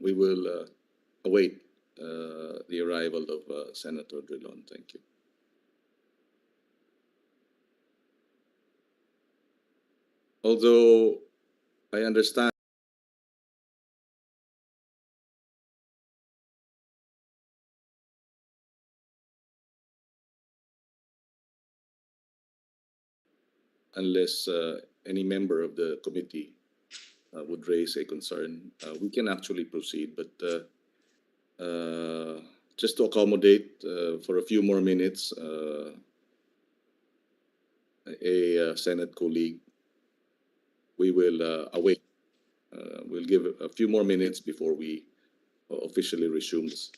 we will await the arrival of Senator Drilon. Thank you. Although I understand unless any member of the committee would raise a concern, we can actually proceed. But just to accommodate for a few more minutes, a Senate colleague, we will await. We'll give a few more minutes before we officially resume this.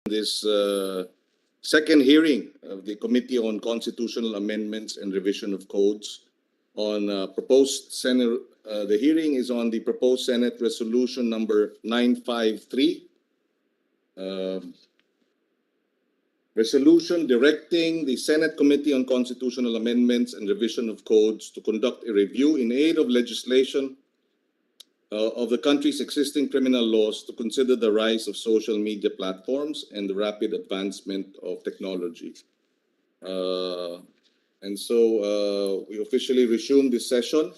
This second hearing of the Committee on Constitutional Amendments and Revision of Codes on proposed Senate. The hearing is on the proposed Senate Resolution number 953. Resolution directing the Senate Committee on Constitutional Amendments and Revision of Codes to conduct a review in aid of legislation of the country's existing criminal laws to consider the rise of social media platforms and the rapid advancement of technology. And so we officially resume this session,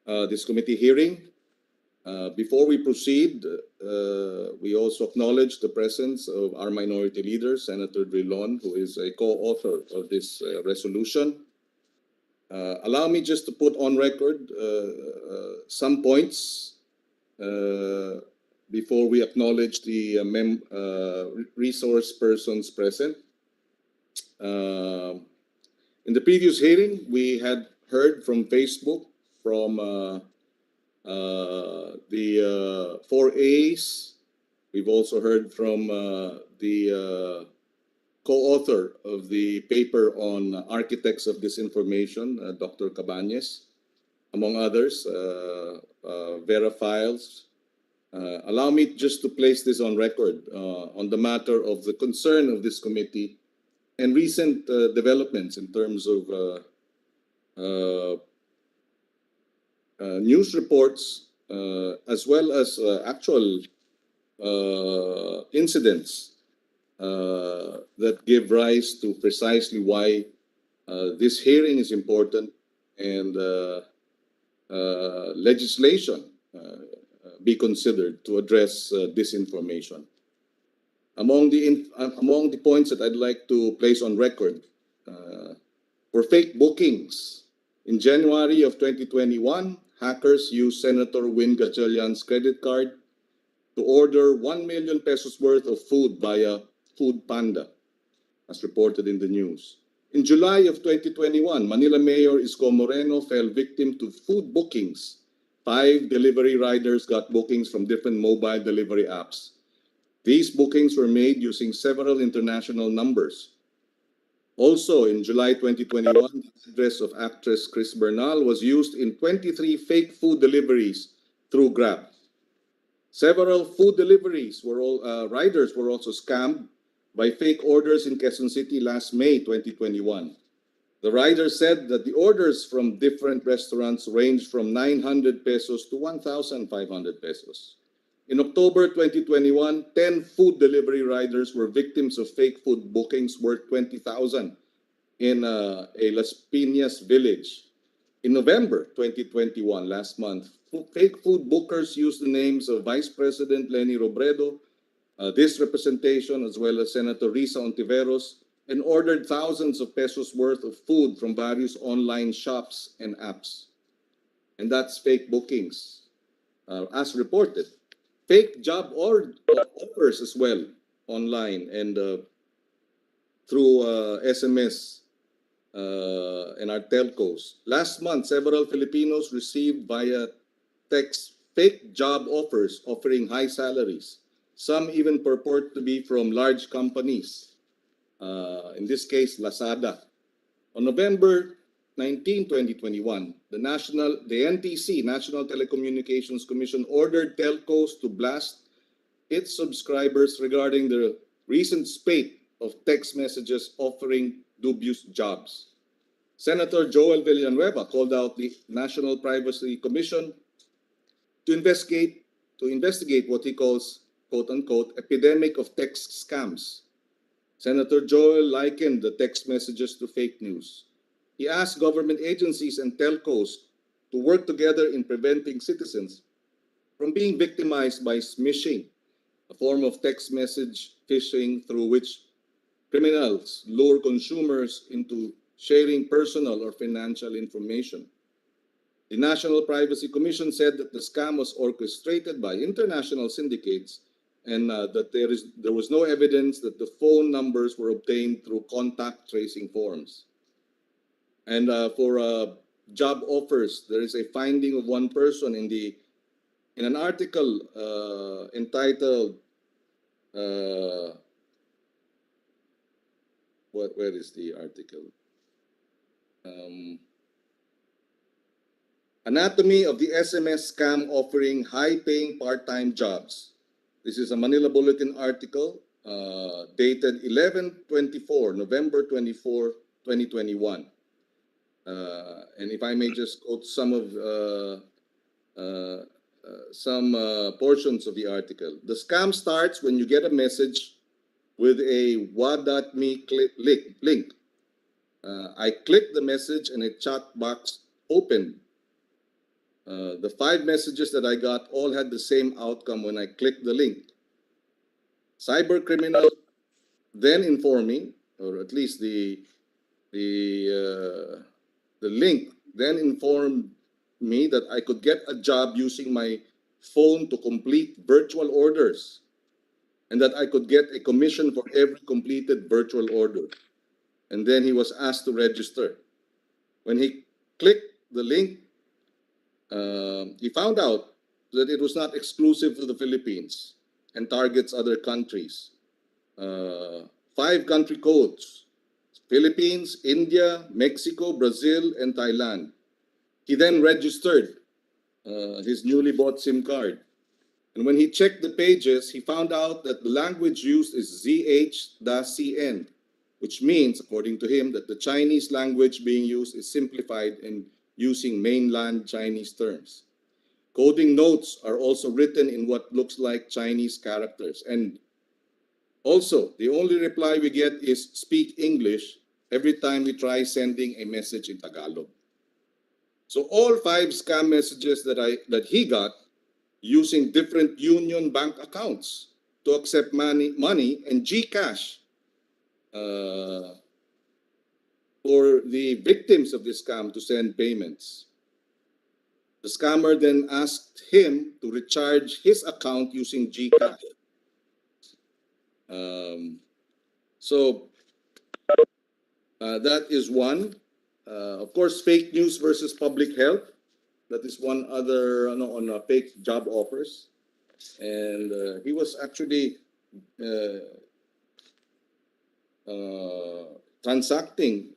this committee hearing. Before we proceed, we also acknowledge the presence of our minority leader, Senator Drilon, who is a co-author of this resolution. Allow me just to put on record some points before we acknowledge the resource persons present. In the previous hearing, we had heard from Facebook from the 4As. We've also heard from the co-author of the paper on architects of disinformation, Dr. Cabañez, among others, Vera Files. Allow me just to place this on record on the matter of the concern of this committee and recent developments in terms of news reports as well as actual incidents that give rise to precisely why this hearing is important and legislation be considered to address disinformation. Among the points that I'd like to place on record were fake bookings. In January of 2021, hackers used Senator Win Gatchalian's credit card to order 1 million pesos worth of food via Food Panda, as reported in the news. In July of 2021, Manila Mayor Isko Moreno fell victim to food bookings. 5 delivery riders got bookings from different mobile delivery apps. These bookings were made using several international numbers. Also, in July 2021, the address of actress Chris Bernal was used in 23 fake food deliveries through Grab. Several food riders were also scammed by fake orders in Quezon City last May 2021. The riders said that the orders from different restaurants ranged from 900 pesos to 1,500 pesos. In October 2021, 10 food delivery riders were victims of fake food bookings worth 20,000 in a Las Piñas village. In November 2021, last month, fake food bookers used the names of Vice President Leni Robredo, this representation, as well as Senator Risa Ontiveros, and ordered thousands of pesos worth of food from various online shops and apps. And that's fake bookings, as reported. Fake job offers as well online and through SMS and our telcos. Last month, several Filipinos received via text fake job offers offering high salaries. Some even purport to be from large companies, in this case, Lazada. On November 19, 2021, the NTC, National Telecommunications Commission, ordered telcos to blast its subscribers regarding the recent spate of text messages offering dubious jobs. Senator Joel Villanueva called out the National Privacy Commission to investigate what he calls, quote unquote, epidemic of text scams. Senator Joel likened the text messages to fake news. He asked government agencies and telcos to work together in preventing citizens from being victimized by smishing, a form of text message phishing through which criminals lure consumers into sharing personal or financial information. The National Privacy Commission said that the scam was orchestrated by international syndicates and that there was no evidence that the phone numbers were obtained through contact tracing forms. And for job offers, there is a finding of one person in an article entitled where is the article? Anatomy of the SMS scam offering high-paying part-time jobs. This is a Manila Bulletin article dated November 24, 2021. And if I may just quote some portions of the article. The scam starts when you get a message with a wa.me link. I clicked the message and a chat box opened. The 5 messages that I got all had the same outcome when I clicked the link. Cyber criminal then informed me, or at least the link then informed me that I could get a job using my phone to complete virtual orders, and that I could get a commission for every completed virtual order. And then he was asked to register. When he clicked the link, he found out that it was not exclusive to the Philippines and targets other countries. 5 country codes: Philippines, India, Mexico, Brazil, and Thailand. He then registered his newly bought SIM card. And when he checked the pages, he found out that the language used is ZH-CN, which means, according to him, that the Chinese language being used is simplified and using mainland Chinese terms. Coding notes are also written in what looks like Chinese characters. And also, the only reply we get is "speak English" every time we try sending a message in Tagalog. So all 5 scam messages that he got using different Union Bank accounts to accept money and GCash for the victims of this scam to send payments. The scammer then asked him to recharge his account using GCash. Um, so that is one. Of course, fake news versus public health. That is one other on fake job offers. And he was actually uh, transacting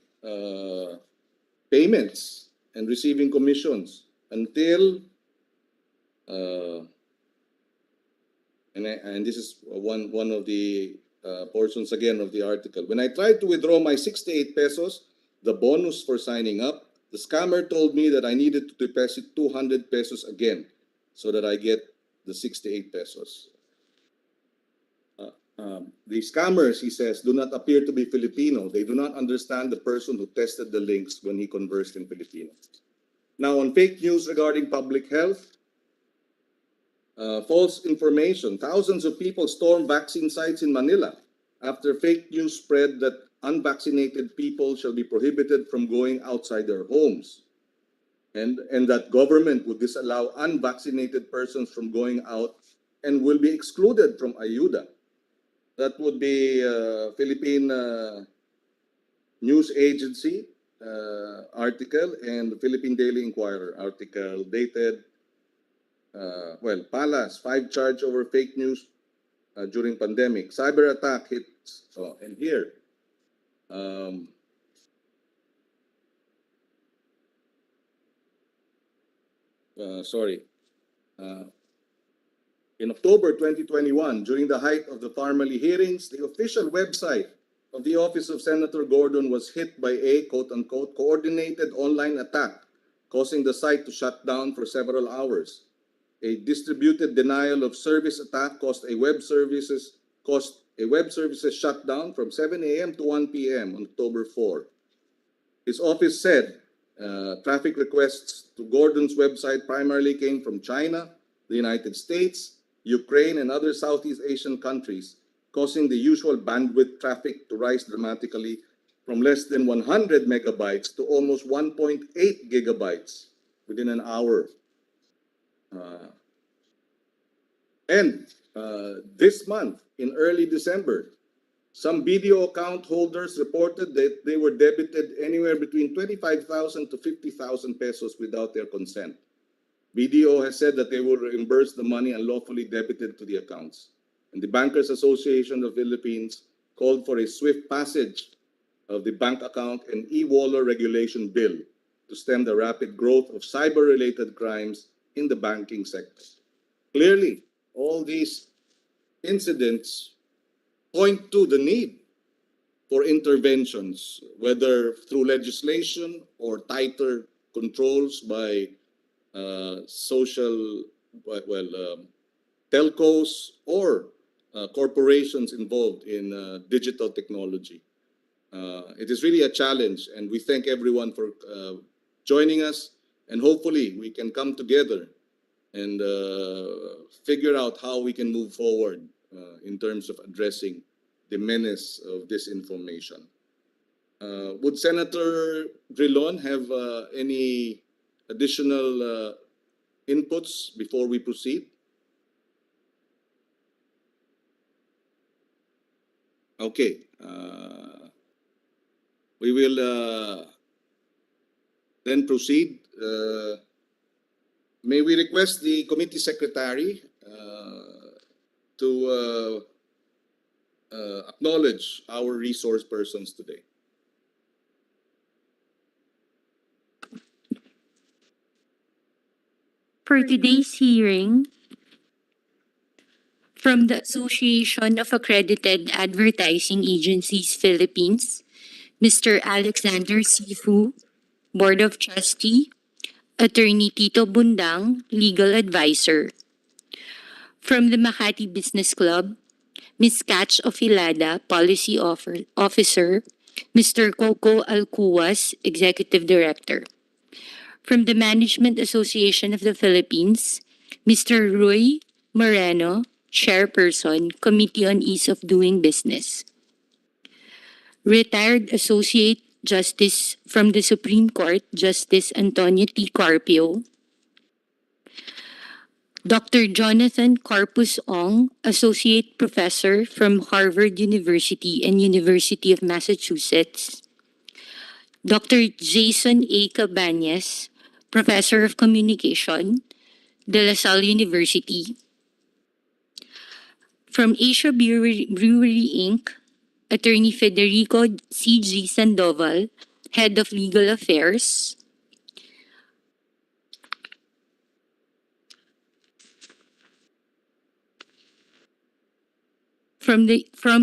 payments and receiving commissions until uh, and this is one of the portions again of the article. When I tried to withdraw my 68 pesos, the bonus for signing up, the scammer told me that I needed to deposit 200 pesos again so that I get the 68 pesos. The scammers, he says, do not appear to be Filipino. They do not understand the person who tested the links when he conversed in Filipino. Now, on fake news regarding public health, false information. Thousands of people stormed vaccine sites in Manila after fake news spread that unvaccinated people shall be prohibited from going outside their homes, and that government would disallow unvaccinated persons from going out and will be excluded from ayuda. That would be Philippine News Agency article and the Philippine Daily Inquirer article dated Palas, 5 charge over fake news during pandemic. Cyber attack hits, and here, um, sorry, uh, in October 2021, during the height of the Farmally hearings, the official website of the office of Senator Gordon was hit by a quote-unquote coordinated online attack, causing the site to shut down for several hours. A distributed denial of service attack caused a web services shutdown from 7 a.m. to 1 p.m. on October 4. His office said traffic requests to Gordon's website primarily came from China, the United States, Ukraine, and other Southeast Asian countries, causing the usual bandwidth traffic to rise dramatically from less than 100 megabytes to almost 1.8 gigabytes within an hour. And this month, in early December, some video account holders reported that they were debited anywhere between 25,000 to 50,000 pesos without their consent. BDO has said that they will reimburse the money unlawfully debited to the accounts. And the Bankers Association of the Philippines called for a swift passage of the bank account and e-wallet regulation bill to stem the rapid growth of cyber-related crimes in the banking sector. Clearly, all these incidents point to the need for interventions, whether through legislation or tighter controls by telcos or corporations involved in digital technology. It is really a challenge, and we thank everyone for joining us, and hopefully we can come together and figure out how we can move forward in terms of addressing the menace of disinformation. Would Senator Drilon have any additional inputs before we proceed? Okay. We will then proceed. May we request the committee secretary to acknowledge our resource persons today. For today's hearing, from the Association of Accredited Advertising Agencies Philippines, Mr. Alexander Sifu, Board of Trustee, Attorney Tito Bundang, Legal Advisor. From the Makati Business Club, Ms. Catch Ofilada, Policy Officer, Mr. Coco Alcuas, Executive Director. From the Management Association of the Philippines, Mr. Rui Moreno, Chairperson, Committee on Ease of Doing Business. Retired Associate Justice from the Supreme Court, Justice Antonio T. Carpio. Dr. Jonathan Corpus Ong, Associate Professor from Harvard University and University of Massachusetts. Dr. Jason A. Cabañas, Professor of Communication, De La Salle University. From Asia Brewery Inc., Attorney Federico C.G. Sandoval, Head of Legal Affairs. From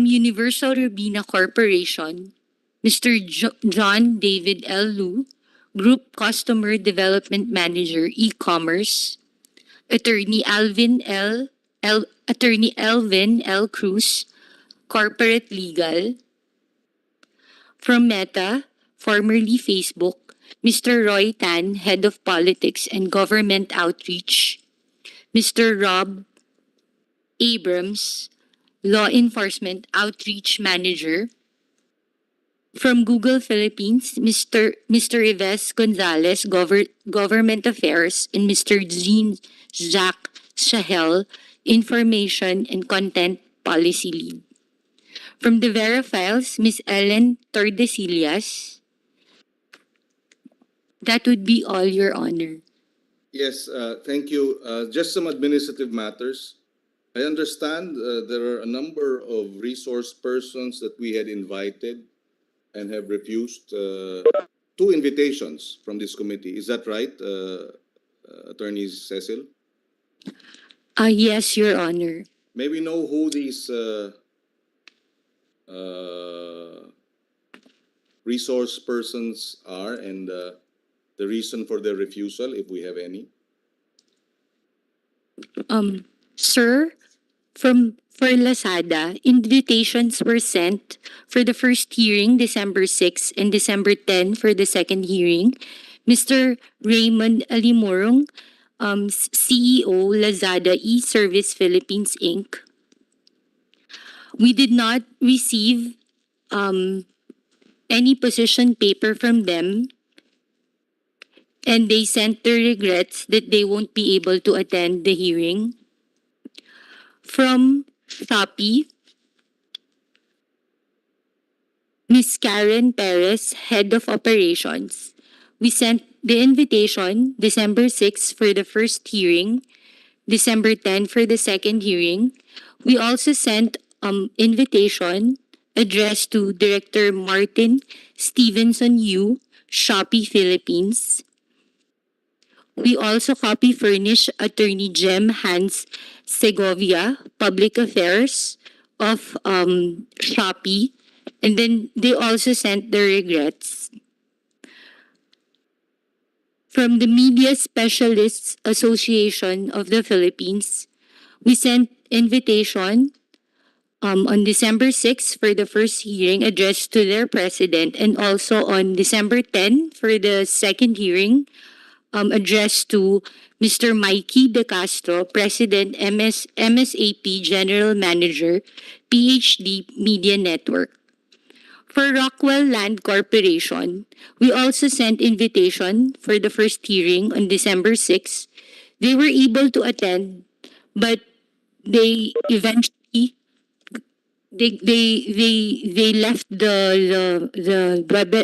Universal Robina Corporation, Mr. John David L. Lu, Group Customer Development Manager, E-commerce. Attorney Elvin L. Cruz, Corporate Legal. From Meta, formerly Facebook, Mr. Roy Tan, Head of Politics and Government Outreach. Mr. Rob Abrams, Law Enforcement Outreach Manager. From Google Philippines, Mr. Yves Gonzalez, Government Affairs, and Mr. Jean Jacques Chahel, Information and Content Policy Lead. From the Verifiles, Ms. Ellen Tordesillas. That would be all, Your Honor. Yes, thank you. Just some administrative matters. I understand there are a number of resource persons that we had invited and have refused two invitations from this committee. Is that right, Attorney Cecil? Yes, Your Honor. May we know who these resource persons are and the reason for their refusal, if we have any? Sir, for Lazada, invitations were sent for the first hearing, December 6, and December 10 for the second hearing. Mr. Raymond Alimorong, CEO, Lazada E-Service Philippines, Inc. We did not receive any position paper from them, and they sent their regrets that they won't be able to attend the hearing. From Shopee, Ms. Karen Perez, Head of Operations. We sent the invitation December 6 for the first hearing, December 10 for the second hearing. We also sent invitation addressed to Director Martin Stevenson Yu, Shopee Philippines. We also copy furnish Attorney Jem Hans Segovia, Public Affairs of Shopee. And then they also sent their regrets. From the Media Specialists Association of the Philippines, we sent invitation on December 6 for the first hearing addressed to their president, and also on December 10 for the second hearing addressed to Mr. Mikey De Castro, President, MSAP General Manager, PhD Media Network. For Rockwell Land Corporation, we also sent invitation for the first hearing on December 6. They were able to attend, but they eventually they left the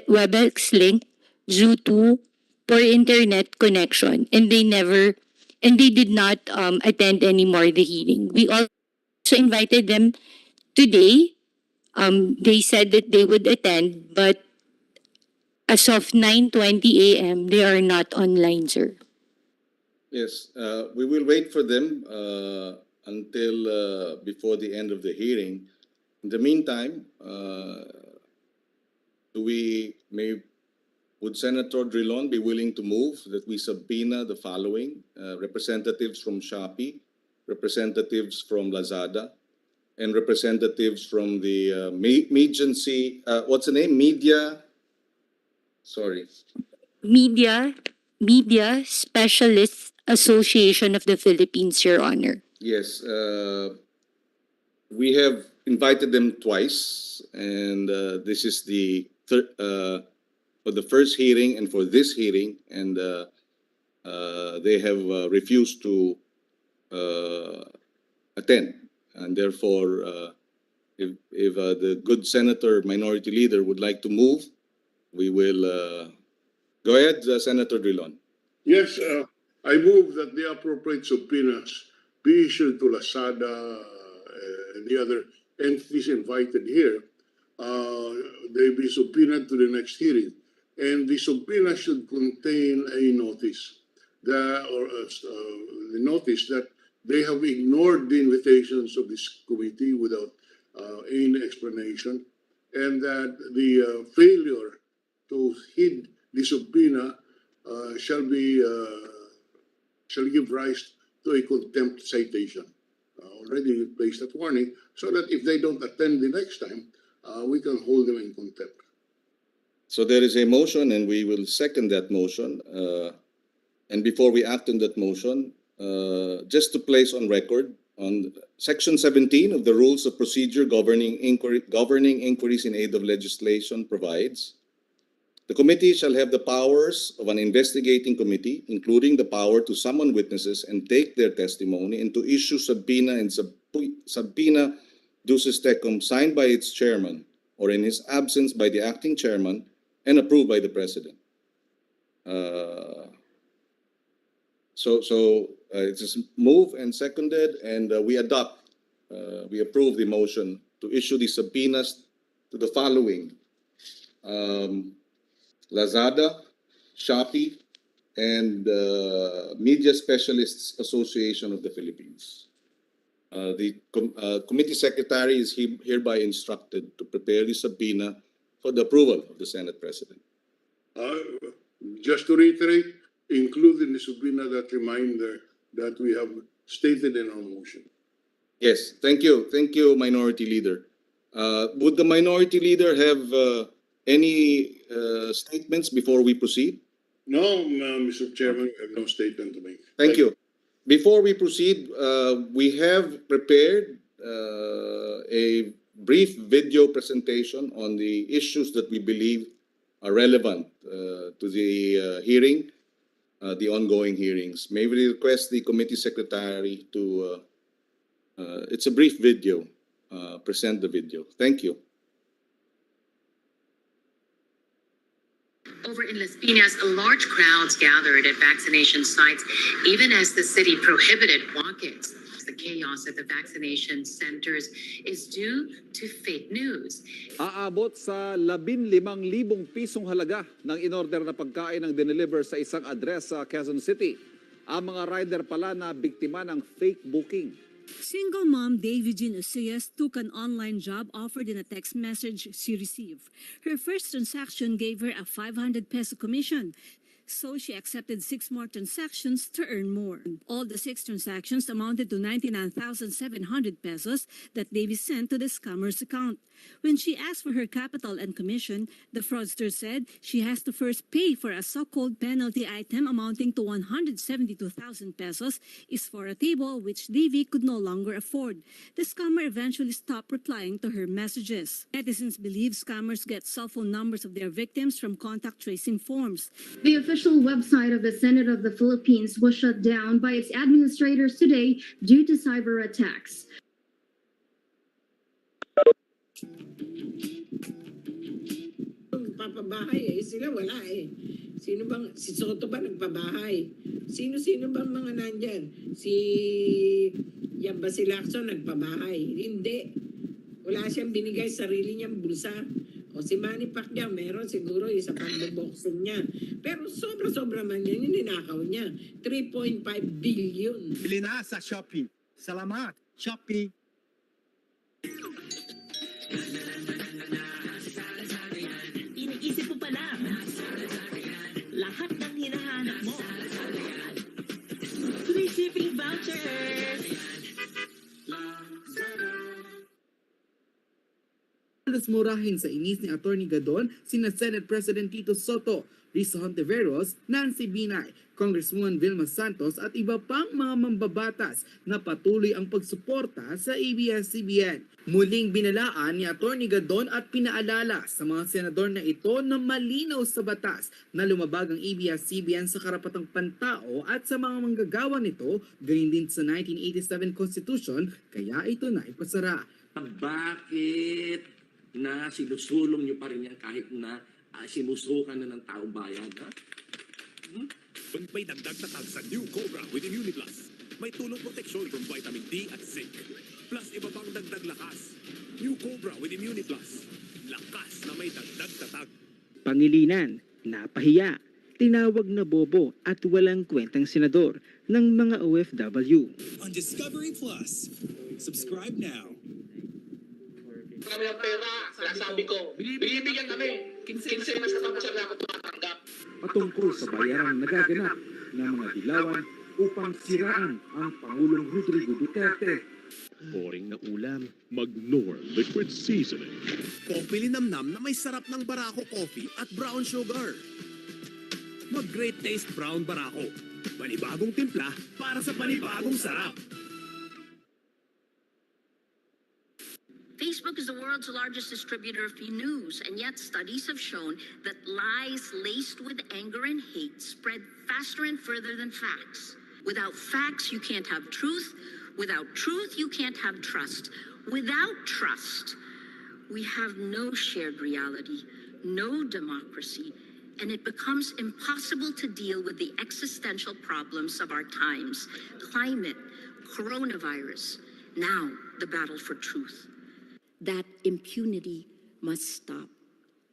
WebEx link due to poor internet connection, and they did not attend anymore the hearing. We also invited them today. They said that they would attend, but as of 9:20 a.m., they are not online, sir. Yes, we will wait for them until before the end of the hearing. In the meantime, would Senator Drilon be willing to move that we subpoena the following representatives from Shopee, representatives from Lazada, and representatives from the Media, what's the name? Media Specialists Association of the Philippines, Your Honor. Yes, we have invited them twice, and this is for the first hearing and for this hearing, and they have refused to attend. And therefore, if the good Senator Minority Leader would like to move, we will go ahead, Senator Drilon. Yes, I move that the appropriate subpoenas be issued to Lazada and the other entities invited here. They be subpoenaed to the next hearing. And the subpoena should contain a notice the notice that they have ignored the invitations of this committee without any explanation, and that the failure to heed the subpoena shall give rise to a contempt citation. Already placed that warning, so that if they don't attend the next time, we can hold them in contempt. So there is a motion, and we will second that motion. And before we act on that motion, just to place on record, on Section 17 of the Rules of Procedure governing inquiries in aid of legislation provides, the committee shall have the powers of an investigating committee, including the power to summon witnesses and take their testimony, and to issue subpoena and subpoena duces tecum signed by its chairman, or in his absence by the acting chairman, and approved by the president. It is moved and seconded, and we approve the motion to issue the subpoenas to the following: Lazada, Shopee, and Media Specialists Association of the Philippines. The committee secretary is hereby instructed to prepare the subpoena for the approval of the Senate President. Just to reiterate, include in the subpoena that reminder that we have stated in our motion. Yes, thank you. Thank you, Minority Leader. Would the Minority Leader have any statements before we proceed? No, Mr. Chairman, I have no statement to make. Thank you. Before we proceed, we have prepared a brief video presentation on the issues that we believe are relevant to the hearing, the ongoing hearings. May we request the committee secretary to, it's a brief video, present the video. Thank you. Over in Las Piñas, large crowds gathered at vaccination sites, even as the city prohibited walk-ins. The chaos at the vaccination centers is due to fake news. Aabot sa 15,000 pisong halaga ng in-order na pagkain ang dineliver sa isang address sa Quezon City. Ang mga rider pala na biktima ng fake booking. Single mom Davy Jean Ucias took an online job offered in a text message she received. Her first transaction gave her a 500 peso commission, so she accepted 6 more transactions to earn more. All the 6 transactions amounted to 99,700 pesos that Davy sent to the scammer's account. When she asked for her capital and commission, the fraudster said she has to first pay for a so-called penalty item amounting to 172,000 pesos is for a table which Davy could no longer afford. The scammer eventually stopped replying to her messages. Netizens believe scammers get cell phone numbers of their victims from contact tracing forms. The official website of the Senate of the Philippines was shut down by its administrators today due to cyber attacks. Papabahay sila wala Sino bang, si Soto ba nagpabahay? Sino-sino bang mga nandyan? Si Yan Basilacson nagpabahay? Hindi. Wala siyang binigay sarili niyang bulsa. O si Manny Pacquiao, meron siguro isa pang boxing niya. Pero sobra-sobra man yan, yung ninakaw niya. 3.5 billion. Bili na sa Shopee. Salamat, Shopee. Iniisip mo pala lahat ng hinahanap mo. Free shipping vouchers. Murahin sa inis ni Atty. Gadon sina Senate President Tito Soto Risa Hontiveros, Nancy Binay, Congresswoman Vilma Santos at iba pang mga mambabatas na patuloy ang pagsuporta sa ABS-CBN. Muling binalaan ni Atty. Gadon at pinaalala sa mga senador na ito na malinaw sa batas na lumabag ang ABS-CBN sa karapatang pantao at sa mga manggagawa nito, gayon din sa 1987 Constitution, kaya ito na ipasara. Bakit na sinusulong nyo pa rin yan kahit na sinusukan na ng taong bayan? Ha? May dagdag tatag sa New Cobra with Immunity Plus. May tulong proteksyon from vitamin D at zinc. Plus iba pang dagdag lakas. New Cobra with Immunity Plus. Lakas na may dagdag tatag. Pangilinan, napahiya, tinawag na bobo at walang kwentang senador ng mga OFW. On Discovery Plus. Subscribe now. Kami ng pera, sabi ko, binibigyan kami. Kinsenas na tapos na ako tumatanggap. Patungkol sa bayarang nagaganap ng mga dilawan upang siraan ang Pangulong Rodrigo Duterte. Boring na ulam. Mag-Nor Liquid Seasoning. Kopi linamnam na may sarap ng Barako coffee at brown sugar. Mag-Great Taste Brown Barako. Panibagong timpla para sa panibagong sarap. Facebook is the world's largest distributor of news, and yet studies have shown that lies laced with anger and hate spread faster and further than facts. Without facts, you can't have truth. Without truth, you can't have trust. Without trust, we have no shared reality, no democracy, and it becomes impossible to deal with the existential problems of our times: climate, coronavirus, now the battle for truth. That impunity must stop.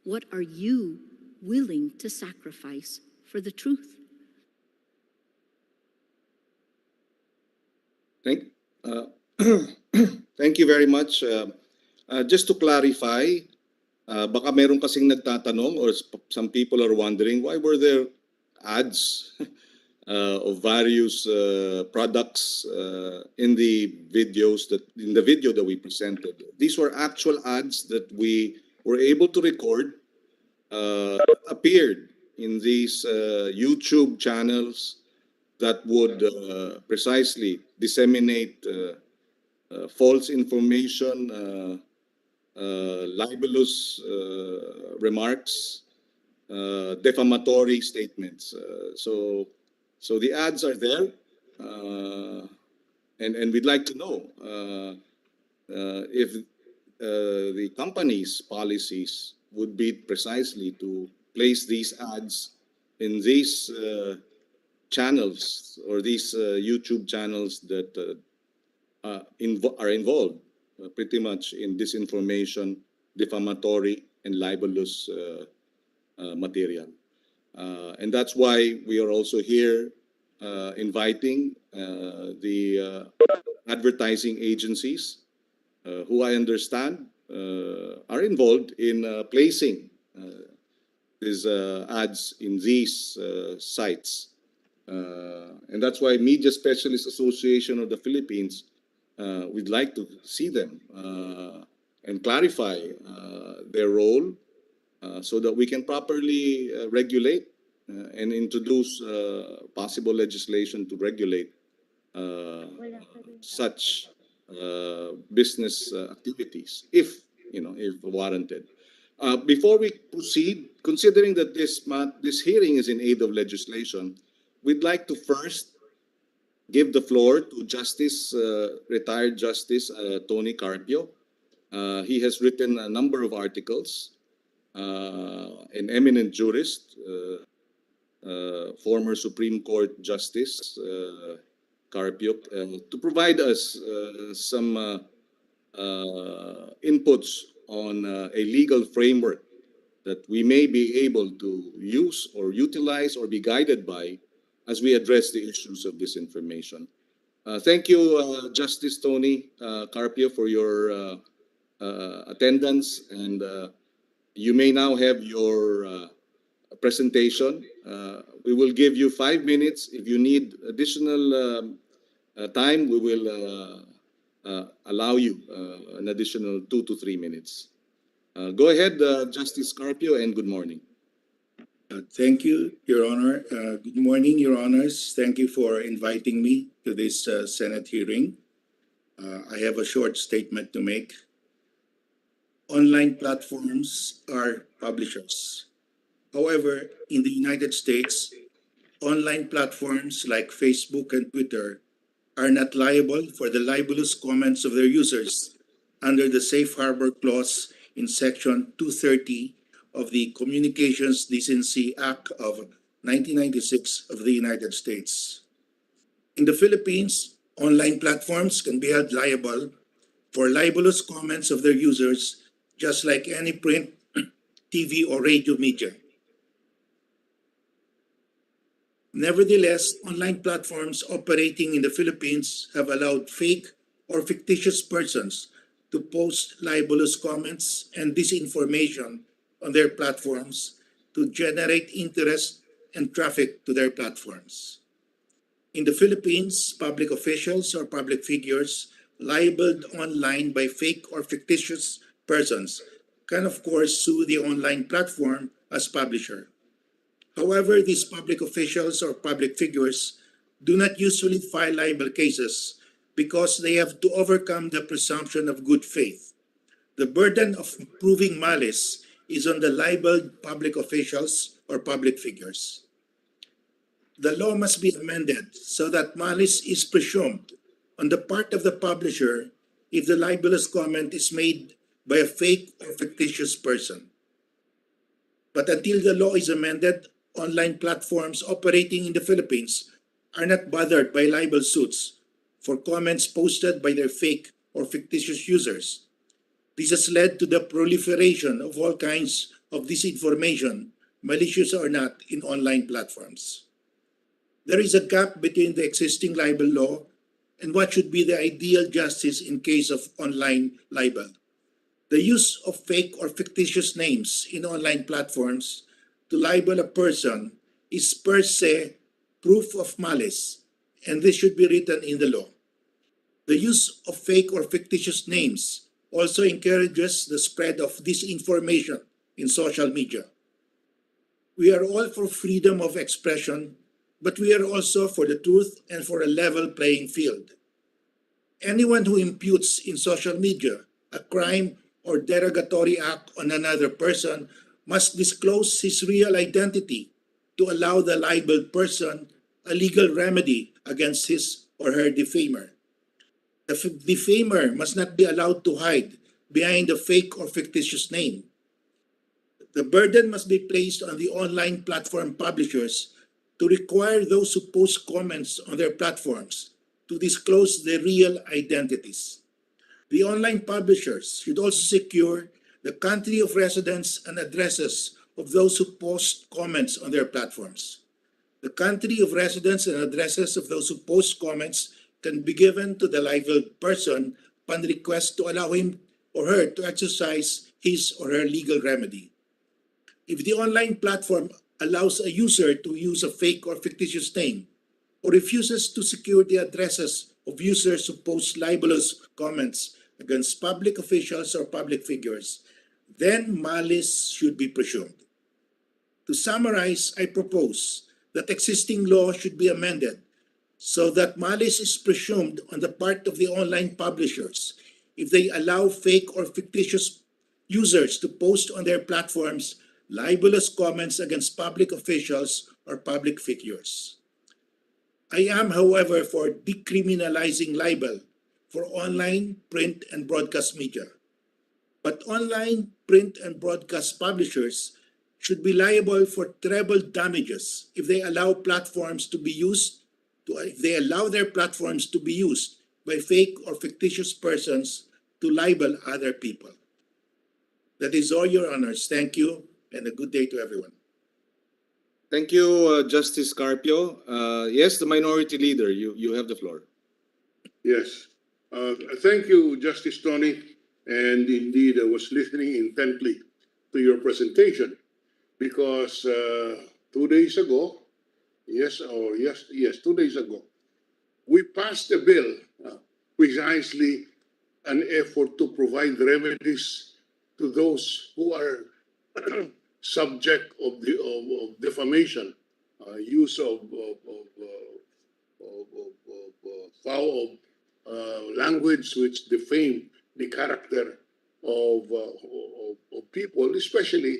What are you willing to sacrifice for the truth? Thank you very much. Just to clarify, baka meron kasing nagtatanong or some people are wondering, why were there ads of various products in the video that we presented? These were actual ads that we were able to record, appeared in these YouTube channels that would precisely disseminate false information, libelous remarks, defamatory statements. So the ads are there, and we'd like to know if the company's policies would be precisely to place these ads in these channels or these YouTube channels that are involved pretty much in disinformation, defamatory, and libelous material. And that's why we are also here inviting the advertising agencies who I understand are involved in placing these ads in these sites. And that's why Media Specialists Association of the Philippines, we'd like to see them and clarify their role so that we can properly regulate and introduce possible legislation to regulate such business activities, if warranted. Before we proceed, considering that this hearing is in aid of legislation, we'd like to first give the floor to retired Justice Tony Carpio. He has written a number of articles, an eminent jurist, former Supreme Court Justice Carpio, to provide us some inputs on a legal framework that we may be able to use or utilize or be guided by as we address the issues of disinformation. Thank you, Justice Tony Carpio, for your attendance, and you may now have your presentation. We will give you 5 minutes. If you need additional time, we will allow you an additional 2 to 3 minutes. Go ahead, Justice Carpio, and good morning. Thank you, Your Honor. Good morning, Your Honors. Thank you for inviting me to this Senate hearing. I have a short statement to make. Online platforms are publishers. However, in the United States, online platforms like Facebook and Twitter are not liable for the libelous comments of their users under the Safe Harbor Clause in Section 230 of the Communications Decency Act of 1996 of the United States. In the Philippines, online platforms can be held liable for libelous comments of their users, just like any print, TV, or radio media. Nevertheless, online platforms operating in the Philippines have allowed fake or fictitious persons to post libelous comments and disinformation on their platforms to generate interest and traffic to their platforms. In the Philippines, public officials or public figures libeled online by fake or fictitious persons can of course sue the online platform as publisher. However, these public officials or public figures do not usually file libel cases because they have to overcome the presumption of good faith. The burden of proving malice is on the libeled public officials or public figures. The law must be amended so that malice is presumed on the part of the publisher if the libelous comment is made by a fake or fictitious person. But until the law is amended, online platforms operating in the Philippines are not bothered by libel suits for comments posted by their fake or fictitious users. This has led to the proliferation of all kinds of disinformation, malicious or not, in online platforms. There is a gap between the existing libel law and what should be the ideal justice in case of online libel. The use of fake or fictitious names in online platforms to libel a person is per se proof of malice, and this should be written in the law. The use of fake or fictitious names also encourages the spread of disinformation in social media. We are all for freedom of expression, but we are also for the truth and for a level playing field. Anyone who imputes in social media a crime or derogatory act on another person must disclose his real identity to allow the libeled person a legal remedy against his or her defamer. The defamer must not be allowed to hide behind a fake or fictitious name. The burden must be placed on the online platform publishers to require those who post comments on their platforms to disclose their real identities. The online publishers should also secure the country of residence and addresses of those who post comments on their platforms. The country of residence and addresses of those who post comments can be given to the libeled person upon request to allow him or her to exercise his or her legal remedy. If the online platform allows a user to use a fake or fictitious name, or refuses to secure the addresses of users who post libelous comments against public officials or public figures, then malice should be presumed. To summarize, I propose that existing law should be amended so that malice is presumed on the part of the online publishers if they allow fake or fictitious users to post on their platforms libelous comments against public officials or public figures. I am, however, for decriminalizing libel for online, print, and broadcast media. But online, print, and broadcast publishers should be liable for treble damages if they allow platforms to be used if they allow their platforms to be used by fake or fictitious persons to libel other people. That is all, Your Honors. Thank you, and a good day to everyone. Thank you, Justice Carpio. Yes, the minority leader, you have the floor. Yes. Thank you, Justice Tony. And indeed, I was listening intently to your presentation because 2 days ago, 2 days ago, we passed a bill, precisely an effort to provide remedies to those who are subject of defamation, use of foul language which defame the character of people, especially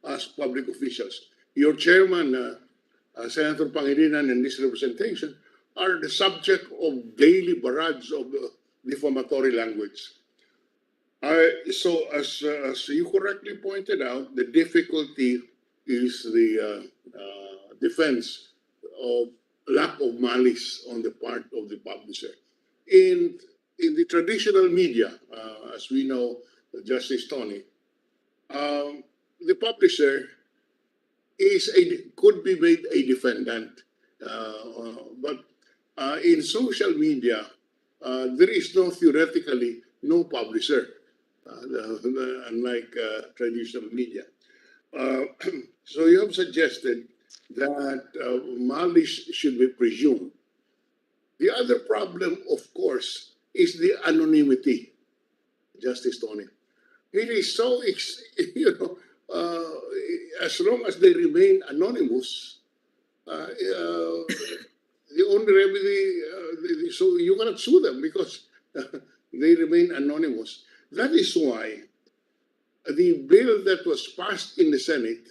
as public officials. Your chairman, Senator Pangilinan, and this representation are the subject of daily barrage of defamatory language. So, as you correctly pointed out, the difficulty is the defense of lack of malice on the part of the publisher. In the traditional media, as we know, Justice Tony, the publisher could be made a defendant, but in social media, there is theoretically no publisher, unlike traditional media. So you have suggested that malice should be presumed. The other problem, of course, is the anonymity, Justice Tony. It is so, as long as they remain anonymous, the only remedy, so you cannot sue them because they remain anonymous. That is why the bill that was passed in the Senate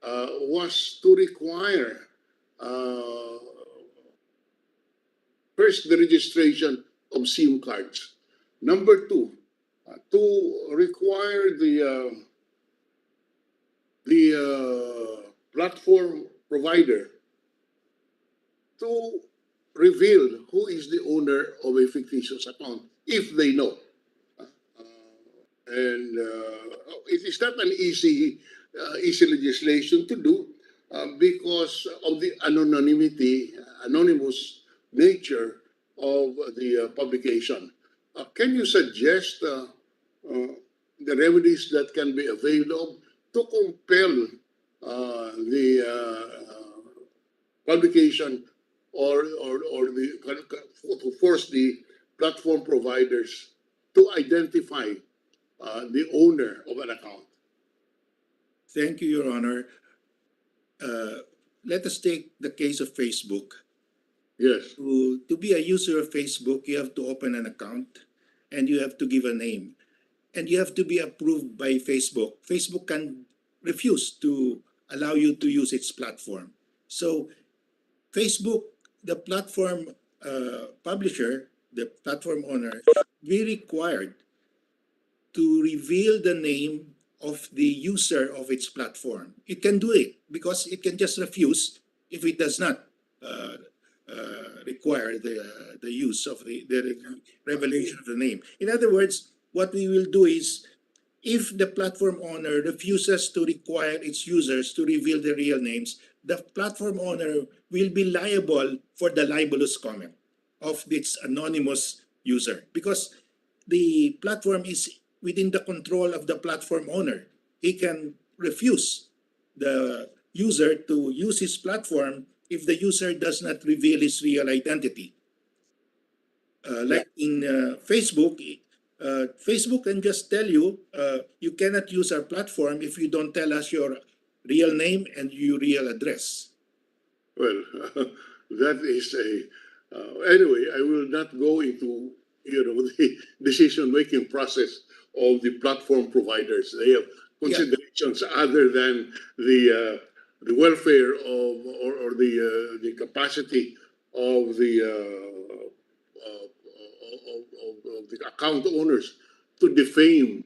was to require first the registration of SIM cards. Number two, to require the platform provider to reveal who is the owner of a fictitious account, if they know. And it is not an easy legislation to do because of the anonymous nature of the publication. Can you suggest the remedies that can be availed of to compel the publication or to force the platform providers to identify the owner of an account? Thank you, Your Honor. Let us take the case of Facebook. Yes. To be a user of Facebook, you have to open an account and you have to give a name. And you have to be approved by Facebook. Facebook can refuse to allow you to use its platform. So Facebook, the platform publisher, the platform owner, be required to reveal the name of the user of its platform. It can do it because it can just refuse if it does not require the use of the revelation of the name. In other words, what we will do is, if the platform owner refuses to require its users to reveal their real names, the platform owner will be liable for the libelous comment of its anonymous user, because the platform is within the control of the platform owner. He can refuse the user to use his platform if the user does not reveal his real identity. Like in Facebook, Facebook can just tell you, you cannot use our platform if you don't tell us your real name and your real address. Well, that is anyway, I will not go into the decision-making process of the platform providers. They have considerations other than the welfare of or the capacity of the account owners to defame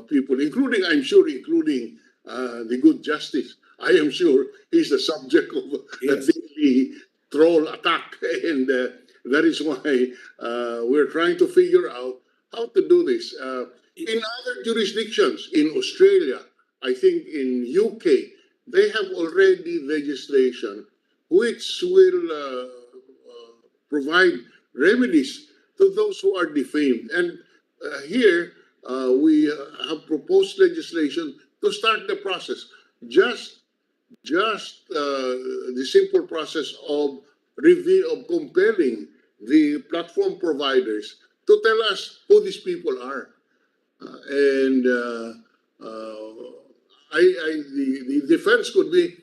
people, including, I'm sure, the good justice. I am sure he's the subject of a daily troll attack, and that is why we're trying to figure out how to do this. In other jurisdictions, in Australia, I think in UK, they have already legislation which will provide remedies to those who are defamed. And here we have proposed legislation to start the process. Just the simple process of compelling the platform providers to tell us who these people are. And the defense could be,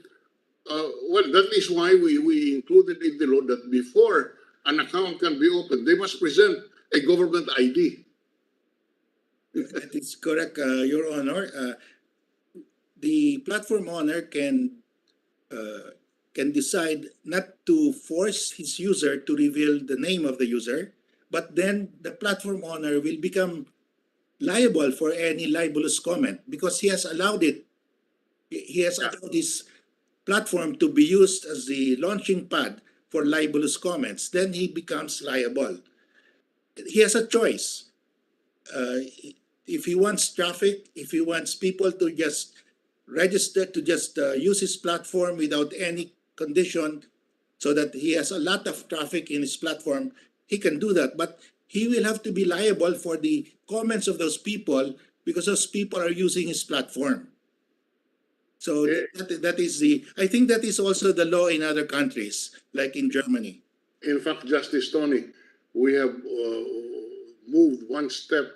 well, that is why we included in the law that before an account can be opened, they must present a government ID. That is correct, Your Honor. The platform owner can decide not to force his user to reveal the name of the user, but then the platform owner will become liable for any libelous comment because he has allowed it. He has allowed his platform to be used as the launching pad for libelous comments. Then he becomes liable. He has a choice. If he wants traffic, if he wants people to just register, to just use his platform without any condition so that he has a lot of traffic in his platform, he can do that. But he will have to be liable for the comments of those people because those people are using his platform. So that is I think that is also the law in other countries, like in Germany. In fact, Justice Tony, we have moved one step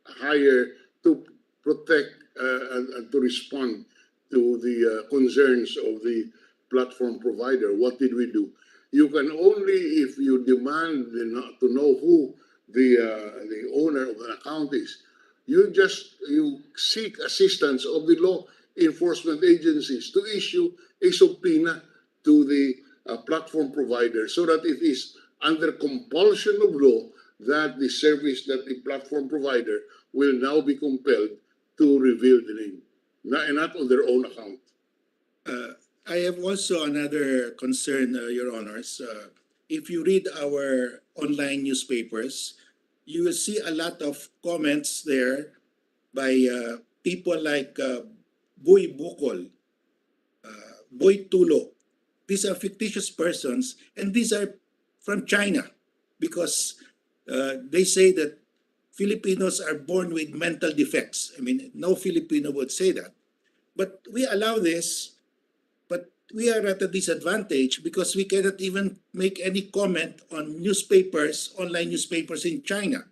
higher to protect and to respond to the concerns of the platform provider. What did we do? You can only, if you demand to know who the owner of an account is, you seek assistance of the law enforcement agencies to issue a subpoena to the platform provider so that it is under compulsion of law that the service that the platform provider will now be compelled to reveal the name, not on their own account. I have also another concern, Your Honors. If you read our online newspapers, you will see a lot of comments there by people like Boy Bukol, Boy Tulo. These are fictitious persons, and these are from China because they say that Filipinos are born with mental defects. I mean, no Filipino would say that. But we allow this, but we are at a disadvantage because we cannot even make any comment on newspapers, online newspapers in China.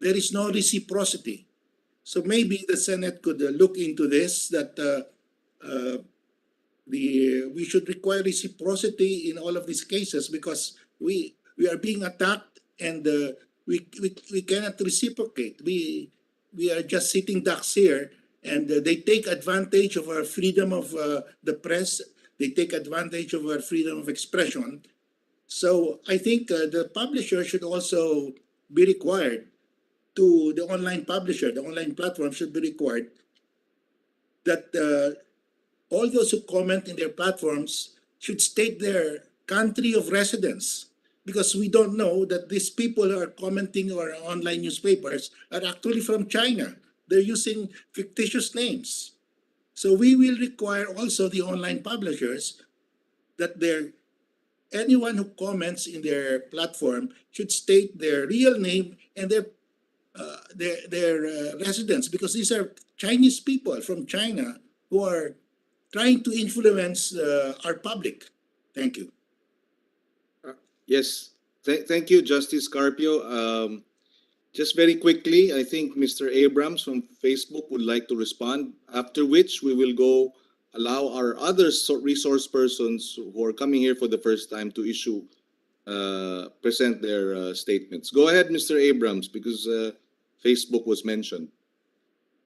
There is no reciprocity. So maybe the Senate could look into this, that we should require reciprocity in all of these cases because we are being attacked and we cannot reciprocate. We are just sitting ducks here, and they take advantage of our freedom of the press. They take advantage of our freedom of expression. So I think the publisher should also be required to the online publisher, the online platform should be required that all those who comment in their platforms should state their country of residence, because we don't know that these people who are commenting on our online newspapers are actually from China. They're using fictitious names. So we will require also the online publishers that anyone who comments in their platform should state their real name and their residence, because these are Chinese people from China who are trying to influence our public. Thank you. Yes, thank you, Justice Carpio. Just very quickly, I think Mr. Abrams from Facebook would like to respond, after which we will allow our other resource persons who are coming here for the first time to present their statements. Go ahead, Mr. Abrams, because Facebook was mentioned.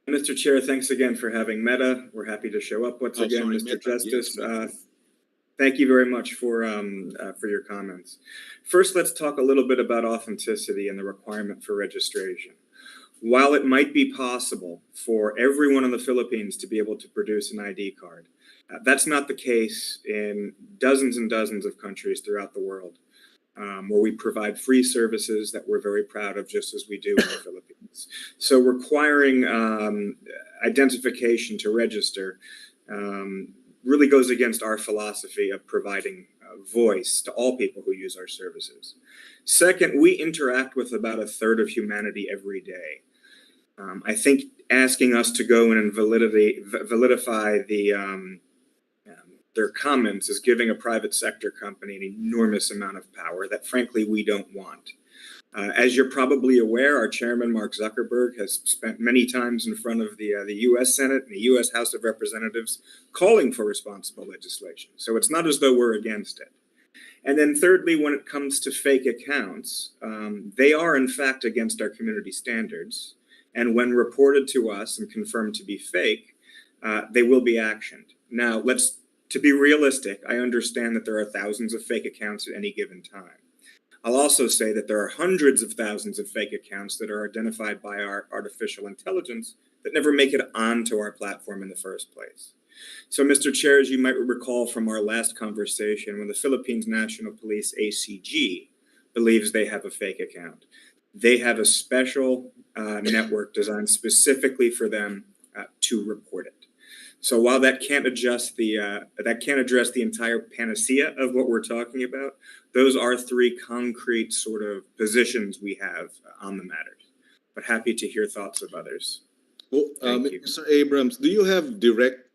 Mr. Chair, thanks again for having Meta. We're happy to show up once again, sorry, Mr. Meta. Justice. Yes, Thank you very much for your comments. First, let's talk a little bit about authenticity and the requirement for registration. While it might be possible for everyone in the Philippines to be able to produce an ID card, that's not the case in dozens and dozens of countries throughout the world, where we provide free services that we're very proud of, just as we do in the Philippines. So requiring identification to register really goes against our philosophy of providing voice to all people who use our services. Second, we interact with about a third of humanity every day. I think asking us to go in and validify their comments is giving a private sector company an enormous amount of power that, frankly, we don't want. As you're probably aware, our chairman, Mark Zuckerberg, has spent many times in front of the U.S. Senate and the U.S. House of Representatives calling for responsible legislation. So it's not as though we're against it. And then thirdly, when it comes to fake accounts, they are in fact against our community standards. And when reported to us and confirmed to be fake, they will be actioned. Now, to be realistic, I understand that there are thousands of fake accounts at any given time. I'll also say that there are hundreds of thousands of fake accounts that are identified by our artificial intelligence that never make it onto our platform in the first place. So, Mr. Chair, as you might recall from our last conversation, when the Philippines National Police, ACG, believes they have a fake account, they have a special network designed specifically for them to report it. So while that can't address the entire panacea of what we're talking about, those are three concrete sort of positions we have on the matter. But happy to hear thoughts of others. Well, Thank you. Mr. Abrams, do you have direct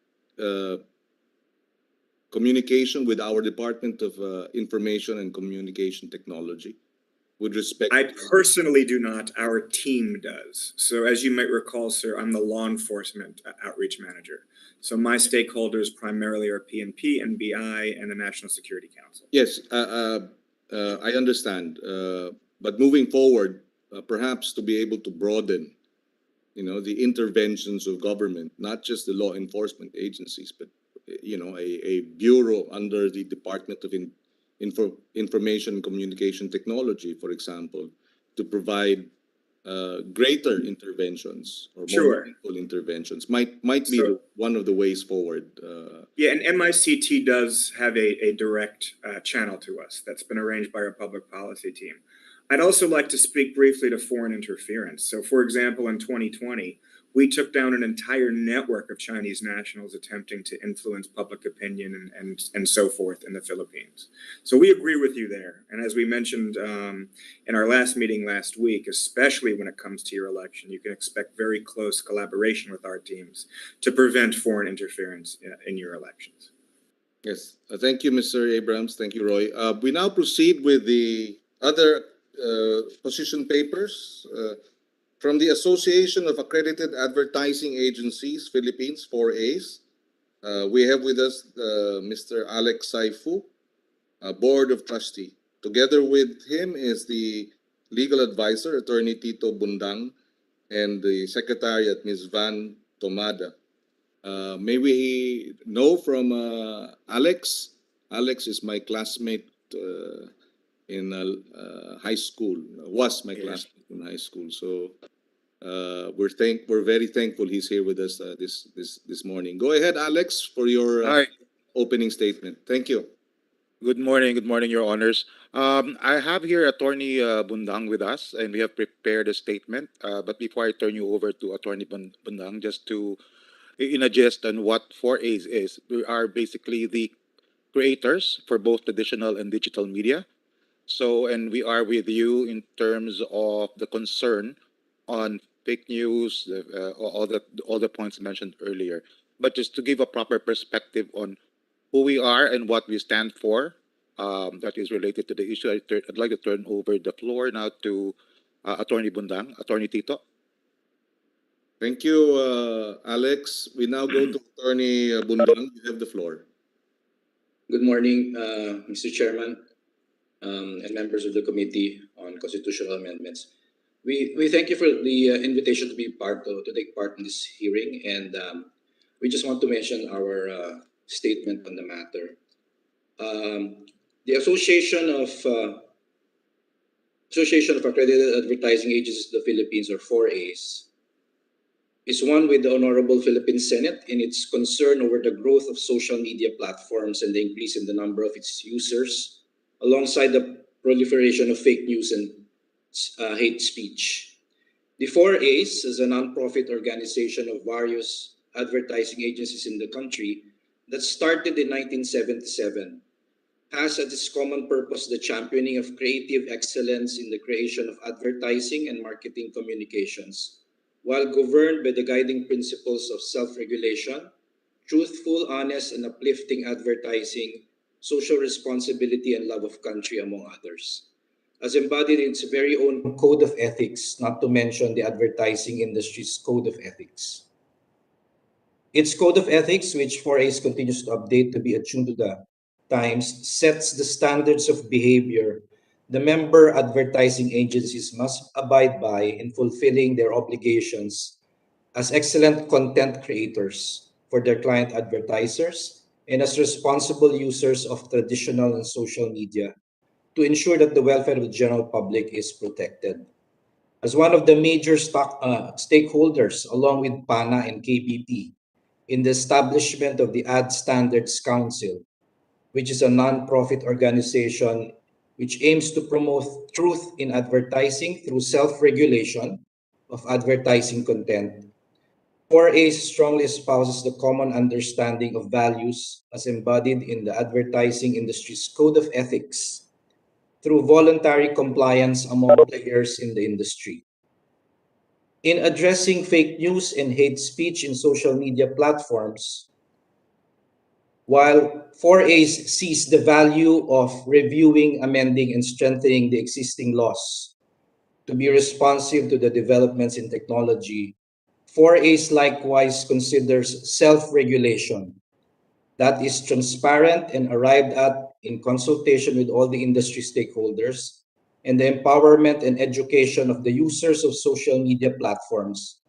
communication with our Department of Information and Communication Technology with respect? I personally do not. Our team does. So as you might recall, sir, I'm the law enforcement outreach manager. So my stakeholders primarily are PNP, NBI, and the National Security Council. Yes, I understand. But moving forward, perhaps to be able to broaden, the interventions of government, not just the law enforcement agencies, but a bureau under the Department of Information and Communication Technology, for example, to provide greater interventions or more meaningful interventions might be one of the ways forward. Yeah, and MICT does have a direct channel to us that's been arranged by our public policy team. I'd also like to speak briefly to foreign interference. So, for example, in 2020, we took down an entire network of Chinese nationals attempting to influence public opinion and so forth in the Philippines. So we agree with you there. And as we mentioned in our last meeting last week, especially when it comes to your election, you can expect very close collaboration with our teams to prevent foreign interference in your elections. Yes, thank you, Mr. Abrams. Thank you, Roy. We now proceed with the other position papers. From the Association of Accredited Advertising Agencies, Philippines, 4As, we have with us Mr. Alex Saifu, Board of Trustee. Together with him is the legal advisor, Attorney Tito Bundang, and the secretariat, Ms. Van Tomada. May we know from Alex? Alex is my classmate in high school, was my classmate in high school. So we're very thankful he's here with us this morning. Go ahead, Alex, for your opening statement. Thank you. Good morning, Your Honors. I have here Attorney Bundang with us, and we have prepared a statement. But before I turn you over to Attorney Bundang, just to in a gist on what 4As is, we are basically the creators for both traditional and digital media. So, and we are with you in terms of the concern on fake news, all the points mentioned earlier. But just to give a proper perspective on who we are and what we stand for, that is related to the issue, I'd like to turn over the floor now to Attorney Bundang, Attorney Tito. Thank you, Alex. We now go to Attorney Bundang. You have the floor. Good morning, Mr. Chairman, and members of the Committee on Constitutional Amendments. We thank you for the invitation to take part in this hearing, and we just want to mention our statement on the matter. The Association of Accredited Advertising Agencies of the Philippines, or 4As, is one with the Honorable Philippine Senate in its concern over the growth of social media platforms and the increase in the number of its users, alongside the proliferation of fake news and hate speech. The 4As is a nonprofit organization of various advertising agencies in the country that started in 1977, has at its common purpose the championing of creative excellence in the creation of advertising and marketing communications, while governed by the guiding principles of self-regulation, truthful, honest, and uplifting advertising, social responsibility, and love of country, among others. has embodied its very own code of ethics, not to mention the advertising industry's code of ethics. Its code of ethics, which 4A's continues to update to be attuned to the times, sets the standards of behavior the member advertising agencies must abide by in fulfilling their obligations as excellent content creators for their client advertisers and as responsible users of traditional and social media to ensure that the welfare of the general public is protected. As one of the major stakeholders, along with PANA and KBP, in the establishment of the Ad Standards Council, which is a non-profit organization which aims to promote truth in advertising through self-regulation of advertising content. 4A strongly espouses the common understanding of values as embodied in the advertising industry's code of ethics through voluntary compliance among players in the industry. In addressing fake news and hate speech in social media platforms, while 4A sees the value of reviewing, amending, and strengthening the existing laws to be responsive to the developments in technology, 4A likewise considers self-regulation that is transparent and arrived at in consultation with all the industry stakeholders and the empowerment and education of the users of social media platforms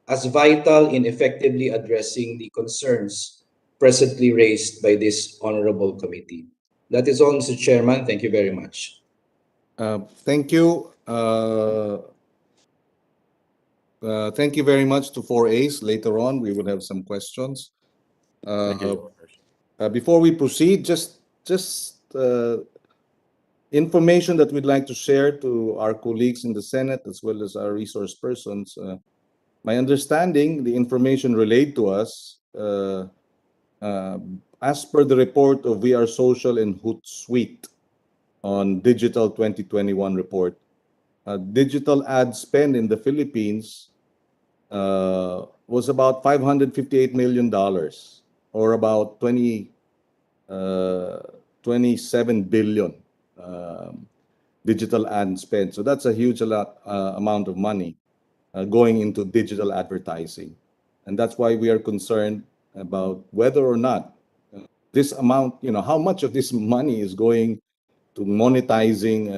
as vital in effectively addressing the concerns presently raised by this honorable committee. That is all, Mr. Chairman. Thank you very much. Thank you. Thank you very much to 4A's. Later on, we will have some questions. Thank you, Your Honors. Before we proceed, just information that we'd like to share to our colleagues in the Senate as well as our resource persons. My understanding, the information relayed to us, as per the report of We Are Social and Hootsuite on Digital 2021 report, digital ad spend in the Philippines was about $558 million, or about 27 billion digital ad spend. So that's a huge amount of money going into digital advertising. And that's why we are concerned about whether or not this amount, how much of this money is going to monetizing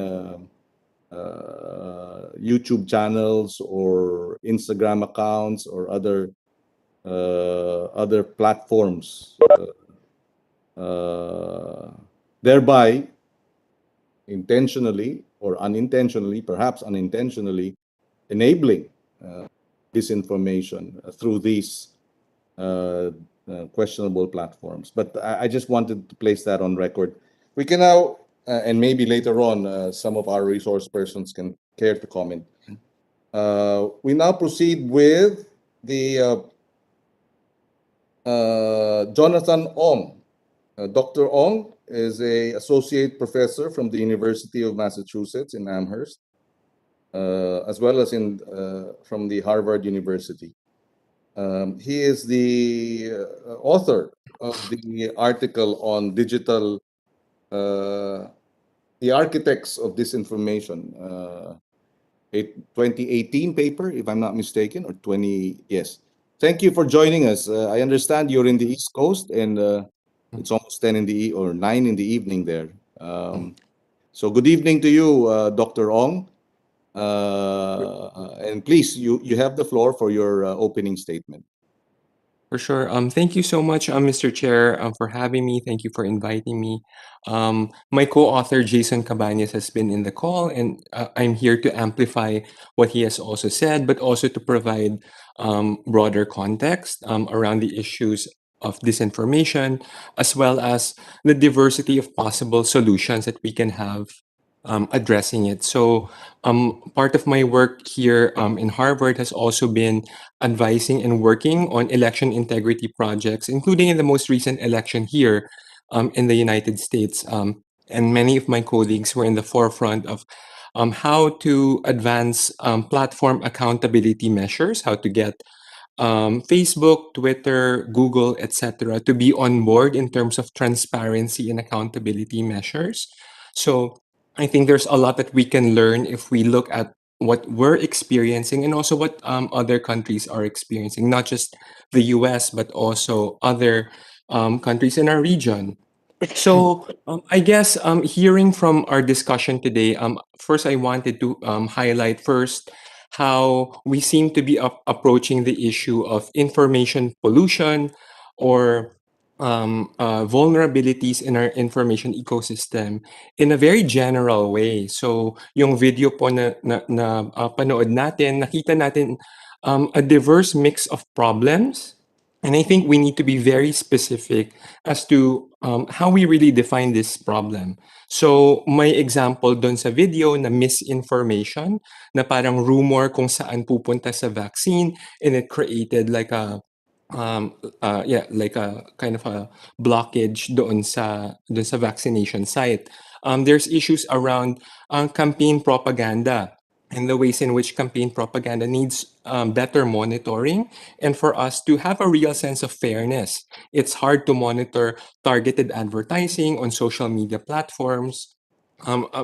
YouTube channels or Instagram accounts or other platforms, thereby intentionally or unintentionally, perhaps unintentionally, enabling disinformation through these questionable platforms. But I just wanted to place that on record. We can now, and maybe later on, some of our resource persons can care to comment. We now proceed with the Jonathan Ong. Dr. Ong is an associate professor from the University of Massachusetts in Amherst, as well as from the Harvard University. He is the author of the article on digital, the architects of disinformation, a 2018 paper, if I'm not mistaken, or yes. Thank you for joining us. I understand you're in the East Coast and it's almost 10 in the or 9 in the evening there. So good evening to you, Dr. Ong. And please, you have the floor for your opening statement. For sure. Thank you so much, Mr. Chair, for having me. Thank you for inviting me. My co-author, Jason Cabañas, has been in the call, and I'm here to amplify what he has also said, but also to provide broader context around the issues of disinformation, as well as the diversity of possible solutions that we can have addressing it. So part of my work here in Harvard has also been advising and working on election integrity projects, including in the most recent election here in the United States. And many of my colleagues were in the forefront of how to advance platform accountability measures, how to get Facebook, Twitter, Google, etc., to be on board in terms of transparency and accountability measures. So I think there's a lot that we can learn if we look at what we're experiencing and also what other countries are experiencing, not just the US, but also other countries in our region. So I guess hearing from our discussion today, first I wanted to highlight first how we seem to be approaching the issue of information pollution or vulnerabilities in our information ecosystem in a very general way. So yung video po na panood natin, nakita natin a diverse mix of problems. And I think we need to be very specific as to how we really define this problem. So may example doon sa video na misinformation, na parang rumor kung saan pupunta sa vaccine, and it created like a like a kind of a blockage doon sa vaccination site. There's issues around campaign propaganda and the ways in which campaign propaganda needs better monitoring, and for us to have a real sense of fairness. It's hard to monitor targeted advertising on social media platforms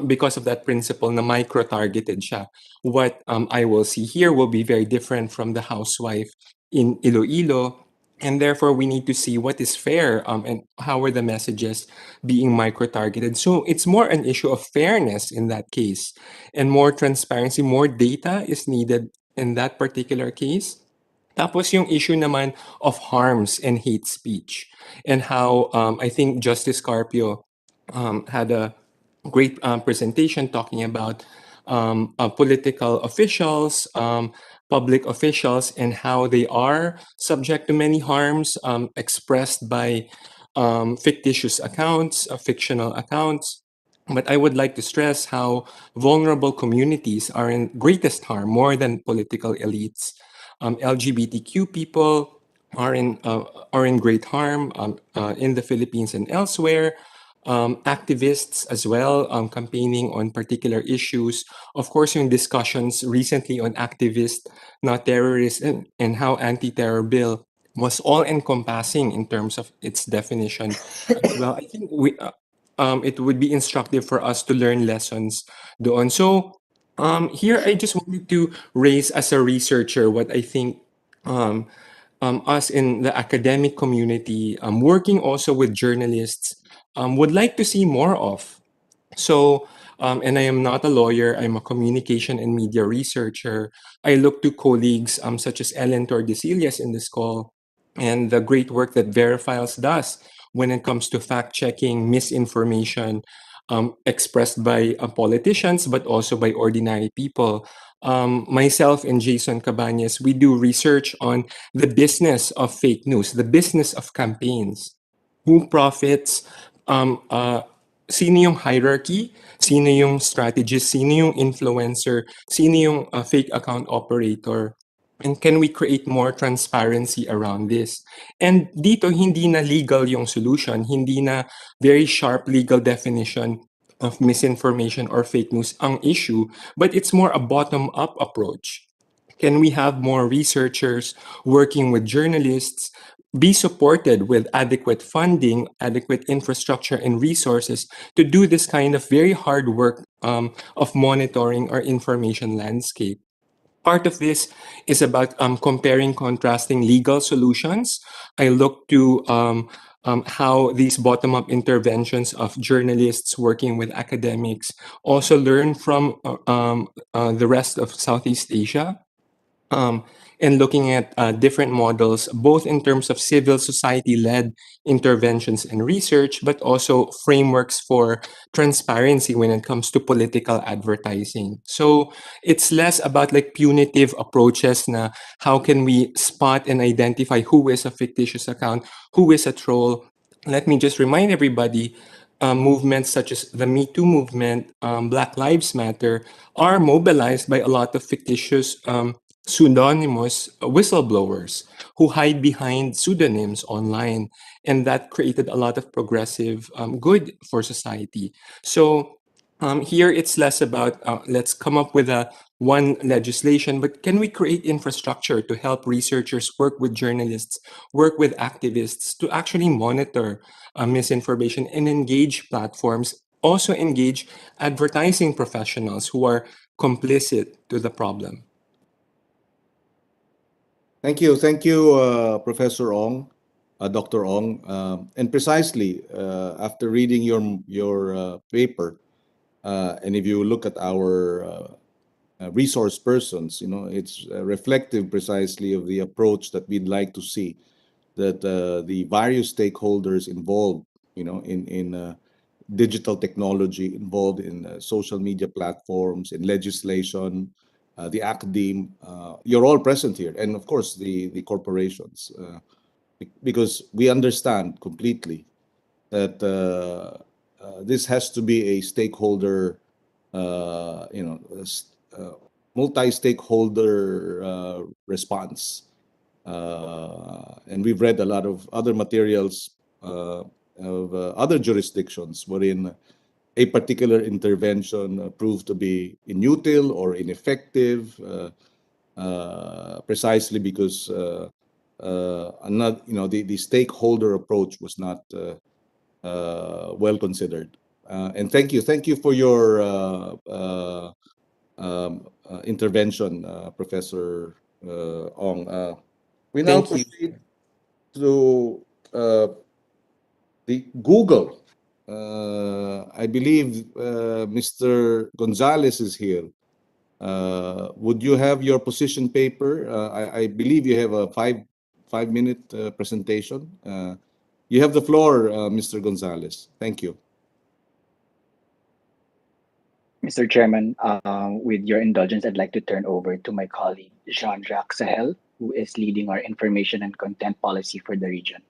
because of that principle na micro-targeted siya. What I will see here will be very different from the housewife in Iloilo, and therefore we need to see what is fair and how are the messages being micro-targeted. So it's more an issue of fairness in that case, and more transparency, more data is needed in that particular case. Tapos yung issue naman of harms and hate speech, and how I think Justice Carpio had a great presentation talking about political officials, public officials, and how they are subject to many harms expressed by fictitious accounts, fictional accounts. But I would like to stress how vulnerable communities are in greatest harm more than political elites. LGBTQ people are in great harm in the Philippines and elsewhere. Activists as well, campaigning on particular issues. Of course, yung discussions recently on activist, not terrorist, and how anti-terror bill was all encompassing in terms of its definition as well. I think it would be instructive for us to learn lessons doon. So here I just wanted to raise as a researcher what I think us in the academic community, working also with journalists, would like to see more of. So, and I am not a lawyer, I'm a communication and media researcher. I look to colleagues such as Ellen Tordesillas in this call and the great work that Verifiles does when it comes to fact checking misinformation expressed by politicians, but also by ordinary people. Myself and Jason Cabañas, we do research on the business of fake news, the business of campaigns. Who profits? Sino yung hierarchy? Sino yung strategist? Sino yung influencer? Sino yung fake account operator? And can we create more transparency around this? And dito, hindi na legal yung solution. Hindi na very sharp legal definition of misinformation or fake news ang issue, but it's more a bottom-up approach. Can we have more researchers working with journalists, be supported with adequate funding, adequate infrastructure and resources to do this kind of very hard work of monitoring our information landscape? Part of this is about comparing, contrasting legal solutions. I look to how these bottom-up interventions of journalists working with academics also learn from the rest of Southeast Asia. And looking at different models, both in terms of civil society-led interventions and research, but also frameworks for transparency when it comes to political advertising. So it's less about like punitive approaches na how can we spot and identify who is a fictitious account, who is a troll. Let me just remind everybody, movements such as the Me Too movement, Black Lives Matter, are mobilized by a lot of fictitious pseudonymous whistleblowers who hide behind pseudonyms online, and that created a lot of progressive good for society. So here it's less about let's come up with a one legislation, but can we create infrastructure to help researchers work with journalists, work with activists to actually monitor misinformation and engage platforms also engage advertising professionals who are complicit to the problem? Thank you, Professor Ong, Dr. Ong, and precisely after reading your paper, and if you look at our resource persons, it's reflective precisely of the approach that we'd like to see, that the various stakeholders involved, in digital technology, involved in social media platforms, in legislation, the academe, you're all present here, and of course the corporations, because we understand completely that this has to be a stakeholder, multi-stakeholder response. And we've read a lot of other materials of other jurisdictions wherein a particular intervention proved to be inutile or ineffective, precisely because the stakeholder approach was not well considered. And thank you for your intervention, Professor Ong. We now Thank you. proceed to the Google. I believe Mr. Gonzalez is here. Would you have your position paper? I believe you have a five-minute presentation. You have the floor, Mr. Gonzalez. Thank you. Mr. Chairman, with your indulgence, I'd like to turn over to my colleague, Jean-Jacques Sahel, who is leading our information and content policy for the region.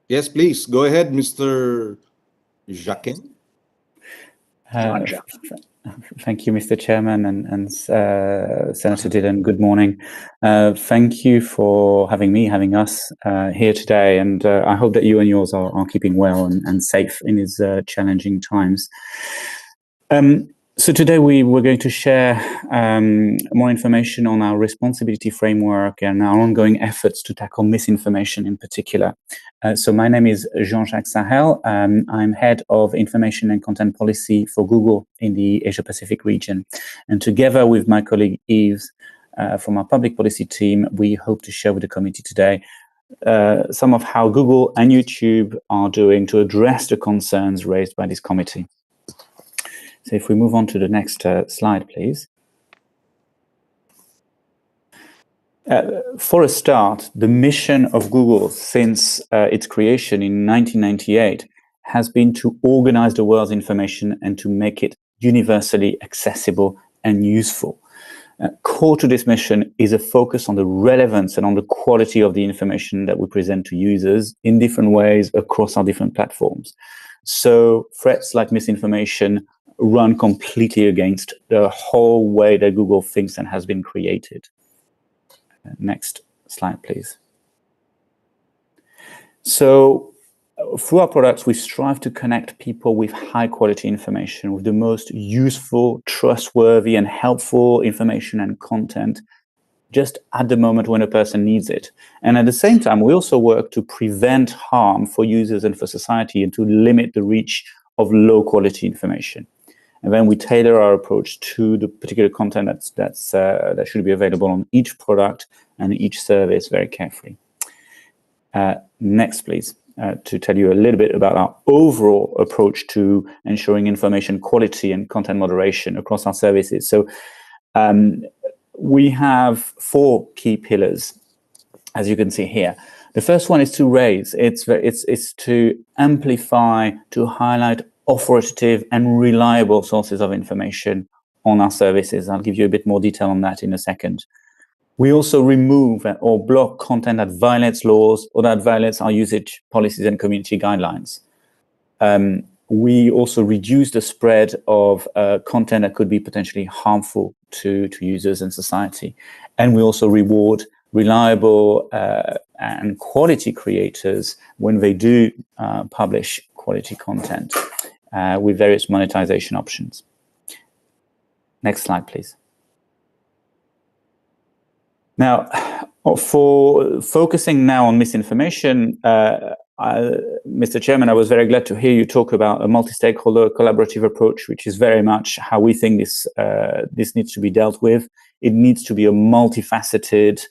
Yes, please. Go ahead, Mr. Jacques. Jean-Jacques. Thank you, Mr. Chairman and Senator Dillon. Good morning. Thank you for having us here today, and I hope that you and yours are keeping well and safe in these challenging times. So today we were going to share more information on our responsibility framework and our ongoing efforts to tackle misinformation in particular. So my name is Jean-Jacques Sahel. I'm head of information and content policy for Google in the Asia-Pacific region. And together with my colleague Yves from our public policy team, we hope to share with the committee today some of how Google and YouTube are doing to address the concerns raised by this committee. So if we move on to the next slide, please. For a start, the mission of Google since its creation in 1998 has been to organize the world's information and to make it universally accessible and useful. Core to this mission is a focus on the relevance and on the quality of the information that we present to users in different ways across our different platforms. So threats like misinformation run completely against the whole way that Google thinks and has been created. Next slide, please. So through our products, we strive to connect people with high quality information, with the most useful, trustworthy, and helpful information and content just at the moment when a person needs it. And at the same time, we also work to prevent harm for users and for society and to limit the reach of low quality information. And then we tailor our approach to the particular content that should be available on each product and each service very carefully. Next, please, to tell you a little bit about our overall approach to ensuring information quality and content moderation across our services. So we have 4 key pillars, as you can see here. The first one is to raise. It's to amplify, to highlight authoritative and reliable sources of information on our services. I'll give you a bit more detail on that in a second. We also remove or block content that violates laws or that violates our usage policies and community guidelines. We also reduce the spread of content that could be potentially harmful to users and society. And we also reward reliable and quality creators when they do publish quality content with various monetization options. Next slide, please. Now, for focusing now on misinformation, Mr. Chairman, I was very glad to hear you talk about a multi-stakeholder collaborative approach, which is very much how we think this needs to be dealt with. It needs to be a multifaceted,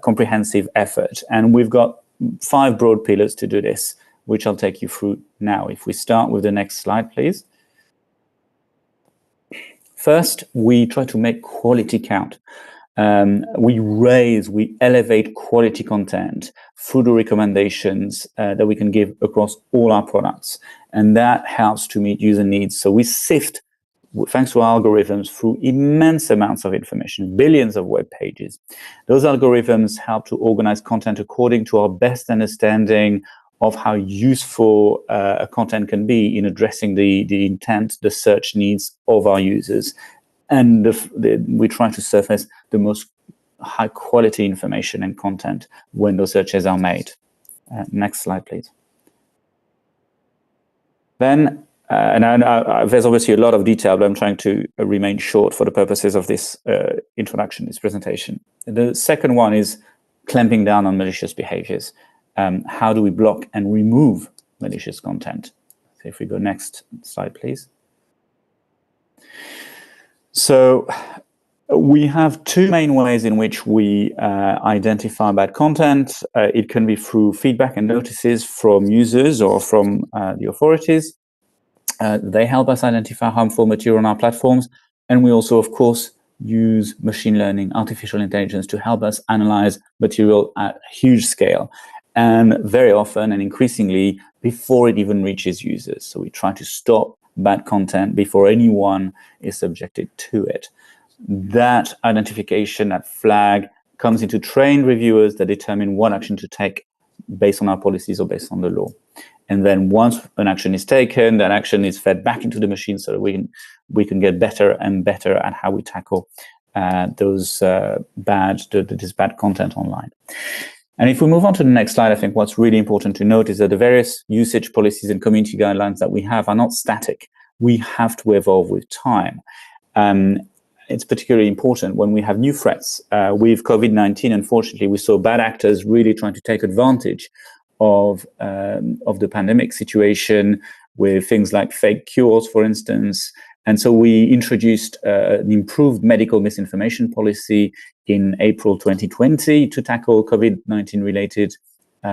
comprehensive effort. And we've got 5 broad pillars to do this, which I'll take you through now. If we start with the next slide, please. First, we try to make quality count. We elevate quality content through the recommendations that we can give across all our products. And that helps to meet user needs. So we sift, thanks to our algorithms, through immense amounts of information, billions of web pages. Those algorithms help to organize content according to our best understanding of how useful content can be in addressing the intent, the search needs of our users. And we try to surface the most high quality information and content when those searches are made. Next slide, please. Then, there's obviously a lot of detail, but I'm trying to remain short for the purposes of this introduction, this presentation. The second one is clamping down on malicious behaviors. How do we block and remove malicious content? So if we go next slide, please. So we have 2 main ways in which we identify bad content. It can be through feedback and notices from users or from the authorities. They help us identify harmful material on our platforms. And we also, of course, use machine learning, artificial intelligence to help us analyze material at huge scale. And very often and increasingly before it even reaches users. So we try to stop bad content before anyone is subjected to it. That identification, that flag, comes into trained reviewers that determine what action to take based on our policies or based on the law. And then once an action is taken, that action is fed back into the machine so that we can get better and better at how we tackle this bad content online. And if we move on to the next slide, I think what's really important to note is that the various usage policies and community guidelines that we have are not static. We have to evolve with time. It's particularly important when we have new threats. With COVID-19, unfortunately, we saw bad actors really trying to take advantage of the pandemic situation with things like fake cures, for instance. And so we introduced an improved medical misinformation policy in April 2020 to tackle COVID-19 related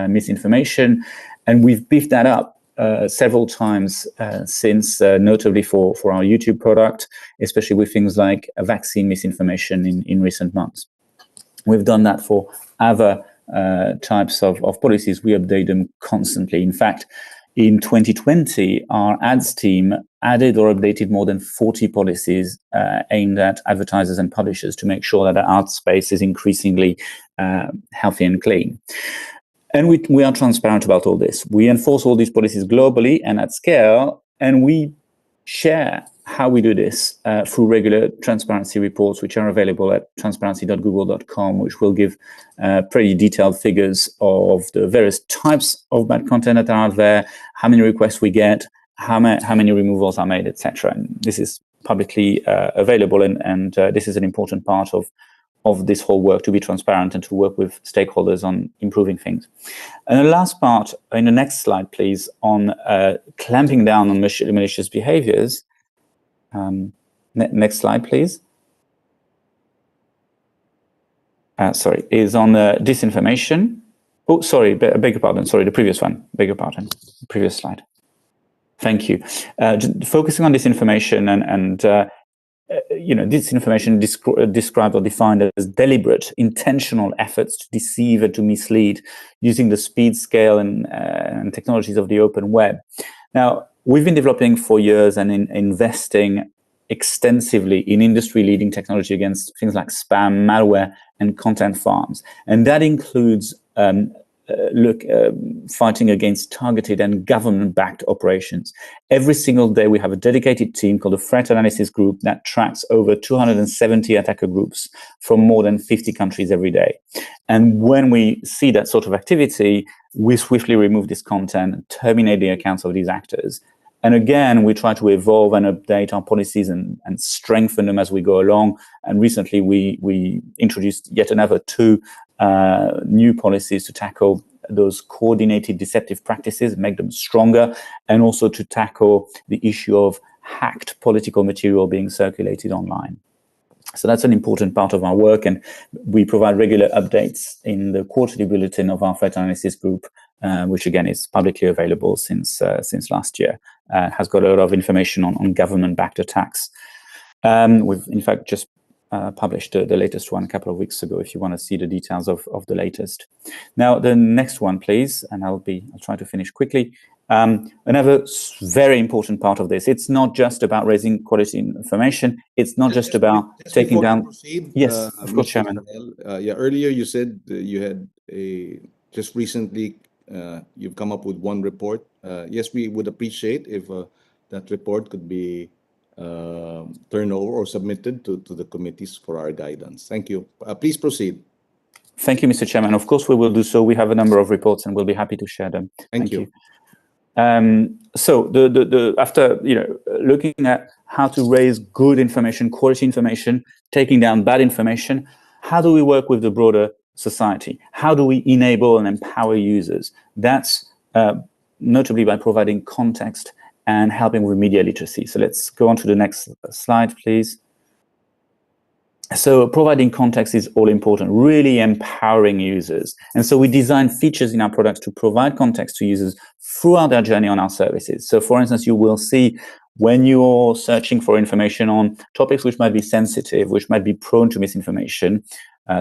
misinformation. And we've beefed that up several times since, notably for our YouTube product, especially with things like vaccine misinformation in recent months. We've done that for other types of policies. We update them constantly. In fact, in 2020, our ads team added or updated more than 40 policies aimed at advertisers and publishers to make sure that our ad space is increasingly healthy and clean. And we are transparent about all this. We enforce all these policies globally and at scale, and we share how we do this through regular transparency reports, which are available at transparency.google.com, which will give pretty detailed figures of the various types of bad content that are out there, how many requests we get, how many removals are made, etc. And this is publicly available, and this is an important part of this whole work, to be transparent and to work with stakeholders on improving things. And the last part, in the next slide, please, on clamping down on malicious behaviors. Next slide, please. Sorry, is on disinformation. Oh, sorry, beg your pardon. Sorry, the previous one. Beg your pardon. Previous slide. Thank you. Focusing on disinformation and disinformation described or defined as deliberate, intentional efforts to deceive and to mislead using the speed, scale, and technologies of the open web. Now, we've been developing for years and investing extensively in industry-leading technology against things like spam, malware, and content farms. And that includes fighting against targeted and government-backed operations. Every single day, we have a dedicated team called the Threat Analysis Group that tracks over 270 attacker groups from more than 50 countries every day. And when we see that sort of activity, we swiftly remove this content and terminate the accounts of these actors. And again, we try to evolve and update our policies and strengthen them as we go along. And recently, we introduced yet another 2 new policies to tackle those coordinated deceptive practices, make them stronger, and also to tackle the issue of hacked political material being circulated online. So that's an important part of our work, and we provide regular updates in the quarterly bulletin of our threat analysis group, which again is publicly available since last year. Has got a lot of information on government-backed attacks. We've in fact just published the latest one a couple of weeks ago, if you want to see the details of the latest. Now, the next one, please, and I'll try to finish quickly. Another very important part of this, it's not just about raising quality information, it's not just about taking down... Proceed, yes, of course, Mr. Chairman. Yeah, earlier you said you had just recently you've come up with one report. Yes, we would appreciate if that report could be turned over or submitted to the committees for our guidance. Thank you. Please proceed. Thank you, Mr. Chairman. Of course, we will do so. We have a number of reports and we'll be happy to share them. Thank you. So after looking at how to raise good information, quality information, taking down bad information, how do we work with the broader society? How do we enable and empower users? That's notably by providing context and helping with media literacy. So let's go on to the next slide, please. So providing context is all important, really empowering users. And so we design features in our products to provide context to users throughout their journey on our services. So for instance, you will see when you're searching for information on topics which might be sensitive, which might be prone to misinformation,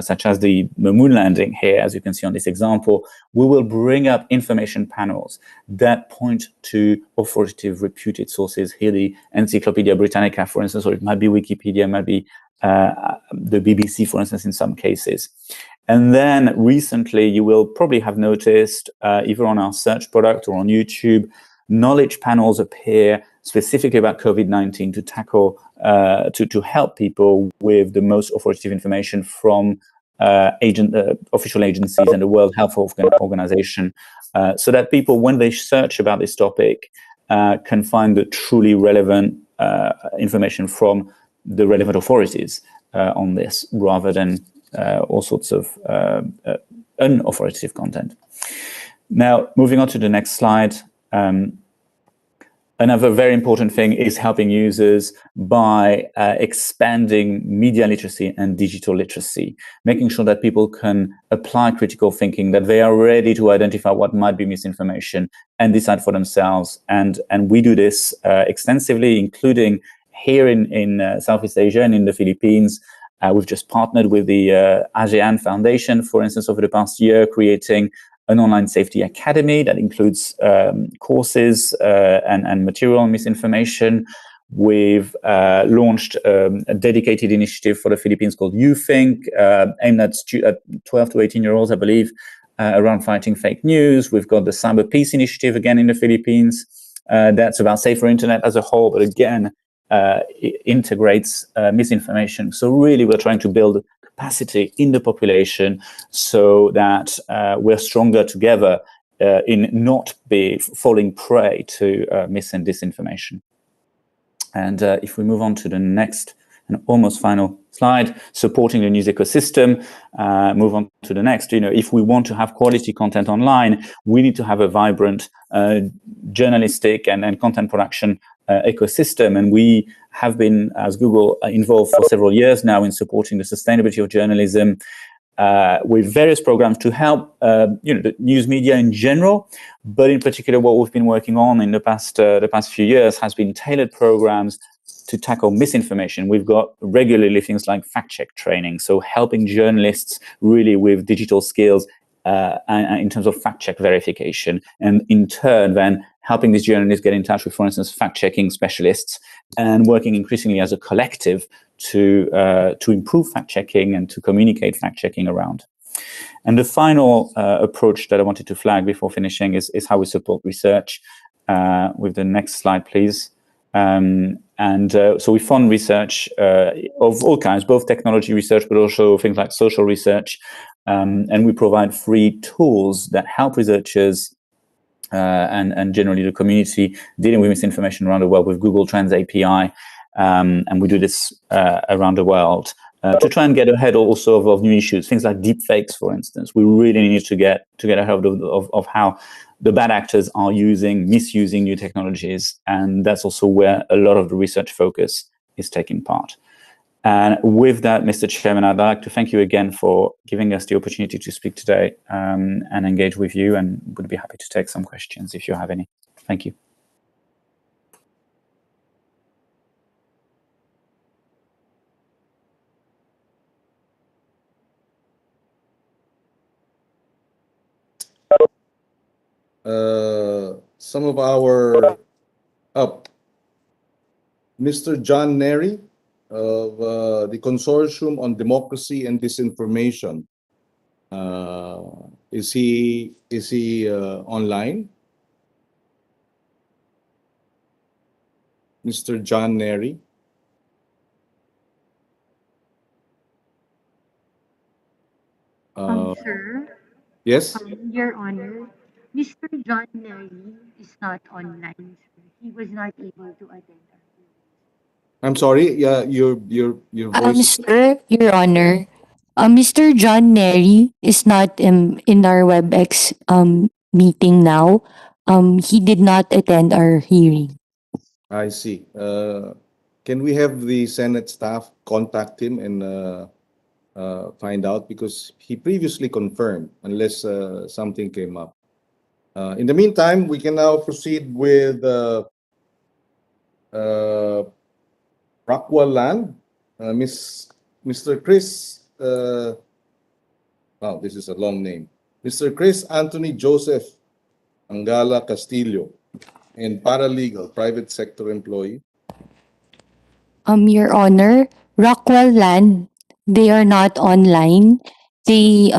such as the moon landing here, as you can see on this example, we will bring up information panels that point to authoritative, reputed sources. Here, the Encyclopedia Britannica, for instance, or it might be Wikipedia, it might be the BBC, for instance, in some cases. And then recently, you will probably have noticed, either on our search product or on YouTube, knowledge panels appear specifically about COVID-19 to tackle, to help people with the most authoritative information from official agencies and the World Health Organization, so that people, when they search about this topic, can find the truly relevant information from the relevant authorities on this, rather than all sorts of unauthoritative content. Now, moving on to the next slide. Another very important thing is helping users by expanding media literacy and digital literacy, making sure that people can apply critical thinking, that they are ready to identify what might be misinformation and decide for themselves. And we do this extensively, including here in Southeast Asia and in the Philippines. We've just partnered with the ASEAN Foundation, for instance, over the past year, creating an online safety academy that includes courses and material on misinformation. We've launched a dedicated initiative for the Philippines called YouThink, aimed at 12 to 18-year-olds, I believe, around fighting fake news. We've got the Cyber Peace Initiative, again, in the Philippines. That's about safer internet as a whole, but again, it integrates misinformation. So really, we're trying to build capacity in the population so that we're stronger together in not falling prey to mis and disinformation. And if we move on to the next and almost final slide, supporting the news ecosystem, move on to the next. If we want to have quality content online, we need to have a vibrant journalistic and content production ecosystem. And we have been, as Google, involved for several years now in supporting the sustainability of journalism with various programs to help the news media in general. But in particular, what we've been working on in the past few years has been tailored programs to tackle misinformation. We've got regularly things like fact-check training, so helping journalists really with digital skills in terms of fact-check verification, and in turn then helping these journalists get in touch with, for instance, fact-checking specialists, and working increasingly as a collective to improve fact-checking and to communicate fact-checking around. And the final approach that I wanted to flag before finishing is how we support research. With the next slide, please. So we fund research of all kinds, both technology research, but also things like social research. And we provide free tools that help researchers and generally the community dealing with misinformation around the world with Google Trends API. And we do this around the world. to try and get ahead also of new issues, things like deepfakes, for instance. We really need to get ahead of how the bad actors are misusing new technologies, and that's also where a lot of the research focus is taking part. And with that, Mr. Chairman, I'd like to thank you again for giving us the opportunity to speak today and engage with you, and would be happy to take some questions if you have any. Thank you. Some of our Mr. John Neri of the Consortium on Democracy and Disinformation. Is he online? Mr. John Neri. Sir, Yes. Your Honor, Mr. John Neri is not online, sir. He was not able to attend. I'm sorry. Yeah, your voice. Sir, Your Honor, Mr. John Neri is not in our WebEx meeting now. He did not attend our hearing. I see. Can we have the Senate staff contact him and find out, because he previously confirmed, unless something came up. In the meantime, we can now proceed with Rockwell Land. Mr. Chris, wow, this is a long name. Mr. Chris Anthony Joseph Angala Castillo, and paralegal, private sector employee. Your Honor, Rockwell Land, they are not online. They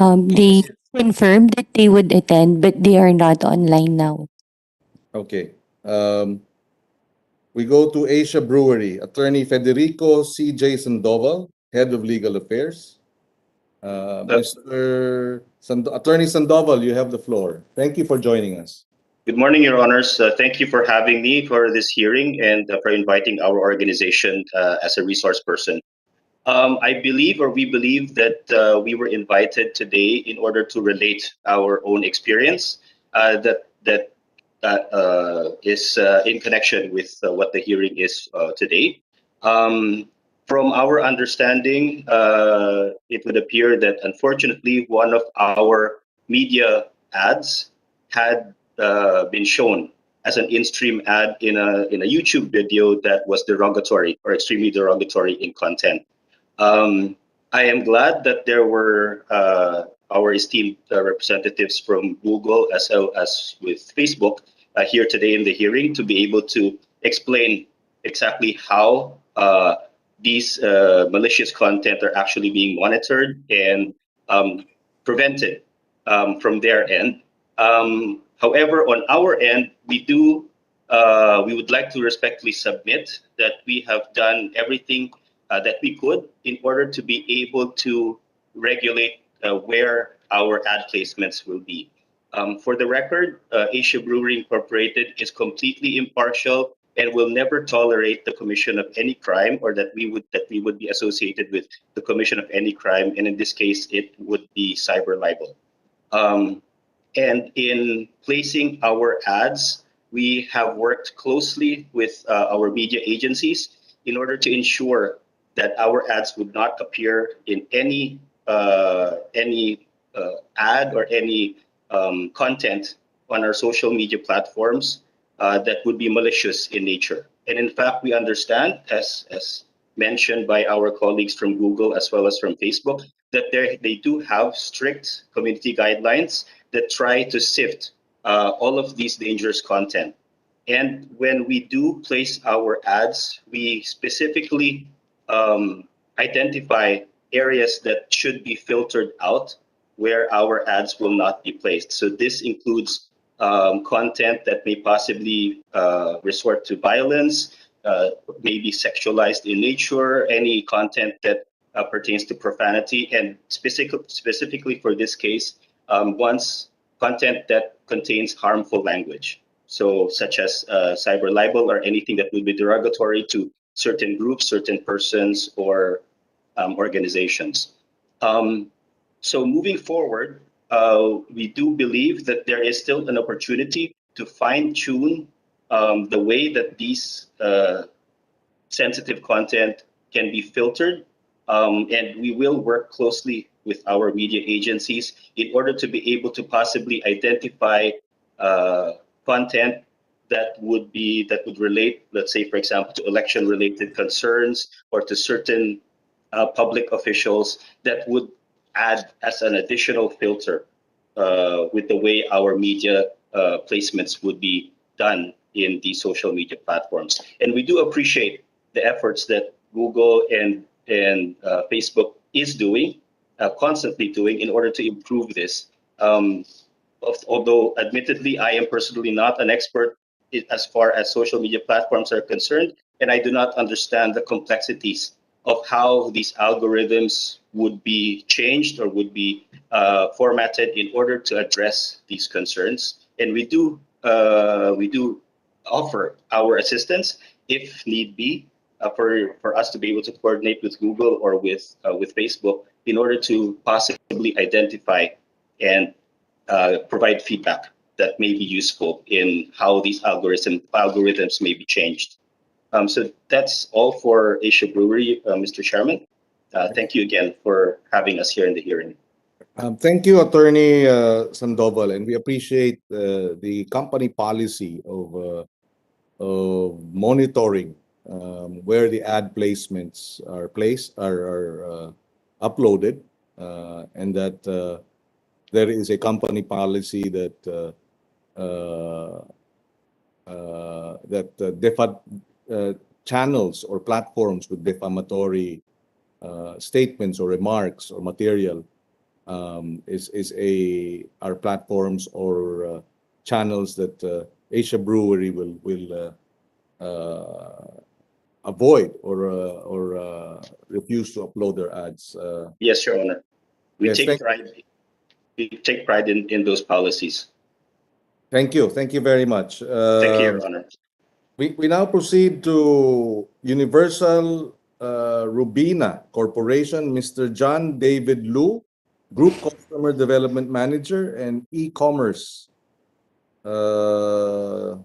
confirmed that they would attend, but they are not online now. Okay. We go to Asia Brewery. Attorney Federico C.J. Sandoval, Head of Legal Affairs. Attorney Sandoval, you have the floor. Thank you for joining us. Good morning, Your Honors. Thank you for having me for this hearing and for inviting our organization as a resource person. I believe, or we believe, that we were invited today in order to relate our own experience that is in connection with what the hearing is today. From our understanding, it would appear that unfortunately one of our media ads had been shown as an in-stream ad in a YouTube video that was derogatory or extremely derogatory in content. I am glad that there were our esteemed representatives from Google as well as with Facebook here today in the hearing to be able to explain exactly how these malicious content are actually being monitored and prevented from their end. However, on our end, we would like to respectfully submit that we have done everything that we could in order to be able to regulate where our ad placements will be. For the record, Asia Brewery Incorporated is completely impartial and will never tolerate the commission of any crime, or that we would be associated with the commission of any crime, and in this case, it would be cyber libel. And in placing our ads, we have worked closely with our media agencies in order to ensure that our ads would not appear in any ad or any content on our social media platforms that would be malicious in nature. And in fact, we understand, as mentioned by our colleagues from Google as well as from Facebook, that they do have strict community guidelines that try to sift all of these dangerous content. And when we do place our ads, we specifically identify areas that should be filtered out where our ads will not be placed. So this includes content that may possibly resort to violence, maybe sexualized in nature, any content that pertains to profanity, and specifically for this case, once content that contains harmful language. So such as cyber libel or anything that would be derogatory to certain groups, certain persons, or organizations. So moving forward, we do believe that there is still an opportunity to fine-tune the way that these sensitive content can be filtered, and we will work closely with our media agencies in order to be able to possibly identify content that would relate, let's say, for example, to election-related concerns or to certain public officials that would add as an additional filter with the way our media placements would be done in the social media platforms. And we do appreciate the efforts that Google and Facebook is doing, constantly doing, in order to improve this. Although, admittedly, I am personally not an expert as far as social media platforms are concerned, and I do not understand the complexities of how these algorithms would be changed or would be formatted in order to address these concerns. And we do offer our assistance if need be for us to be able to coordinate with Google or with Facebook in order to possibly identify and provide feedback that may be useful in how these algorithms may be changed. So that's all for Asia Brewery, Mr. Chairman. Thank you again for having us here in the hearing. Thank you, Attorney Sandoval, and we appreciate the company policy of monitoring where the ad placements are uploaded, and that there is a company policy that channels or platforms with defamatory statements or remarks or material are platforms or channels that Asia Brewery will avoid or refuse to upload their ads. Yes, Your Honor. We Yes, take pride in those policies. Thank you. Thank you very much. Thank you, Your Honor. We now proceed to Universal Rubina Corporation, Mr. John David Liu, Group Customer Development Manager and E-Commerce, and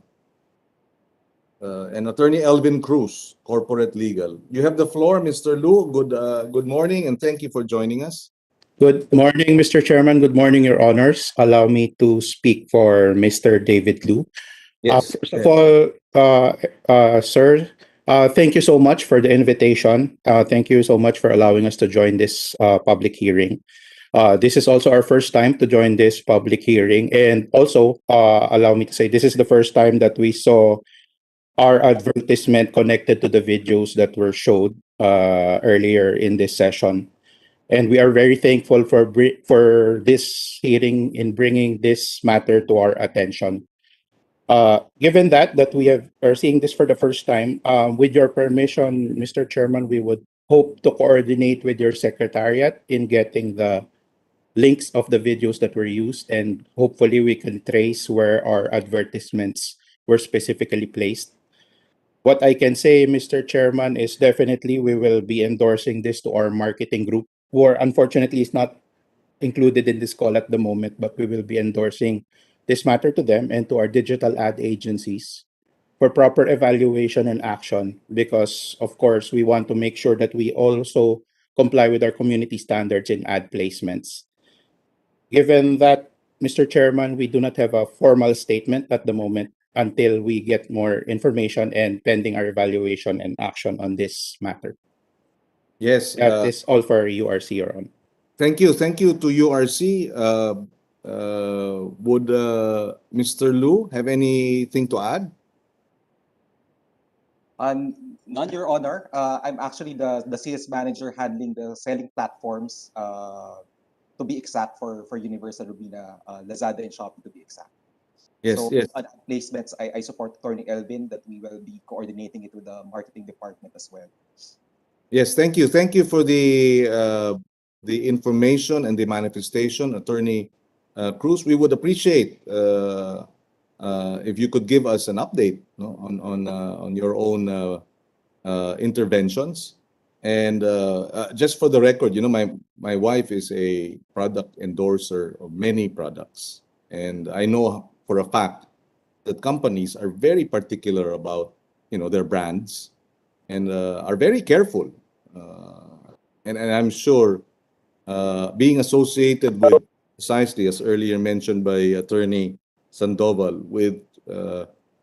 Attorney Elvin Cruz, Corporate Legal. You have the floor, Mr. Liu. Good morning, and thank you for joining us. Good morning, Mr. Chairman. Good morning, Your Honors. Allow me to speak for Mr. David Liu. Yes. First of all, sir, thank you so much for the invitation. Thank you so much for allowing us to join this public hearing. This is also our first time to join this public hearing. And also, allow me to say, this is the first time that we saw our advertisement connected to the videos that were showed earlier in this session. And we are very thankful for this hearing in bringing this matter to our attention. Given that we are seeing this for the first time, with your permission, Mr. Chairman, we would hope to coordinate with your secretariat in getting the links of the videos that were used, and hopefully we can trace where our advertisements were specifically placed. What I can say, Mr. Chairman, is definitely we will be endorsing this to our marketing group, who are unfortunately is not included in this call at the moment, but we will be endorsing this matter to them and to our digital ad agencies for proper evaluation and action, because of course we want to make sure that we also comply with our community standards in ad placements. Given that, Mr. Chairman, we do not have a formal statement at the moment until we get more information and pending our evaluation and action on this matter. Yes. That is all for URC, Your Honor. Thank you. Thank you to URC. Would Mr. Liu have anything to add? None, Your Honor. I'm actually the sales manager handling the selling platforms, to be exact, for Universal Rubina, Lazada and Shopee to be exact. Yes, So yes. on placements, I support Attorney Elvin that we will be coordinating it with the marketing department as well. Yes, thank you. Thank you for the information and the manifestation, Attorney Cruz. We would appreciate if you could give us an update, no, on your own interventions, And just for the record, my wife is a product endorser of many products, and I know for a fact that companies are very particular about their brands and are very careful. And I'm sure being associated with, precisely as earlier mentioned by Attorney Sandoval, with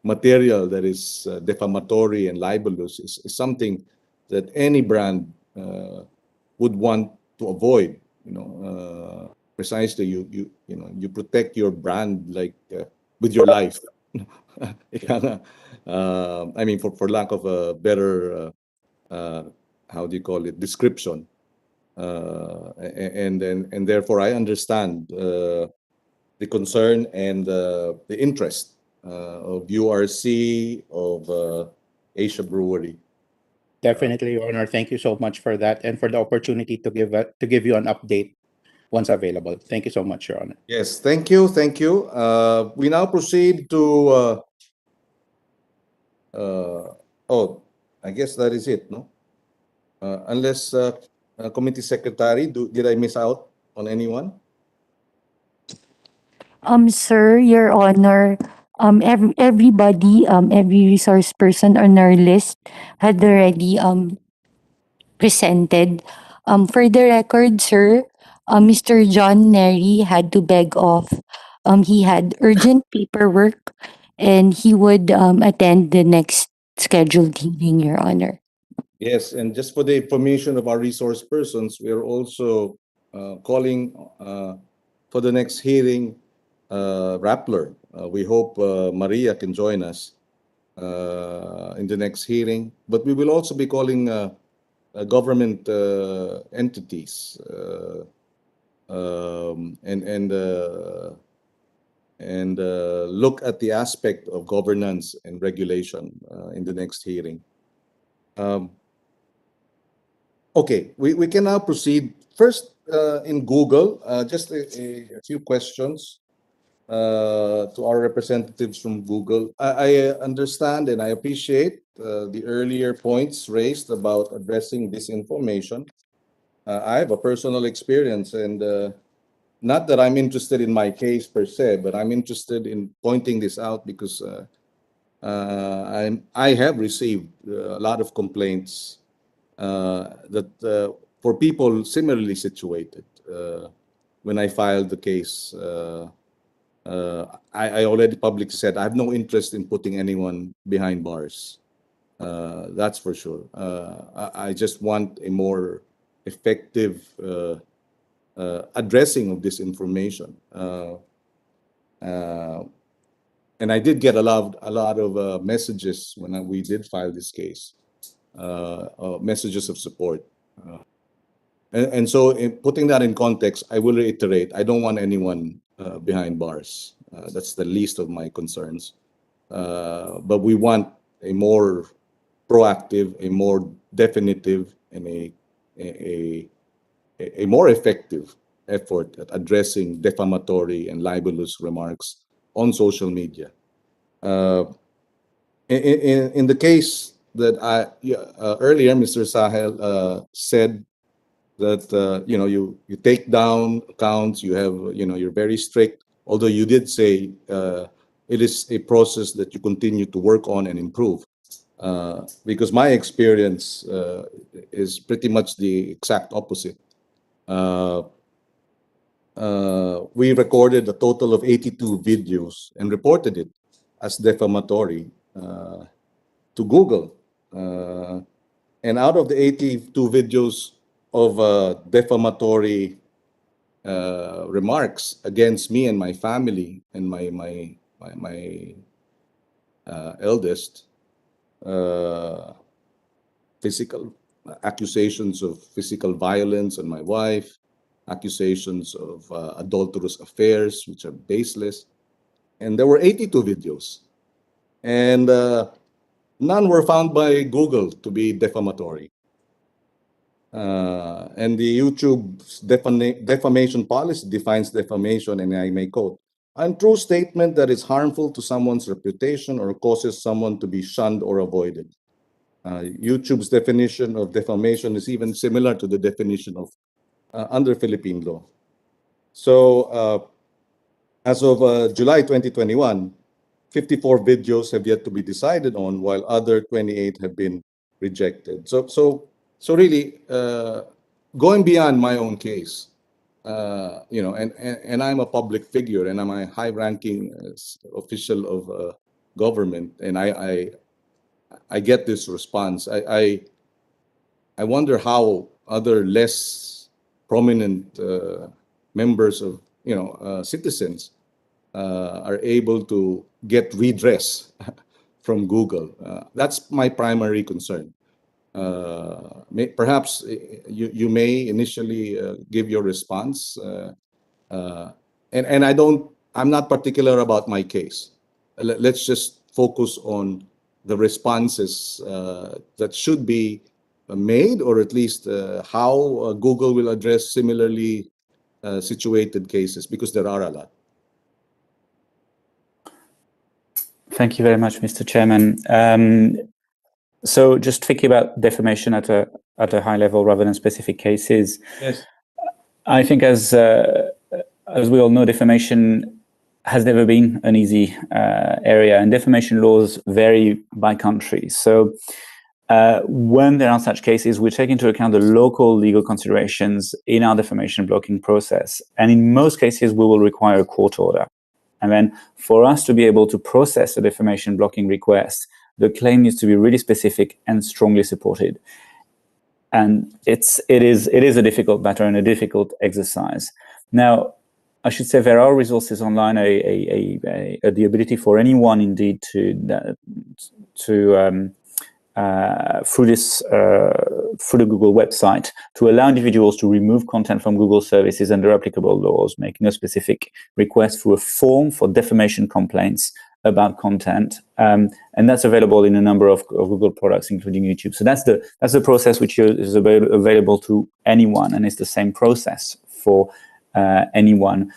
material that is defamatory and libelous is something that any brand would want to avoid. Precisely, you protect your brand like with your life. Ika nga, I mean, for lack of a better, how do you call it, description. And therefore I understand the concern and the interest of URC, of Asia Brewery. Definitely, Your Honor. Thank you so much for that and for the opportunity to give you an update once available. Thank you so much, Your Honor. Yes, thank you, thank you. We now proceed to. Oh, I guess that is it, no? Unless Committee Secretary, did I miss out on anyone? Sir, Your Honor, everybody, every resource person on our list had already presented. For the record, sir, Mr. John Neri had to beg off. He had urgent paperwork and he would attend the next scheduled hearing, Your Honor. Yes, and just for the information of our resource persons, we are also calling for the next hearing Rappler. We hope Maria can join us in the next hearing, but we will also be calling government entities and look at the aspect of governance and regulation in the next hearing. Okay, we can now proceed. First, in Google, just a few questions to our representatives from Google. I understand and I appreciate the earlier points raised about addressing disinformation. I have a personal experience, and not that I'm interested in my case per se, but I'm interested in pointing this out because I have received a lot of complaints that for people similarly situated. When I filed the case, I already publicly said I have no interest in putting anyone behind bars. That's for sure. I just want a more effective addressing of this information. And I did get a lot of messages when we did file this case, messages of support. And so, in putting that in context, I will reiterate: I don't want anyone behind bars. That's the least of my concerns. But we want a more proactive, a more definitive, and a more effective effort at addressing defamatory and libelous remarks on social media. In the case that earlier, Mr. Sahel said that you take down accounts, you have you're very strict. Although you did say it is a process that you continue to work on and improve. Because my experience is pretty much the exact opposite. We recorded a total of 82 videos and reported it as defamatory to Google. And out of the 82 videos of defamatory remarks against me and my family and my eldest, physical accusations of physical violence on my wife, accusations of adulterous affairs, which are baseless. And there were 82 videos. And none were found by Google to be defamatory. And the YouTube's defamation policy defines defamation, and I may quote, "Untrue statement that is harmful to someone's reputation or causes someone to be shunned or avoided." YouTube's definition of defamation is even similar to the definition of under Philippine law. So as of July 2021, 54 videos have yet to be decided on, while other 28 have been rejected. So really, going beyond my own case, and I'm a public figure, and I'm a high-ranking official of government, and I get this response. I wonder how other less prominent members of citizens are able to get redress from Google. That's my primary concern. Perhaps you may initially give your response, and I'm not particular about my case. Let's just focus on the responses that should be made, or at least how Google will address similarly situated cases, because there are a lot. Thank you very much, Mr. Chairman. So just thinking about defamation at a high level rather than specific cases. Yes. I think as we all know, defamation has never been an easy area, and defamation laws vary by country. So when there are such cases, we take into account the local legal considerations in our defamation blocking process. And in most cases, we will require a court order. And then for us to be able to process a defamation blocking request, the claim needs to be really specific and strongly supported. And it is a difficult matter and a difficult exercise. Now, I should say there are resources online, the ability for anyone indeed to through the Google website to allow individuals to remove content from Google services under applicable laws, making a specific request through a form for defamation complaints about content, and that's available in a number of Google products, including YouTube. So that's the process which is available to anyone, and it's the same process for anyone.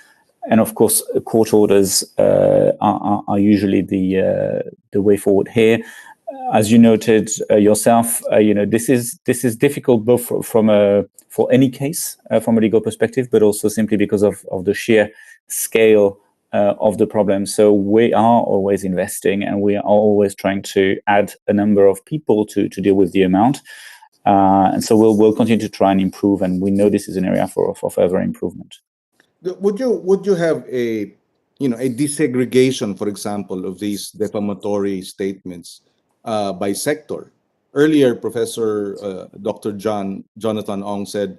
And of course, court orders are usually the way forward here. As you noted yourself, this is difficult both for any case from a legal perspective, but also simply because of the sheer scale of the problem. So we are always investing, and we are always trying to add a number of people to deal with the amount. And so we'll continue to try and improve, and we know this is an area for further improvement. Would you have a desegregation, for example, of these defamatory statements by sector? Earlier, Professor Dr. Jonathan Ong said,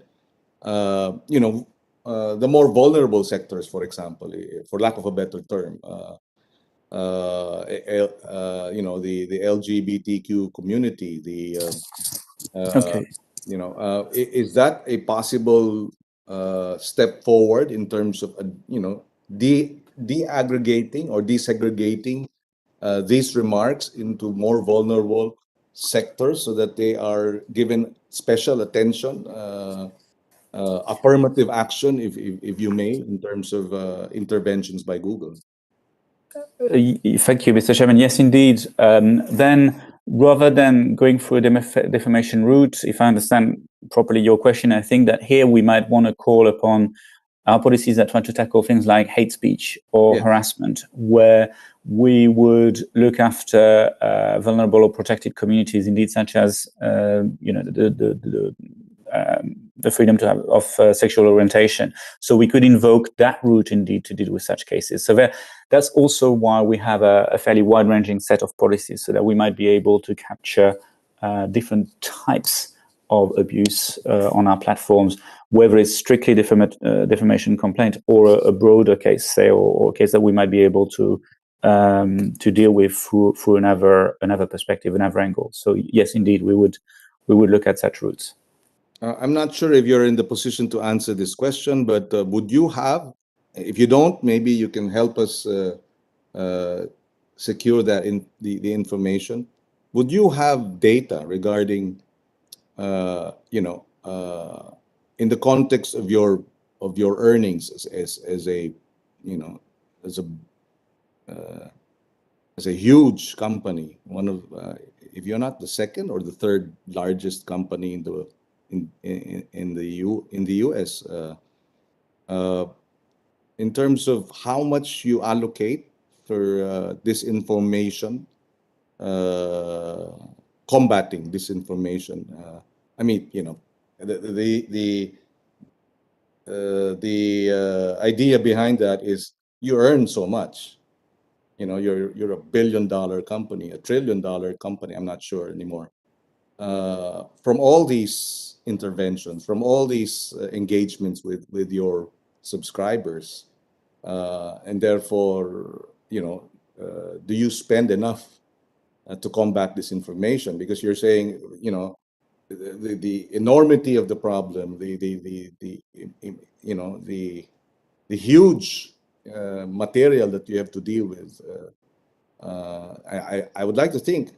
the more vulnerable sectors, for example, for lack of a better term, the LGBTQ community, Okay. is that a possible step forward in terms of de-aggregating or desegregating these remarks into more vulnerable sectors so that they are given special attention, affirmative action, if you may, in terms of interventions by Google? Thank you, Mr. Chairman. Yes, indeed. Then, rather than going through a defamation route, if I understand properly your question, I think that here we might want to call upon our policies that try to tackle things like hate speech or harassment, where we would look after vulnerable or protected communities, indeed, such as the freedom to have of sexual orientation. So we could invoke that route indeed to deal with such cases. So that's also why we have a fairly wide-ranging set of policies, so that we might be able to capture different types of abuse on our platforms, whether it's strictly defamation complaint or a broader case, say, or a case that we might be able to deal with through another perspective, another angle. So yes, indeed, we would look at such routes. I'm not sure if you're in the position to answer this question, but would you have? If you don't, maybe you can help us secure that the information. Would you have data regarding, in the context of your earnings as a huge company, one of if you're not the second or the third largest company in the US. In terms of how much you allocate for disinformation, combating disinformation. I mean, you know, the idea behind that is you earn so much. You know, you're a $1 billion company, a $1 trillion company. I'm not sure anymore. From all these interventions, from all these engagements with your subscribers, and therefore, you know, do you spend enough to combat disinformation? Because you're saying, you know, the enormity of the problem, you know, the huge material that you have to deal with. I would like to think,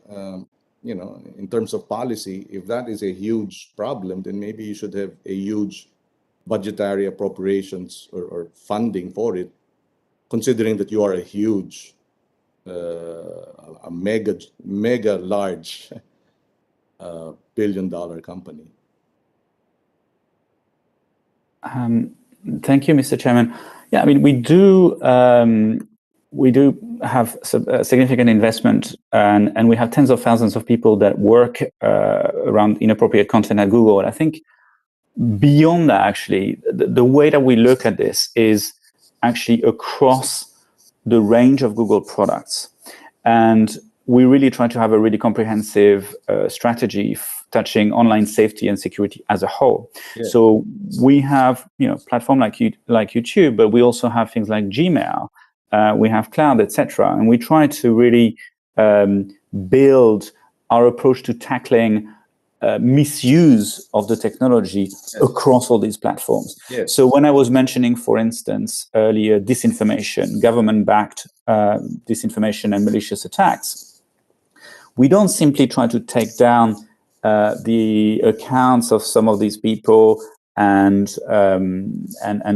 you know, in terms of policy, if that is a huge problem, then maybe you should have a huge budgetary appropriations or funding for it, considering that you are a huge, a mega large $1 billion company. Thank you, Mr. Chairman. Yeah, I mean, we do have significant investment, and we have tens of thousands of people that work around inappropriate content at Google. And I think beyond that, actually, the way that we look at this is actually across the range of Google products. And we really try to have a really comprehensive strategy touching online safety and security as a whole. Yeah. So we have, you know, platform like YouTube, but we also have things like Gmail, we have cloud, etc. And we try to really build our approach to tackling misuse of the technology across all these platforms. Yes. So when I was mentioning, for instance, earlier, disinformation, government-backed disinformation and malicious attacks, we don't simply try to take down the accounts of some of these people and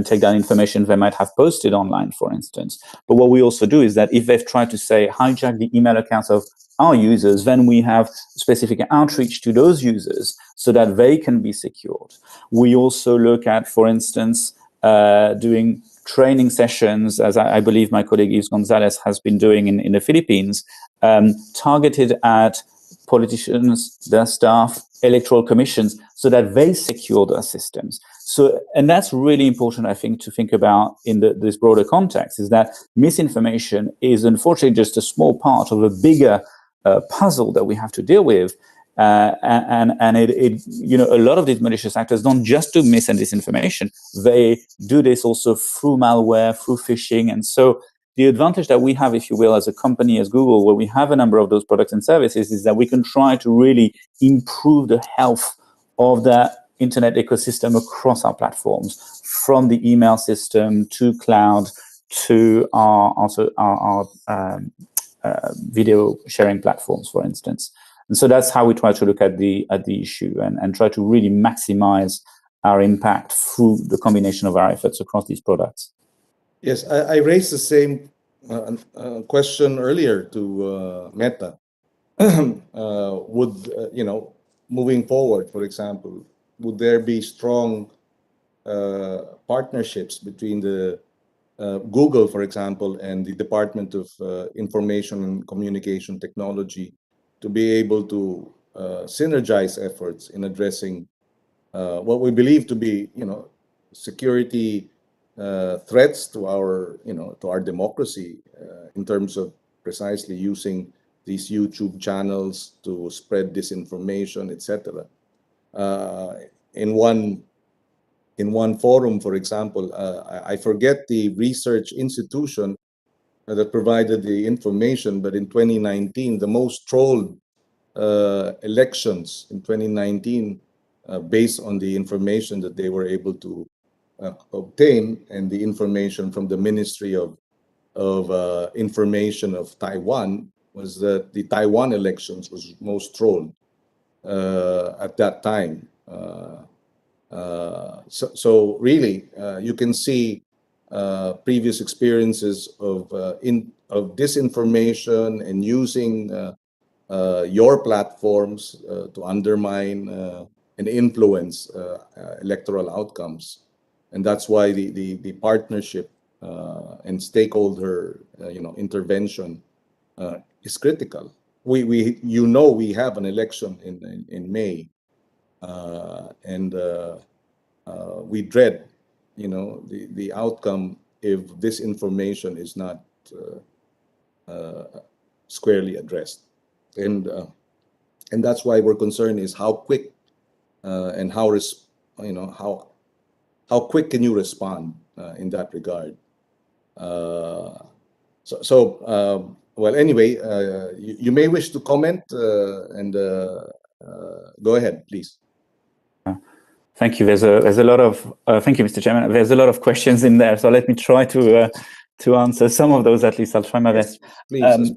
take down information they might have posted online, for instance. But what we also do is that if they've tried to say hijack the email accounts of our users, then we have specific outreach to those users so that they can be secured. We also look at, for instance, doing training sessions, as I believe my colleague Yves Gonzalez has been doing in the Philippines, targeted at politicians, their staff, electoral commissions, so that they secure their systems. So, and that's really important, I think, to think about in this broader context, is that misinformation is unfortunately just a small part of a bigger puzzle that we have to deal with. And it, you know, a lot of these malicious actors don't just do mis and disinformation. They do this also through malware, through phishing. And so the advantage that we have, if you will, as a company, as Google, where we have a number of those products and services, is that we can try to really improve the health of that internet ecosystem across our platforms, from the email system to cloud to our video sharing platforms, for instance. And so that's how we try to look at the issue and try to really maximize our impact through the combination of our efforts across these products. Yes, I raised the same question earlier to Meta. Would you know, moving forward, for example, would there be strong partnerships between the Google, for example, and the Department of Information and Communication Technology to be able to synergize efforts in addressing what we believe to be, you know, security threats to our, you know, to our democracy in terms of precisely using these YouTube channels to spread disinformation, etc. In one forum, for example, I forget the research institution that provided the information, but in 2019, the most trolled elections in 2019, based on the information that they were able to obtain and the information from the Ministry of Information of Taiwan, was that the Taiwan elections was most trolled at that time. So really, you can see previous experiences of disinformation and using your platforms to undermine and influence electoral outcomes. And that's why the partnership and stakeholder intervention is critical. We have an election in May, and we dread the outcome if this information is not squarely addressed. And that's why we're concerned is how quick and how quick can you respond in that regard. Well, anyway, you may wish to comment and go ahead, please. Thank you. There's a lot of thank you, Mr. Chairman. There's a lot of questions in there, so let me try to answer some of those. At least I'll try my best. Please,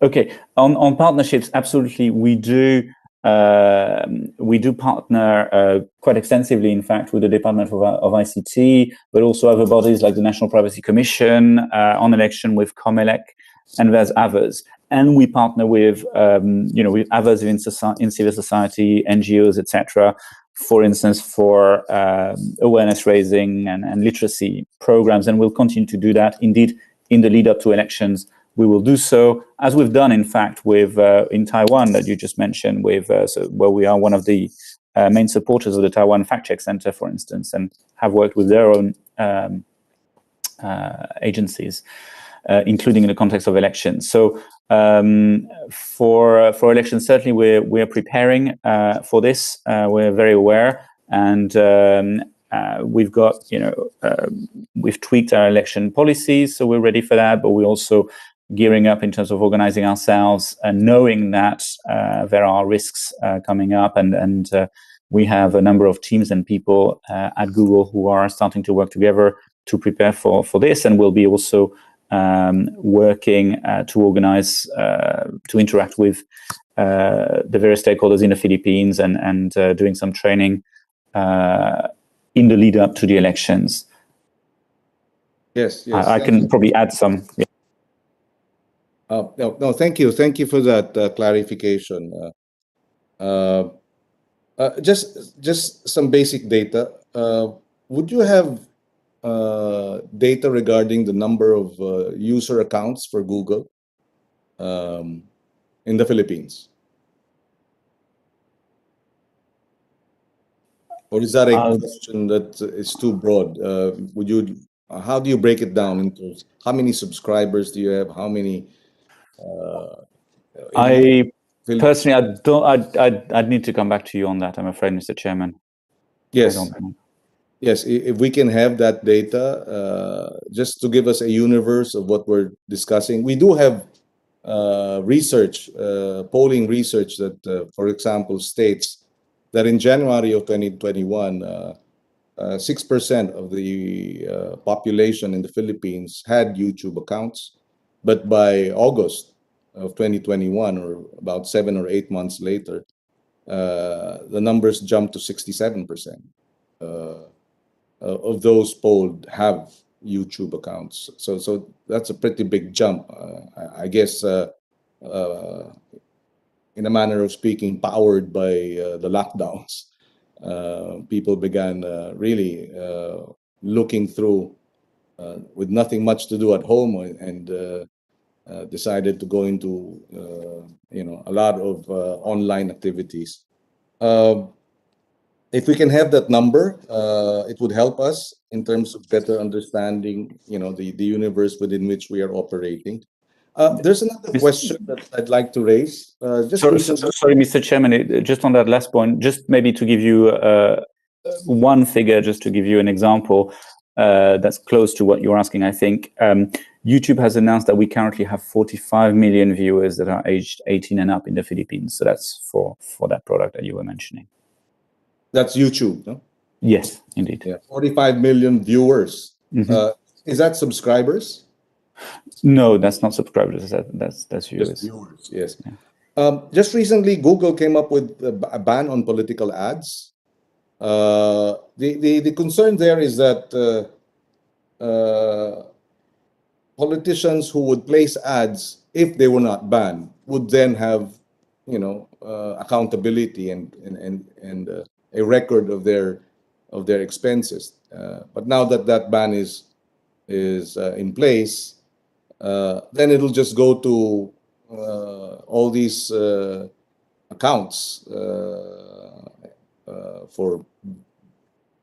okay, on partnerships, absolutely, we do partner quite extensively, in fact, with the Department of ICT, but also other bodies like the National Privacy Commission, on election with Comelec, and there's others. And we partner with, with others in civil society, NGOs, etc. For instance, for awareness raising and literacy programs, and we'll continue to do that. Indeed, in the lead up to elections, we will do so, as we've done, in fact, with in Taiwan that you just mentioned, with where we are one of the main supporters of the Taiwan Fact Check Center, for instance, and have worked with their own agencies, including in the context of elections. So for elections, certainly we're preparing for this. We're very aware, and we've got we've tweaked our election policies, so we're ready for that. But we're also gearing up in terms of organizing ourselves and knowing that there are risks coming up, and we have a number of teams and people at Google who are starting to work together to prepare for this, and we'll be also working to organize, to interact with the various stakeholders in the Philippines and doing some training in the lead up to the elections. Yes. I can probably add some. Yeah. No, thank you for that clarification. Just some basic data. Would you have data regarding the number of user accounts for Google in the Philippines? Or is that a question that is too broad? How do you break it down into how many subscribers do you have? How many? Personally, I'd need to come back to you on that, I'm afraid, Mr. Chairman. Yes. Yes, if we can have that data, just to give us a universe of what we're discussing. We do have polling research that, for example, states that in January of 2021, 6% of the population in the Philippines had YouTube accounts, but by August of 2021, or about 7 or 8 months later, the numbers jumped to 67%. Of those polled have YouTube accounts. So that's a pretty big jump. I guess, in a manner of speaking, powered by the lockdowns. People began really looking through with nothing much to do at home, and decided to go into a lot of online activities. If we can have that number, it would help us in terms of better understanding, the universe within which we are operating. There's another question that I'd like to raise. Sorry, Mr. Chairman, just on that last point, just maybe to give you one figure, just to give you an example that's close to what you're asking, I think. YouTube has announced that we currently have 45 million viewers that are aged 18 and up in the Philippines. So that's for that product that you were mentioning. That's YouTube, no? Yes, indeed. Yeah, 45 million viewers. Mm-hmm. Is that subscribers? No, that's not subscribers. That's viewers. Just viewers, yes. Yeah. Just recently, Google came up with a ban on political ads. The concern there is that politicians who would place ads if they were not banned, would then have, accountability and a record of their expenses. But now that that ban is in place, then it'll just go to all these accounts for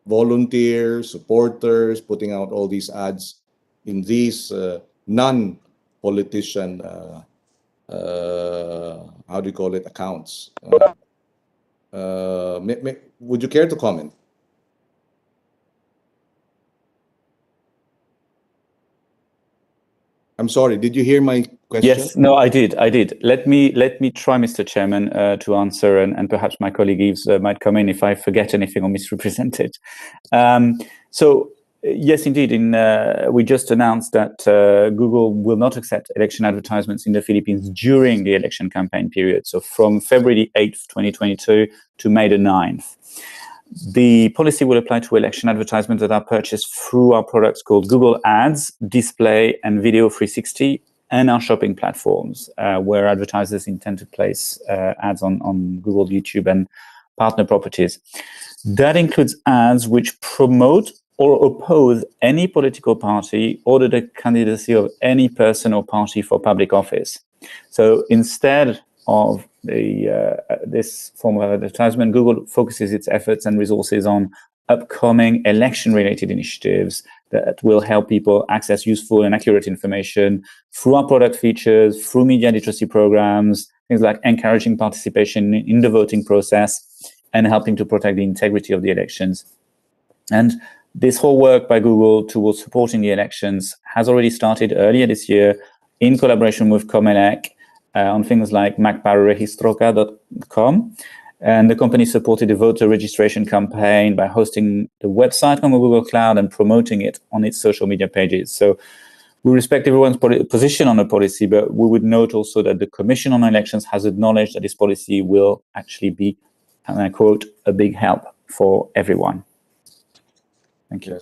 volunteers, supporters, putting out all these ads in these non-politician, how do you call it, accounts. Would you care to comment? I'm sorry, did you hear my question? Yes, no, I did. Let me try, Mr. Chairman, to answer, and perhaps my colleague Yves might come in if I forget anything or misrepresent it. So yes, indeed, we just announced that Google will not accept election advertisements in the Philippines during the election campaign period. So from February 8th, 2022 to May the 9th. The policy will apply to election advertisements that are purchased through our products called Google Ads, Display, and Video 360, and our shopping platforms, where advertisers intend to place ads on Google, YouTube, and partner properties. That includes ads which promote or oppose any political party or the candidacy of any person or party for public office. So instead of this form of advertisement, Google focuses its efforts and resources on upcoming election-related initiatives that will help people access useful and accurate information through our product features, through media literacy programs, things like encouraging participation in the voting process and helping to protect the integrity of the elections. And this whole work by Google towards supporting the elections has already started earlier this year in collaboration with Comelec on things like macparegistroca.com. And the company supported a voter registration campaign by hosting the website on the Google Cloud and promoting it on its social media pages. So we respect everyone's position on the policy, but we would note also that the Commission on Elections has acknowledged that this policy will actually be, and I quote, a big help for everyone. Thank you.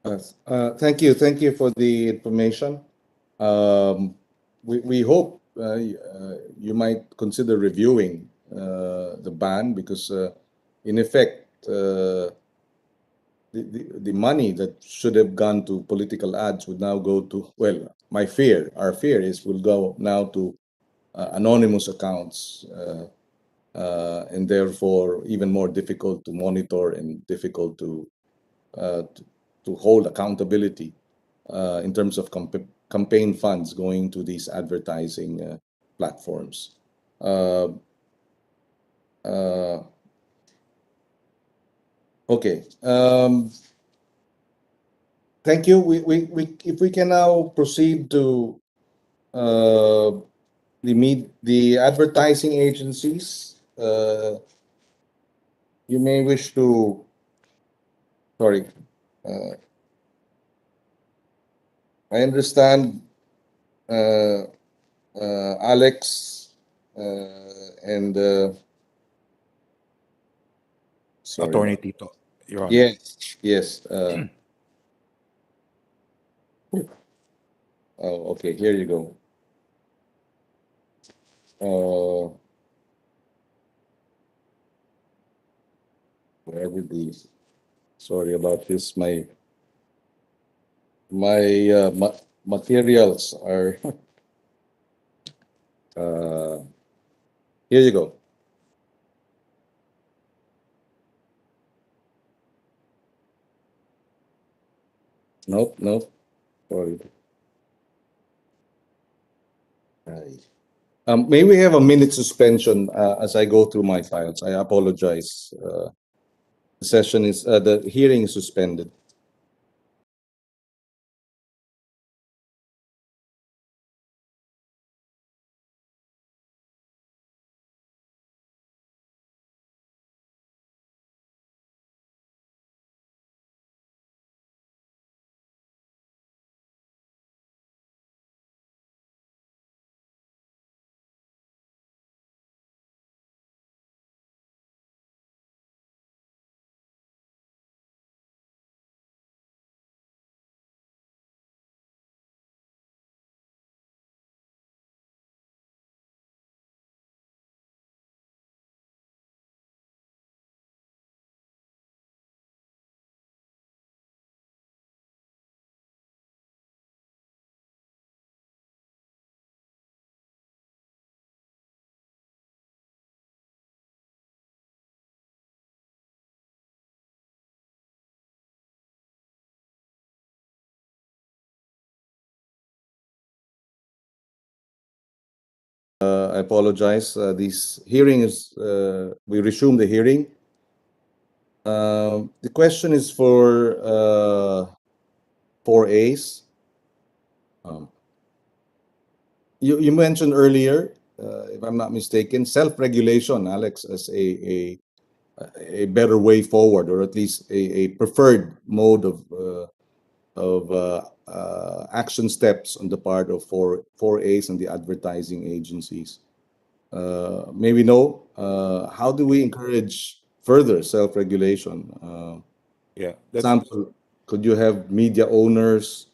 Thank you for the information. We hope you might consider reviewing the ban because, in effect, the money that should have gone to political ads would now go to, well, our fear is will go now to anonymous accounts, and therefore even more difficult to monitor and difficult to hold accountability in terms of campaign funds going to these advertising platforms. Okay. Thank you. If we can now proceed to the advertising agencies, you may wish to. Sorry. I understand Alex and sorry. Attorney Tito, Your Honor. Yes. Oh, okay. Here you go. Where did these? Sorry about this. My materials are. Here you go. Nope. Sorry. May we have a minute suspension as I go through my files? I apologize. The hearing is suspended. I apologize. This hearing is, we resume the hearing. The question is for 4As. You mentioned earlier, if I'm not mistaken, self-regulation, Alex, as a better way forward, or at least a preferred mode of action steps on the part of 4As and the advertising agencies. Maybe know, how do we encourage further self-regulation? Yeah, Example, could you have media owners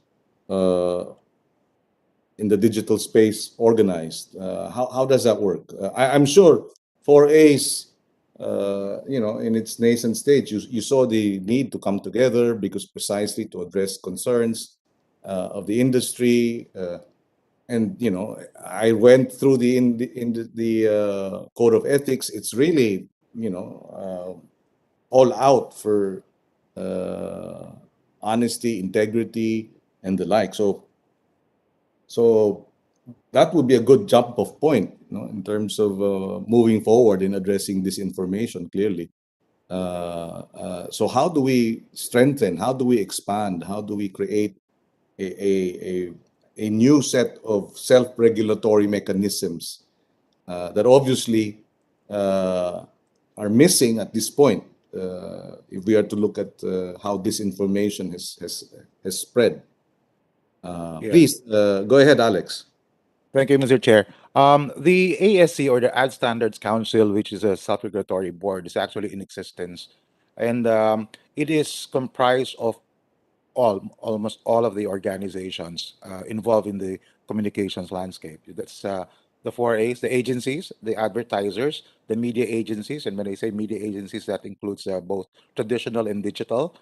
in the digital space organized? How does that work? I'm sure 4As, in its nascent stage, you saw the need to come together because precisely to address concerns of the industry. And I went through the code of ethics. It's really all out for honesty, integrity, and the like. So that would be a good jump off point, in terms of moving forward in addressing disinformation clearly. So how do we strengthen? How do we expand? How do we create a new set of self-regulatory mechanisms that obviously are missing at this point, if we are to look at how disinformation has spread? Yeah. Please go ahead, Alex. Thank you, Mr. Chair. The ASC, or the Ad Standards Council, which is a self-regulatory board, is actually in existence, and it is comprised of almost all of the organizations involved in the communications landscape. That's the 4As, the agencies, the advertisers, the media agencies, and when I say media agencies, that includes both traditional and digital,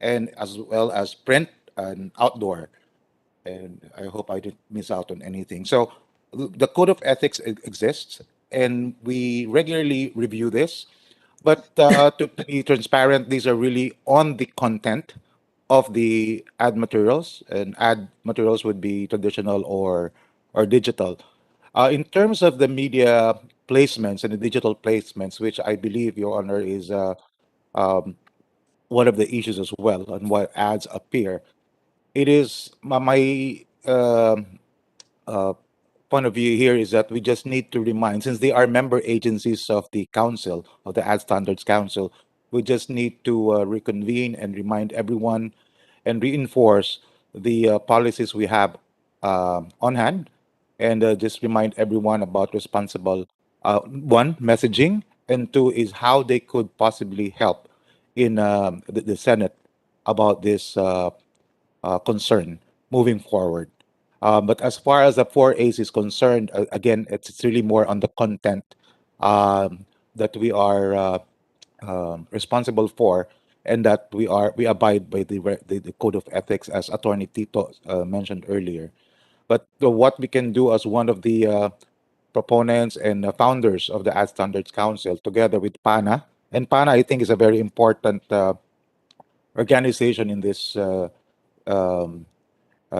and as well as print and outdoor. And I hope I didn't miss out on anything. So the code of ethics exists, and we regularly review this. But to be transparent, these are really on the content of the ad materials, and ad materials would be traditional or digital. In terms of the media placements and the digital placements, which I believe, Your Honor, is um, one of the issues as well, on why ads appear. It is my uh, point of view here is that we just need to remind, since they are member agencies of the council, of the Ad Standards Council, we just need to reconvene and remind everyone and reinforce the policies we have on hand, and just remind everyone about responsible, one, messaging, and two is how they could possibly help in the Senate about this concern moving forward. But as far as the 4As is concerned, again, it's really more on the content that we are responsible for, and that we abide by the code of ethics, as Attorney Tito mentioned earlier. But what we can do as one of the proponents and founders of the Ad Standards Council, together with PANA, and PANA, I think, is a very important organization in this um,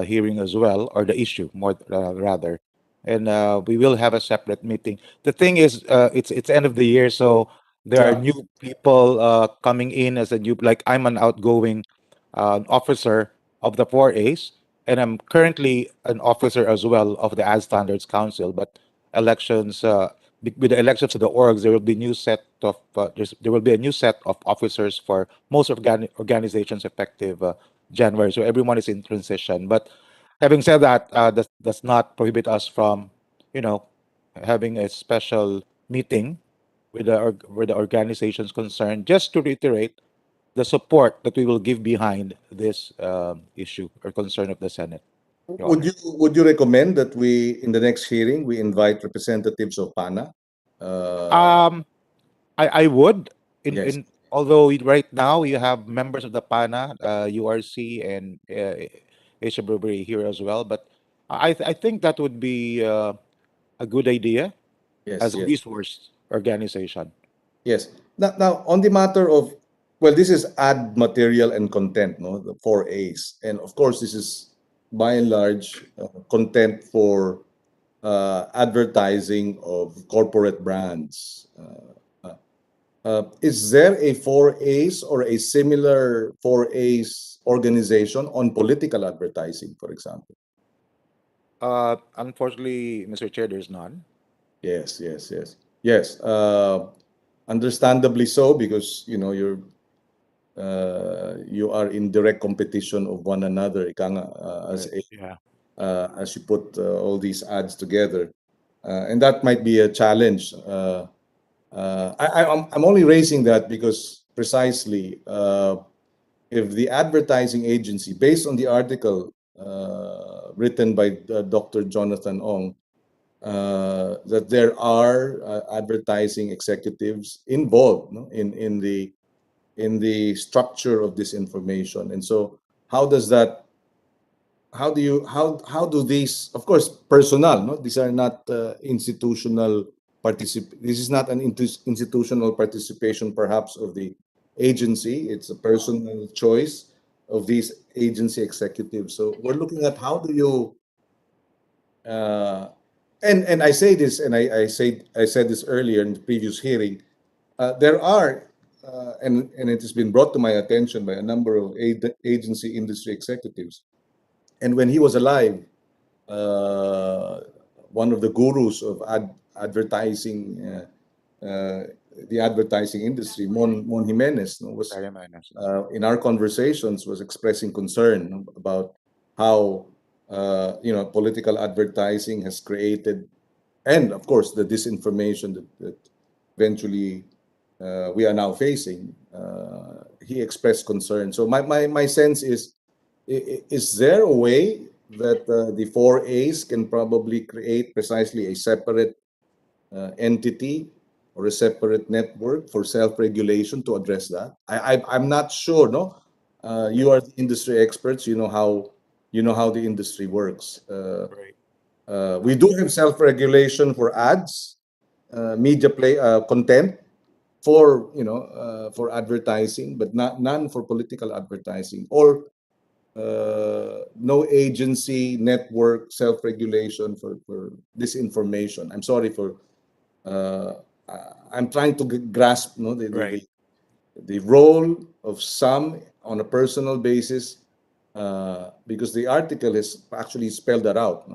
hearing as well, or the issue more rather. And we will have a separate meeting. The thing is, it's end of the year, so there are Yeah. new people coming in as a new. Like, I'm an outgoing officer of the 4As, and I'm currently an officer as well of the Ad Standards Council. But elections, with the elections of the orgs, there will be new set of there will be a new set of officers for most organizations effective January. So everyone is in transition. But having said that, that does not prohibit us from, you know, having a special meeting with with the organizations concerned, just to reiterate the support that we will give behind this issue or concern of the Senate. Your Would Honor. you recommend that we, in the next hearing, we invite representatives of PANA? Um, I would, Yes. in although right now you have members of the PANA, URC, and Asia Brewery here as well, but I think that would be a good idea Yes, as a yes. resource organization. Yes. Now, on the matter of, well, this is ad material and content, no, the 4As, and of course, this is by and large content for advertising of corporate brands. Is there a 4As or a similar 4As organization on political advertising, for example? Unfortunately, Mr. Chair, there's none. Yes, yes, yes. Yes, understandably so, because you are in direct competition of one another, Yeah. as you put all these ads together, and that might be a challenge. I'm only raising that because precisely if the advertising agency, based on the article written by Dr. Jonathan Ong, that there are advertising executives involved, no, in the structure of this information, and so how does that how do these, of course, personnel, no, these are not institutional this is not an institutional participation perhaps of the agency, it's a personal choice of these agency executives. So we're looking at how do you uh, and I say this, and I said this earlier in the previous hearing. There are, and it has been brought to my attention by a number of agency industry executives. And when he was alive, uh, one of the gurus of advertising, the advertising industry, Mon Jimenez, was in our conversations was expressing concern about how political advertising has created, and of course the disinformation that eventually we are now facing. He expressed concern. So my sense is there a way that the 4As can probably create precisely a separate entity or a separate network for self-regulation to address that? I'm not sure. No, you are the industry experts. You know how the industry works. We do have self-regulation for ads, media play content for for advertising, but none for political advertising, or no agency network self-regulation for disinformation. I'm sorry for I'm trying to grasp, the role of some on a personal basis, because the article has actually spelled that out.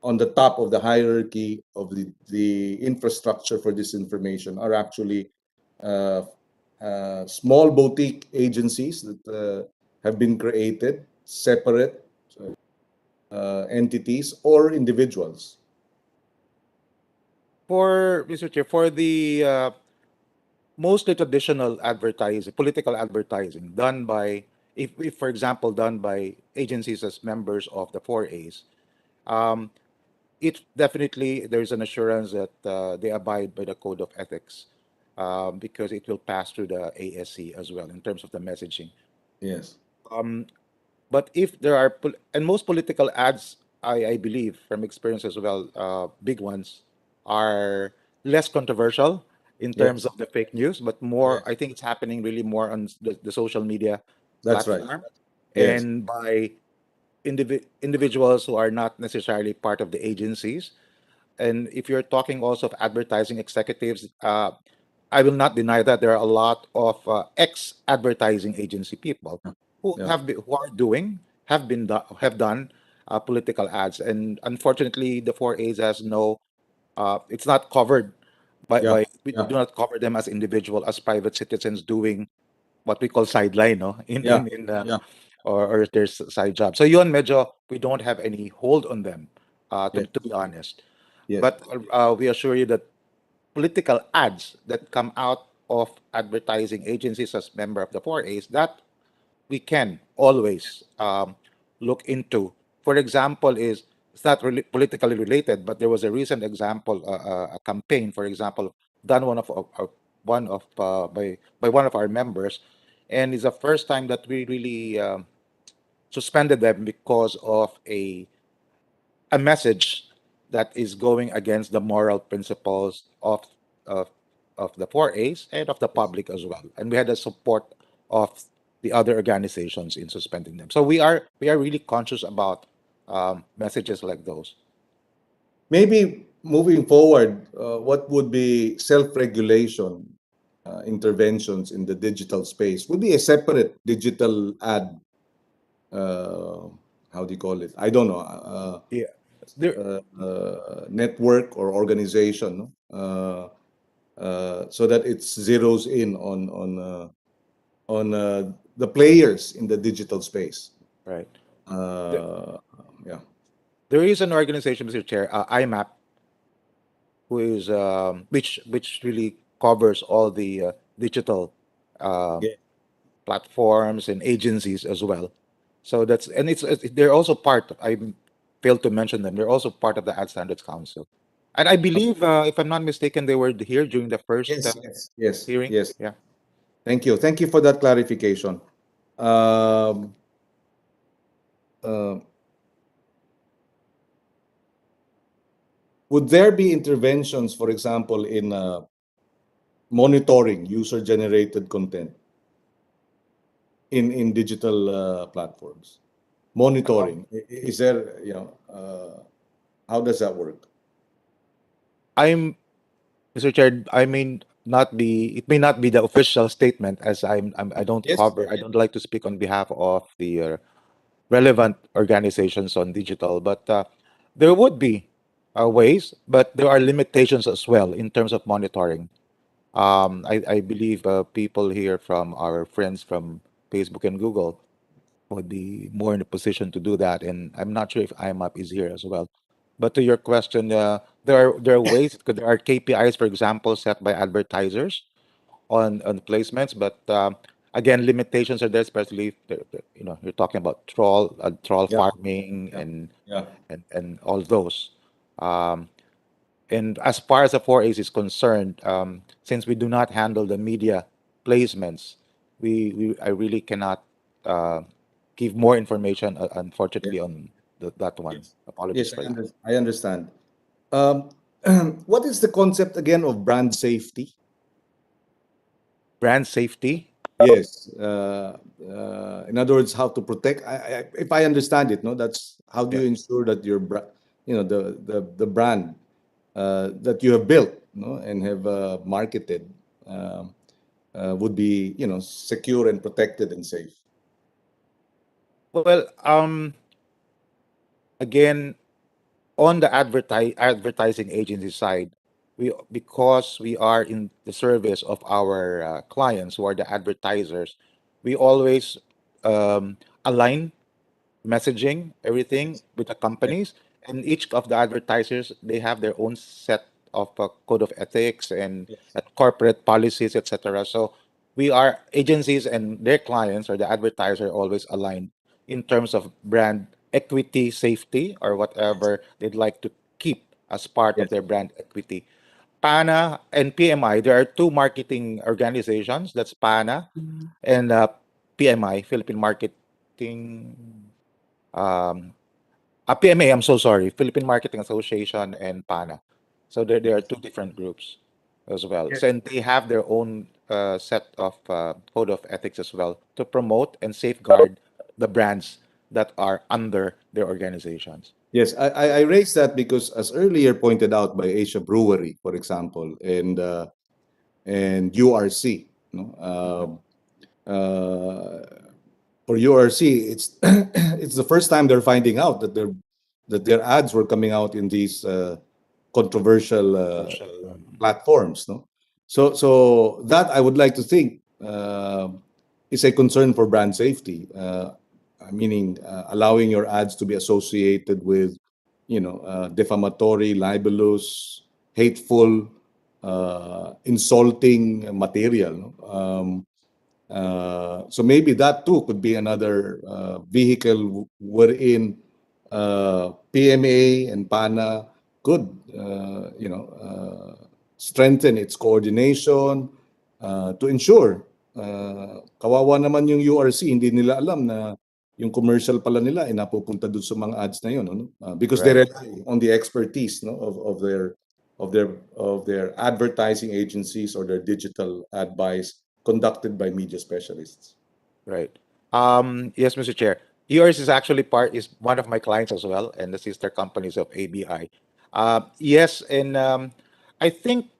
On the top of the hierarchy of the infrastructure for disinformation are actually uh, small boutique agencies that have been created, separate entities or individuals. For Mr. Chair, for the mostly traditional advertising, political advertising done by, if for example, done by agencies as members of the 4As, um, it definitely there's an assurance that they abide by the code of ethics, because it will pass through the ASC as well in terms of the messaging. Yes. Um, but if there are, and most political ads, I believe from experience as well, big ones are less controversial in terms Yes. of the fake news, but more, Yes. I think it's happening really more on the social media That's right. platform Yes. and by individuals who are not necessarily part of the agencies. And if you're talking also of advertising executives, I will not deny that there are a lot of ex-advertising agency people who Yeah. who are doing have done political ads, and unfortunately, the 4As has no. It's not covered Yeah. we Yeah. do not cover them as individual as private citizens doing what we call sideline, no, Yeah. in Yeah. or their side job. So yun medyo we don't have any hold on them, Yes. to be honest. Yes. But we assure you that political ads that come out of advertising agencies as member of the 4As, that we can always look into. For example, is it's not really politically related, but there was a recent example, a campaign, for example, done one of by one of our members, and it's the first time that we really suspended them because of a message that is going against the moral principles of of the 4As and of the public as well. And we had the support of the other organizations in suspending them. So we are really conscious about messages like those. maybe moving forward, what would be self-regulation interventions in the digital space would be a separate digital ad. How do you call it? I don't know. Yeah. There, Network or organization, no? So that it zeroes in on the players in the digital space. right. Yeah. There is an organization, Mr. Chair, IMAP, who is which really covers all the digital uh, Yeah. platforms and agencies as well. So that's and they're also part. I failed to mention them. They're also part of the Ad Standards Council, and I believe, if I'm not mistaken, they were here during the first Yes, yes, yes, hearing. yes. Yeah. Thank you. Thank you for that clarification. Um, uh, would there be interventions, for example, in monitoring user-generated content in digital platforms? Monitoring. Is there, how does that work? I'm Mr. Chair. I may not be. It may not be the official statement, as I don't Yes. cover. I don't like to speak on behalf of the relevant organizations on digital, but there would be ways, but there are limitations as well in terms of monitoring. I believe people here from our friends from Facebook and Google would be more in a position to do that, and I'm not sure if IMAP is here as well. But to your question, there are ways. There are KPIs, for example, set by advertisers on placements, but again, limitations are there, especially if you're talking about troll Yeah. farming Yeah. and Yeah. and all those. Um, and as far as the 4As is concerned, since we do not handle the media placements, we I really cannot uh, give more information, unfortunately, on that one. Yes. Apologies Yes, for that. I understand. Um, what is the concept again of brand safety? Brand safety. Yes. In other words, how to protect. If I understand it, no, that's how do Yeah. you ensure that your the brand that you have built, no, and have marketed um, would be secure and protected and safe. Well, again, on the advertising agency side, because we are in the service of our clients who are the advertisers, we always align messaging, everything with the Yes. companies, and each of the advertisers, they have their own set of code of ethics and Yes. corporate policies, etc. So we are agencies and their clients or the advertiser always aligned in terms of brand equity, safety, or whatever they'd like to keep as part of Yes. their brand equity. PANA and PMI, there are two marketing organizations. That's PANA and PMI, Philippine Marketing PMA, I'm so sorry, Philippine Marketing Association and PANA. So there are two different groups as well. Yes. So, and they have their own set of code of ethics as well to promote and safeguard the brands that are under their organizations. Yes, I raised that because, as earlier pointed out by Asia Brewery, for example, and URC, no, for URC, it's it's the first time they're finding out that their ads were coming out in these controversial platforms. No, so that I would like to think is a concern for brand safety, meaning allowing your ads to be associated with defamatory, libelous, hateful, insulting material. No? So maybe that too could be another vehicle wherein PMA and PANA could, strengthen its coordination to ensure kawawa naman yung URC, hindi nila alam na yung commercial pala nila ay napupunta dun sa mga ads na yun, no? Because they Right. rely on the expertise, no, of their advertising agencies or their digital ad buys conducted by media specialists. Right. Yes, Mr. Chair. Yours is actually is one of my clients as well, and the sister companies of ABI. Yes, and I think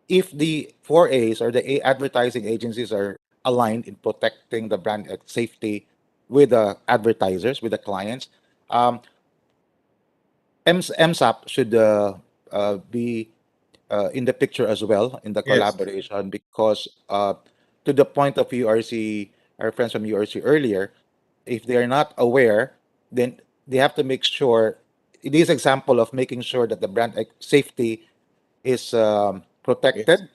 if the 4As or the advertising agencies are aligned in protecting the brand safety with the advertisers, with the clients, um, MSAP should be in the picture as well in the Yes. collaboration because to the point of URC, our friends from URC earlier, if they are not aware, then they have to make sure. It is example of making sure that the brand safety is Yes. protected Yeah.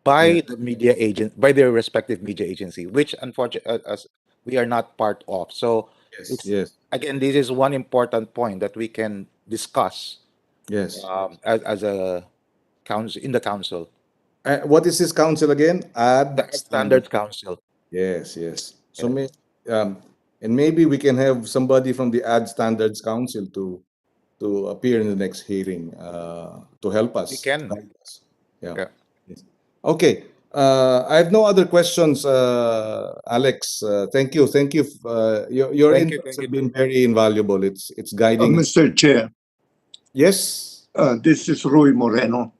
by the media agent, by their respective media agency, which unfortunately as we are not part of. So Yes. it's Yes. again, this is one important point that we can discuss Yes. as a council in the council, What is this council again? the Ad Ad standard. Standards Council. Yes. Yes. So Yeah. may, and maybe we can have somebody from the Ad Standards Council to appear in the next hearing to help We us, can. guide us. Yeah. Yeah. Yes. Okay. I have no other questions, Alex. Thank you. Thank you. Your Thank you. inputs Thank you have been too. very invaluable. It's guiding. Mr. Chair, Yes. this is Rui Moreno.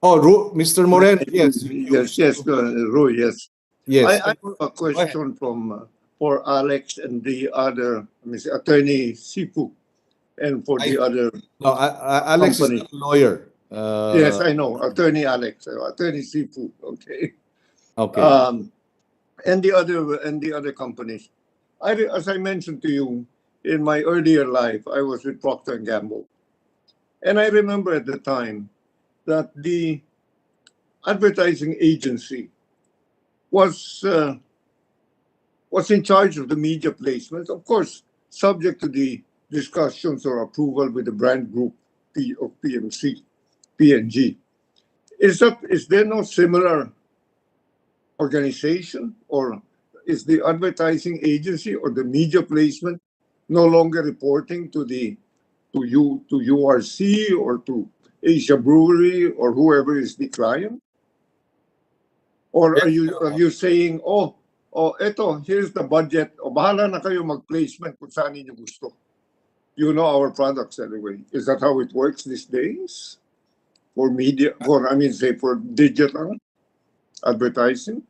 Oh, Mr. Moreno. Yes. Rui, yes. Yes. I have a question from for Alex and the other, Mr. Attorney Sipu, and for the other No, Alex is company. not a lawyer. Yes, I know, Attorney Alex, Attorney Sipu. Okay. Okay. And the other companies. As I mentioned to you, in my earlier life, I was with Procter and Gamble, and I remember at the time that the advertising agency was in charge of the media placement, of course, subject to the discussions or approval with the brand group of PMC, PNG. Is there no similar organization, or is the advertising agency or the media placement no longer reporting to URC or to Asia Brewery or whoever is the client? Or are you saying, eto, here's the budget, o bahala na kayo mag-placement kung saan niyo gusto? You know our products anyway. Is that how it works these days? For media, for digital advertising?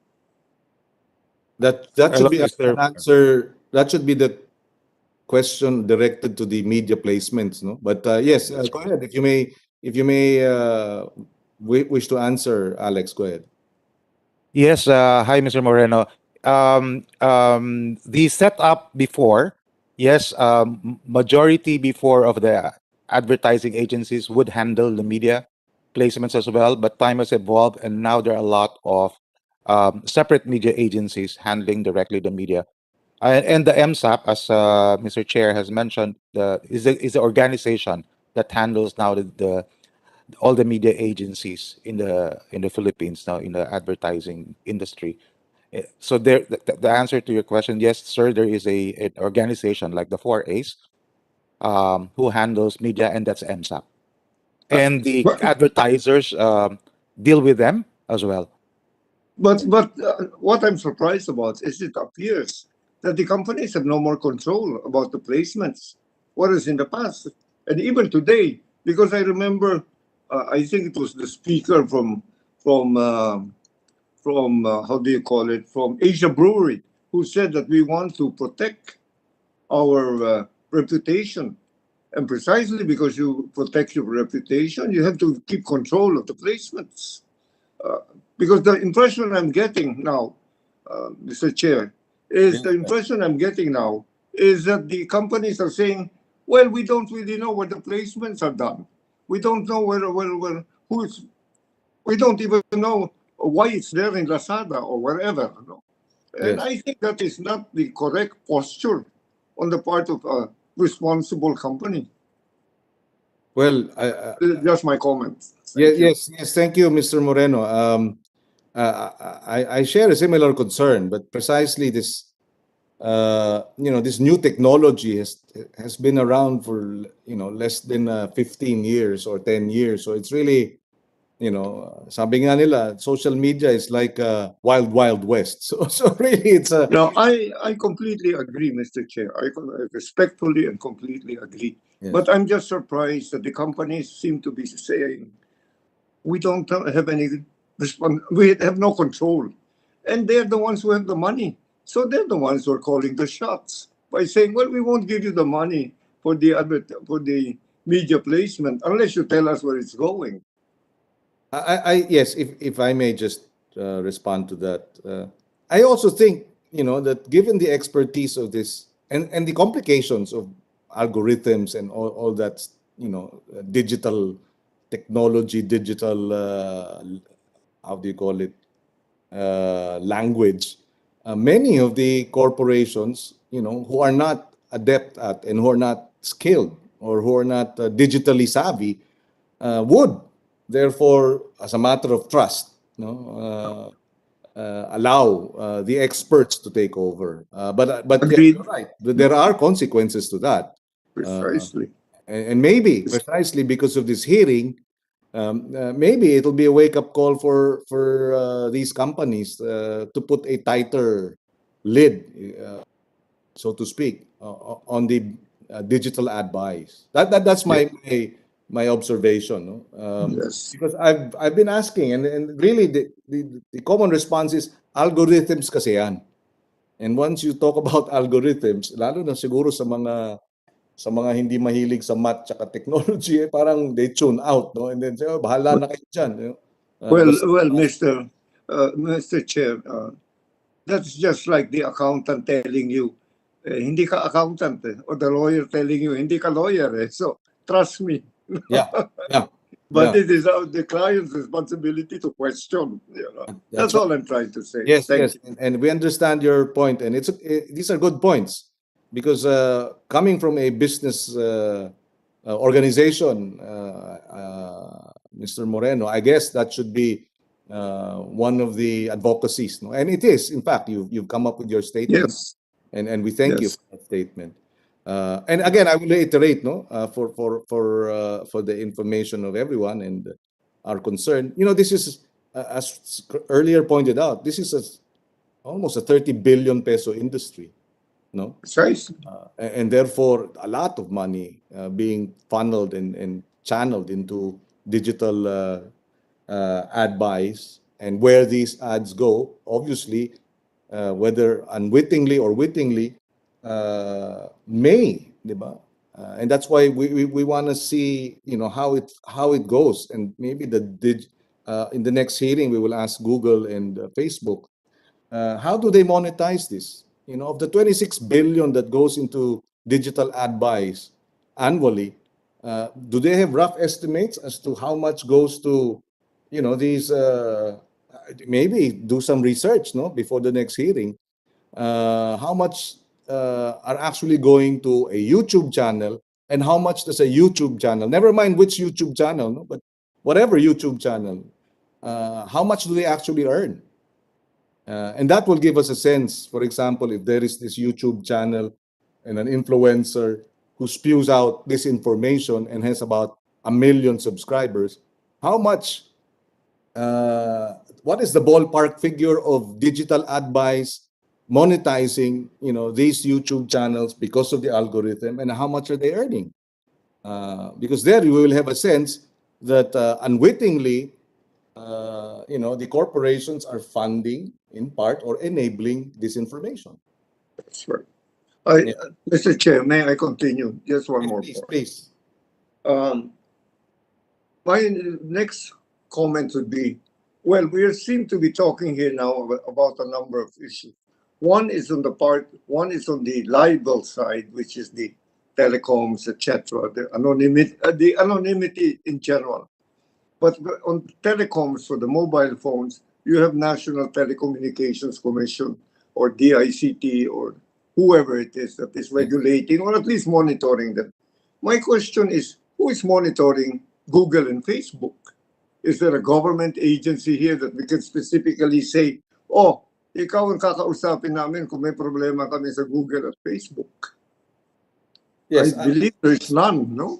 That I should love be an Mr. answer. That should be the question directed to the media placements, no? But yes, go ahead. If you may wish to answer, Alex, go ahead. Yes. Hi, Mr. Moreno. The setup before, yes, majority before of the advertising agencies would handle the media placements as well, but time has evolved, and now there are a lot of separate media agencies handling directly the media. And the MSAP, as Mr. Chair has mentioned, is the organization that handles now the all the media agencies in the Philippines now in the advertising industry. So the answer to your question, yes, sir, there is an organization like the 4As who handles media, and that's MSAP. And the But advertisers deal with them as well. what I'm surprised about is it appears that the companies have no more control about the placements, whereas in the past, and even today, because I remember, I think it was the speaker from how do you call it, from Asia Brewery, who said that we want to protect our reputation. And precisely because you protect your reputation, you have to keep control of the placements. Because the impression I'm getting now, Mr. Chair, is the impression I'm getting now is that the companies are saying, well, we don't really know where the placements are done. We don't know who's, we don't even know why it's there in Lazada or wherever. No? And Yes. I think that is not the correct posture on the part of a responsible company. Well, Just my comment. yes. Thank you, Mr. Moreno. I share a similar concern, but precisely this, this new technology has been around for less than 15 years or 10 years. So it's really sabi nga nila, social media is like wild, wild west. So really, it's a... No, I completely agree, Mr. Chair. I respectfully and completely agree. Yes. But I'm just surprised that the companies seem to be saying, we don't have any we have no control. And they're the ones who have the money. So they're the ones who are calling the shots by saying, well, we won't give you the money for the media placement unless you tell us where it's going. Yes, if I may just respond to that. I also think, that given the expertise of this and the complications of algorithms and all that, digital technology, digital, how do you call it, language, many of the corporations, who are not adept at and who are not skilled or who are not digitally savvy, would therefore, as a matter of trust, allow the experts to take over. But yeah, Agreed. you're right. There are consequences to that. Precisely. And maybe precisely because of this hearing, maybe it'll be a wake-up call for these companies to put a tighter lid, so to speak, on the digital ad buys. That's my observation. No? Yes. Because I've been asking, and really the common response is algorithms kasi yan. And once you talk about algorithms, lalo na siguro sa mga hindi mahilig sa math tsaka technology, parang they tune out, no? And then say, oh, bahala na kayo dyan. Well, Mr. Chair, that's just like the accountant telling you, hindi ka accountant, or the lawyer telling you, hindi ka lawyer. So trust me. Yeah. But it is the client's responsibility to question. That's all I'm trying to say. Yes, Thank yes, you. and we understand your point, and these are good points because coming from a business organization, Mr. Moreno, I guess that should be one of the advocacies, no? And it is, in fact, you've come up with your statement, Yes. and we thank you Yes. for that statement. And again, I will reiterate, no, for the information of everyone and our concern. This is, as earlier pointed out, this is almost a 30 billion peso industry, no? Precisely. And therefore, a lot of money being funneled and channeled into digital ad buys, and where these ads go, obviously, whether unwittingly or wittingly, may, di ba? And that's why we want to see, how it goes, and maybe in the next hearing we will ask Google and Facebook, how do they monetize this? Of the 26 billion that goes into digital ad buys annually, do they have rough estimates as to how much goes to, these? Maybe do some research, no, before the next hearing. How much are actually going to a YouTube channel, and how much does a YouTube channel, never mind which YouTube channel, no, but whatever YouTube channel, how much do they actually earn? And that will give us a sense, for example, if there is this YouTube channel and an influencer who spews out this information and has about 1 million subscribers, how much, what is the ballpark figure of digital ad buys monetizing, these YouTube channels because of the algorithm, and how much are they earning? Because there you will have a sense that unwittingly, the corporations are funding in part or enabling disinformation. That's right. Mr. Chair, may I continue? Just one more point. Please. My next comment would be, well, we seem to be talking here now about a number of issues. One is on the libel side, which is the telecoms, etc., the anonymity in general. But on telecoms, for the mobile phones, you have National Telecommunications Commission or DICT or whoever it is that is regulating or at least monitoring them. My question is, who is monitoring Google and Facebook? Is there a government agency here that we can specifically say, oh, ikaw ang kakausapin namin kung may problema kami sa Google at Facebook? Yes, I believe there's none, no?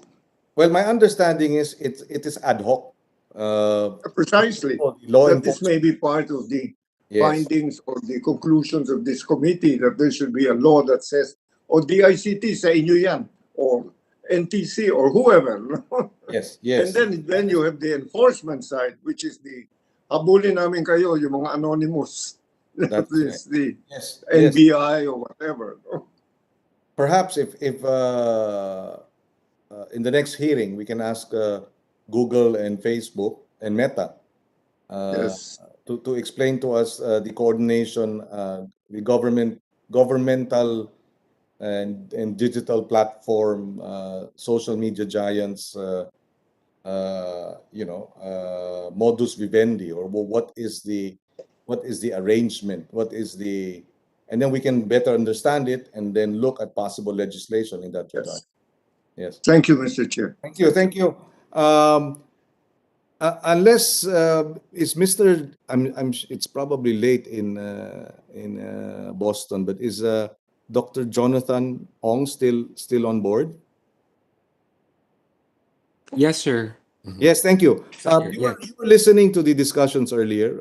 Well, my understanding is it is ad hoc. Precisely. law That this enforcement. may be part of the Yes. findings or the conclusions of this committee, that there should be a law that says, o DICT sa inyo yan, or NTC or whoever. Yes, And yes. then you have the enforcement side, which is the habulin namin kayo, yung mga anonymous. That's This, the Yes, yes. NBI or whatever. Perhaps if in the next hearing we can ask Google and Facebook and Meta Yes. to explain to us the coordination, the governmental and digital platform, social media giants, modus vivendi, or what is the arrangement, and then we can better understand it and then look at possible legislation in that regard. Yes. Thank you, Mr. Chair. Thank you. Thank you. Unless is Mr. It's probably late in Boston, but is Dr. Jonathan Ong still on board? Yes, sir. Yes, thank you. Sir, You yes. were listening to the discussions earlier,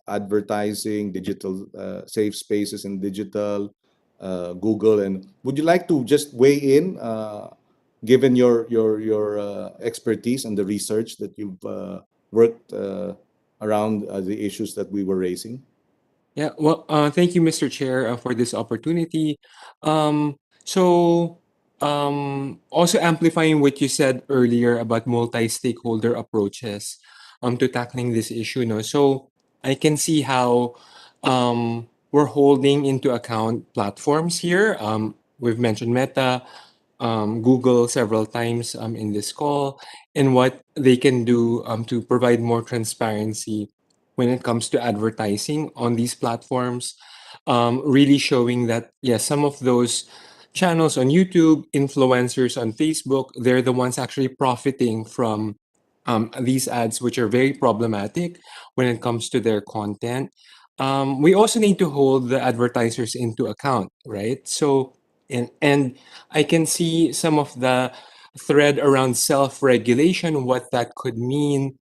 advertising, digital safe spaces in digital, Google, and would you like to just weigh in, given your expertise and the research that you've worked around the issues that we were raising? Yeah, well, thank you, Mr. Chair, for this opportunity. So, also amplifying what you said earlier about multi-stakeholder approaches to tackling this issue, no? So I can see how we're holding into account platforms here. We've mentioned Meta, Google several times in this call, and what they can do to provide more transparency when it comes to advertising on these platforms, really showing that, yes, some of those channels on YouTube, influencers on Facebook, they're the ones actually profiting from these ads, which are very problematic when it comes to their content. We also need to hold the advertisers into account, right? So, and I can see some of the thread around self-regulation, what that could mean,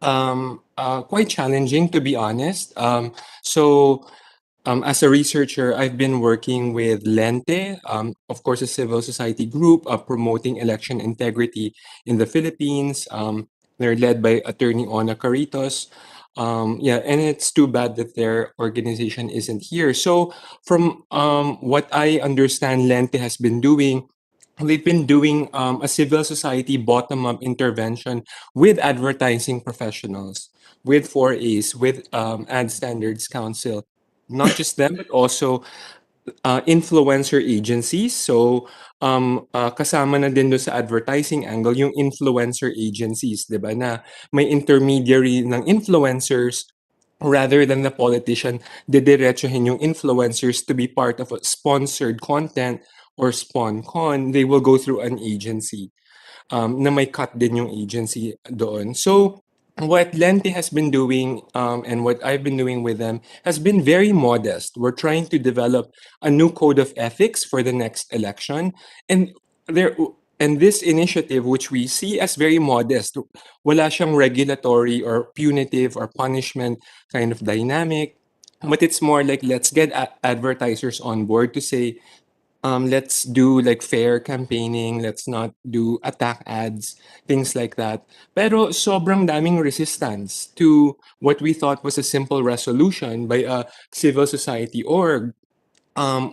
quite challenging, to be honest. As a researcher, I've been working with Lente, of course, a civil society group promoting election integrity in the Philippines. They're led by Attorney Ona Caritos. Yeah, and it's too bad that their organization isn't here. So, from what I understand, Lente has been doing, they've been doing a civil society bottom-up intervention with advertising professionals, with 4As, with Ad Standards Council. Not just them, but also influencer agencies. So, kasama na din doon sa advertising angle yung influencer agencies, di ba, na may intermediary ng influencers rather than the politician, didiretsuhin yung influencers to be part of a sponsored content or SponCon. They will go through an agency na may cut din yung agency doon. So, what Lente has been doing and what I've been doing with them has been very modest. We're trying to develop a new code of ethics for the next election. And there and this initiative, which we see as very modest, wala siyang regulatory or punitive or punishment kind of dynamic. But it's more like, let's get advertisers on board to say, let's do like fair campaigning, let's not do attack ads, things like that. Pero sobrang daming resistance to what we thought was a simple resolution by a civil society org.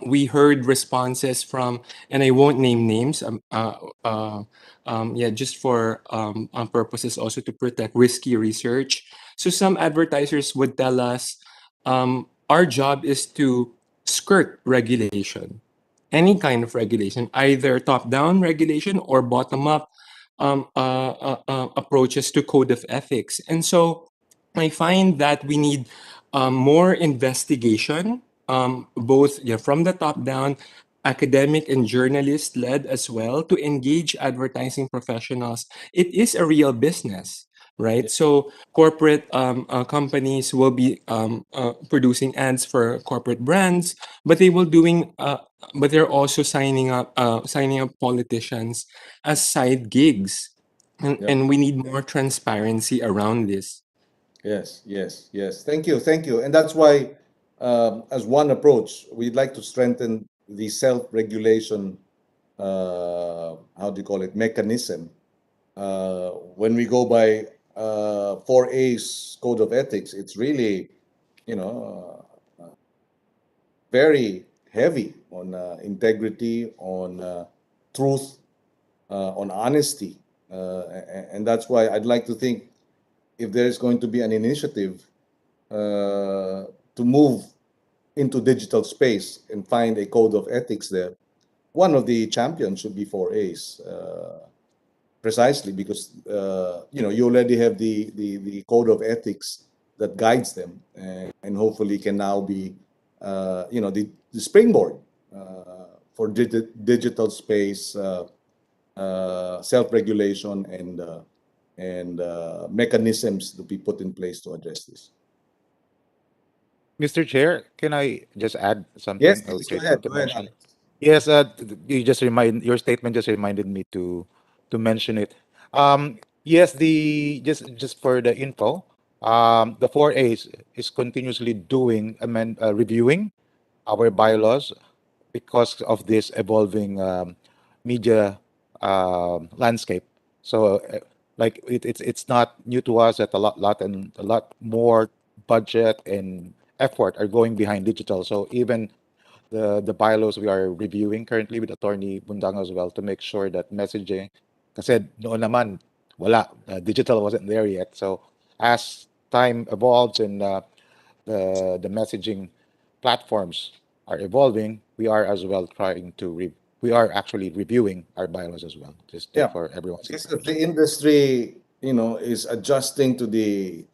We heard responses from, and I won't name names, yeah, just for on purposes also to protect risky research. So some advertisers would tell us, our job is to skirt regulation, any kind of regulation, either top-down regulation or bottom-up approaches to code of ethics. And so I find that we need more investigation, both, yeah, from the top down, academic and journalist led as well, to engage advertising professionals. It is a real business, right? So corporate companies will be producing ads for corporate brands, but they will doing but they're also signing up politicians as side gigs. Yeah. And we need more transparency around this. Yes, yes, yes. Thank you, thank you. And that's why, as one approach, we'd like to strengthen the self-regulation, how do you call it, mechanism. When we go by 4A's code of ethics, it's really, you know, very heavy on integrity, on truth, on honesty. And that's why I'd like to think if there's going to be an initiative to move into digital space and find a code of ethics there, one of the champions should be 4A's, precisely because you already have the code of ethics that guides them, and hopefully can now be the springboard for digital space, self-regulation, and mechanisms to be put in place to address this. Mr. Chair, can I just add Yes, something, please which go I ahead. want to Go ahead, mention? Alex. Yes, your statement just reminded me to mention it. Yes, the just for the info, the 4A's is continuously reviewing our bylaws because of this evolving media landscape. So, like it's not new to us that a lot more budget and effort are going behind digital. So even the bylaws we are reviewing currently with Attorney Bundang as well to make sure that messaging, kasi noon naman wala, digital wasn't there yet. So as time evolves and the messaging platforms are evolving, we are as well we are actually reviewing our bylaws as well, just Yeah, for everyone's because information. the industry, is adjusting to the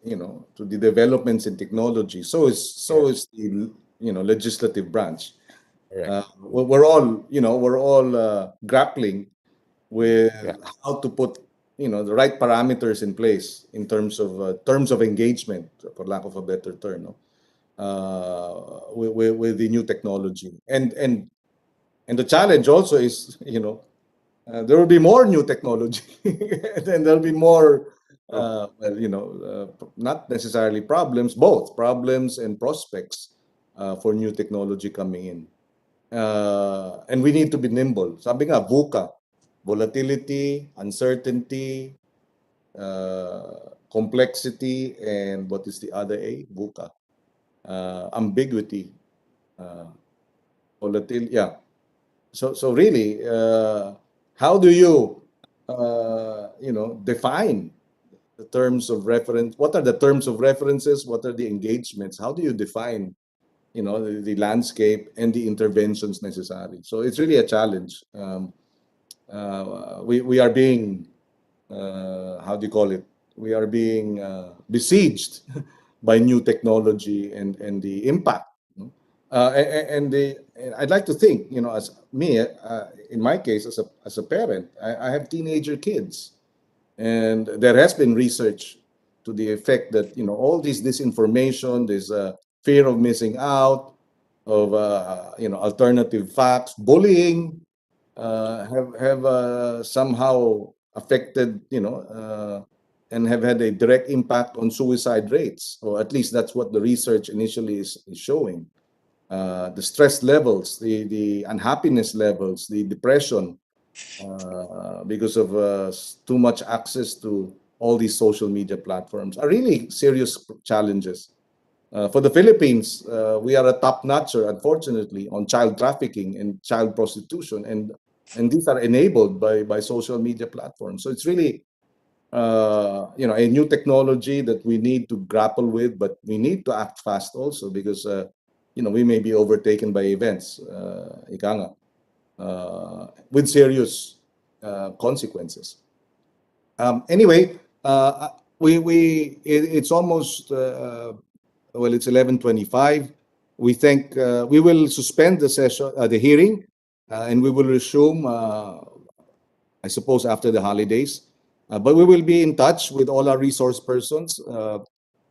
developments in technology. So is the legislative branch. Correct. We're all grappling with Yeah. how to put the right parameters in place in terms of engagement, for lack of a better term, no? With the new technology, and the challenge also is there will be more new technology, and then there'll be more, not necessarily problems, both problems and prospects for new technology coming in. And we need to be nimble. Sabi nga, VUCA, volatility, uncertainty, complexity, and what is the other A? VUCA. Ambiguity, volatility, yeah. So really, how do you, define the terms of reference? What are the terms of references? What are the engagements? How do you define, the landscape and the interventions necessary? So it's really a challenge. We are being, how do you call it? We are being besieged by new technology and the impact. And I'd like to think, as me, in my case, as a parent, I have teenager kids, and there has been research to the effect that all this disinformation, this fear of missing out, of alternative facts, bullying, have somehow affected, and have had a direct impact on suicide rates, or at least that's what the research initially is showing. The stress levels, the unhappiness levels, the depression, because of too much access to all these social media platforms are really serious challenges. For the Philippines, we are a top-notcher, unfortunately, on child trafficking and child prostitution, and these are enabled by social media platforms. So it's really a new technology that we need to grapple with, but we need to act fast also because we may be overtaken by events, ika nga, with serious consequences. Anyway, it's almost it's 11:25. We will suspend the session, the hearing, and we will resume, I suppose, after the holidays. But we will be in touch with all our resource persons,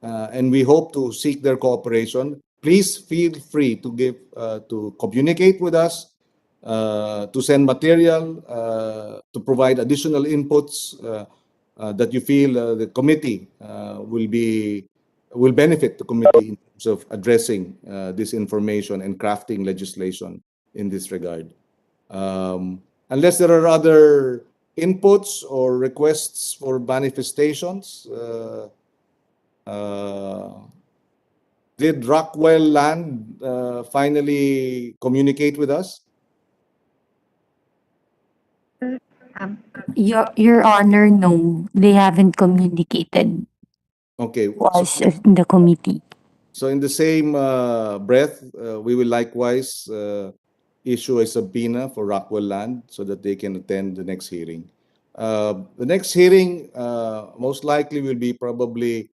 and we hope to seek their cooperation. Please feel free to communicate with us, to send material, to provide additional inputs, that you feel the committee will benefit the committee in terms of addressing this information and crafting legislation in this regard. Unless there are other inputs or requests for manifestations, did Rockwell Land finally communicate with us? Your Honor, no, they haven't communicated Okay, to us in the committee. so in the same breath, we will likewise issue a subpoena for Rockwell Land so that they can attend the next hearing. The next hearing most likely will be probably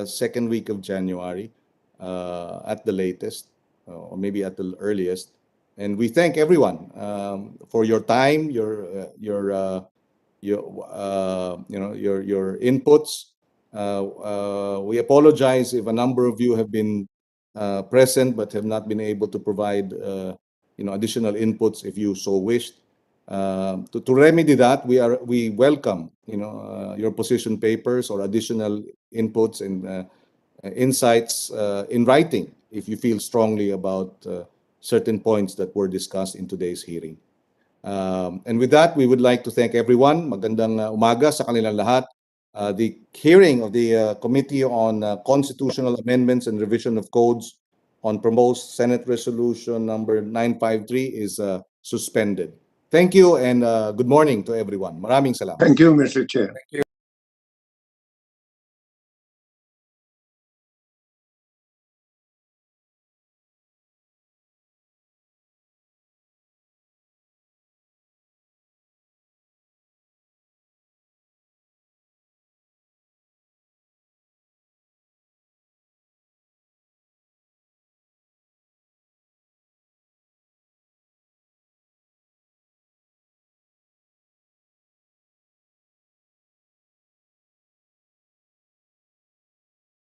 second week of January at the latest, or maybe at the earliest. And we thank everyone for your time, your inputs. We apologize if a number of you have been present but have not been able to provide additional inputs if you so wished. To remedy that, we welcome your position papers or additional inputs and insights in writing if you feel strongly about certain points that were discussed in today's hearing. And with that, we would like to thank everyone. Magandang umaga sa kanilang lahat. The hearing of the Committee on Constitutional Amendments and Revision of Codes on proposed Senate Resolution number 953 is suspended. Thank you and good morning to everyone. Maraming salamat. Thank you, Mr. Chair. Thank you.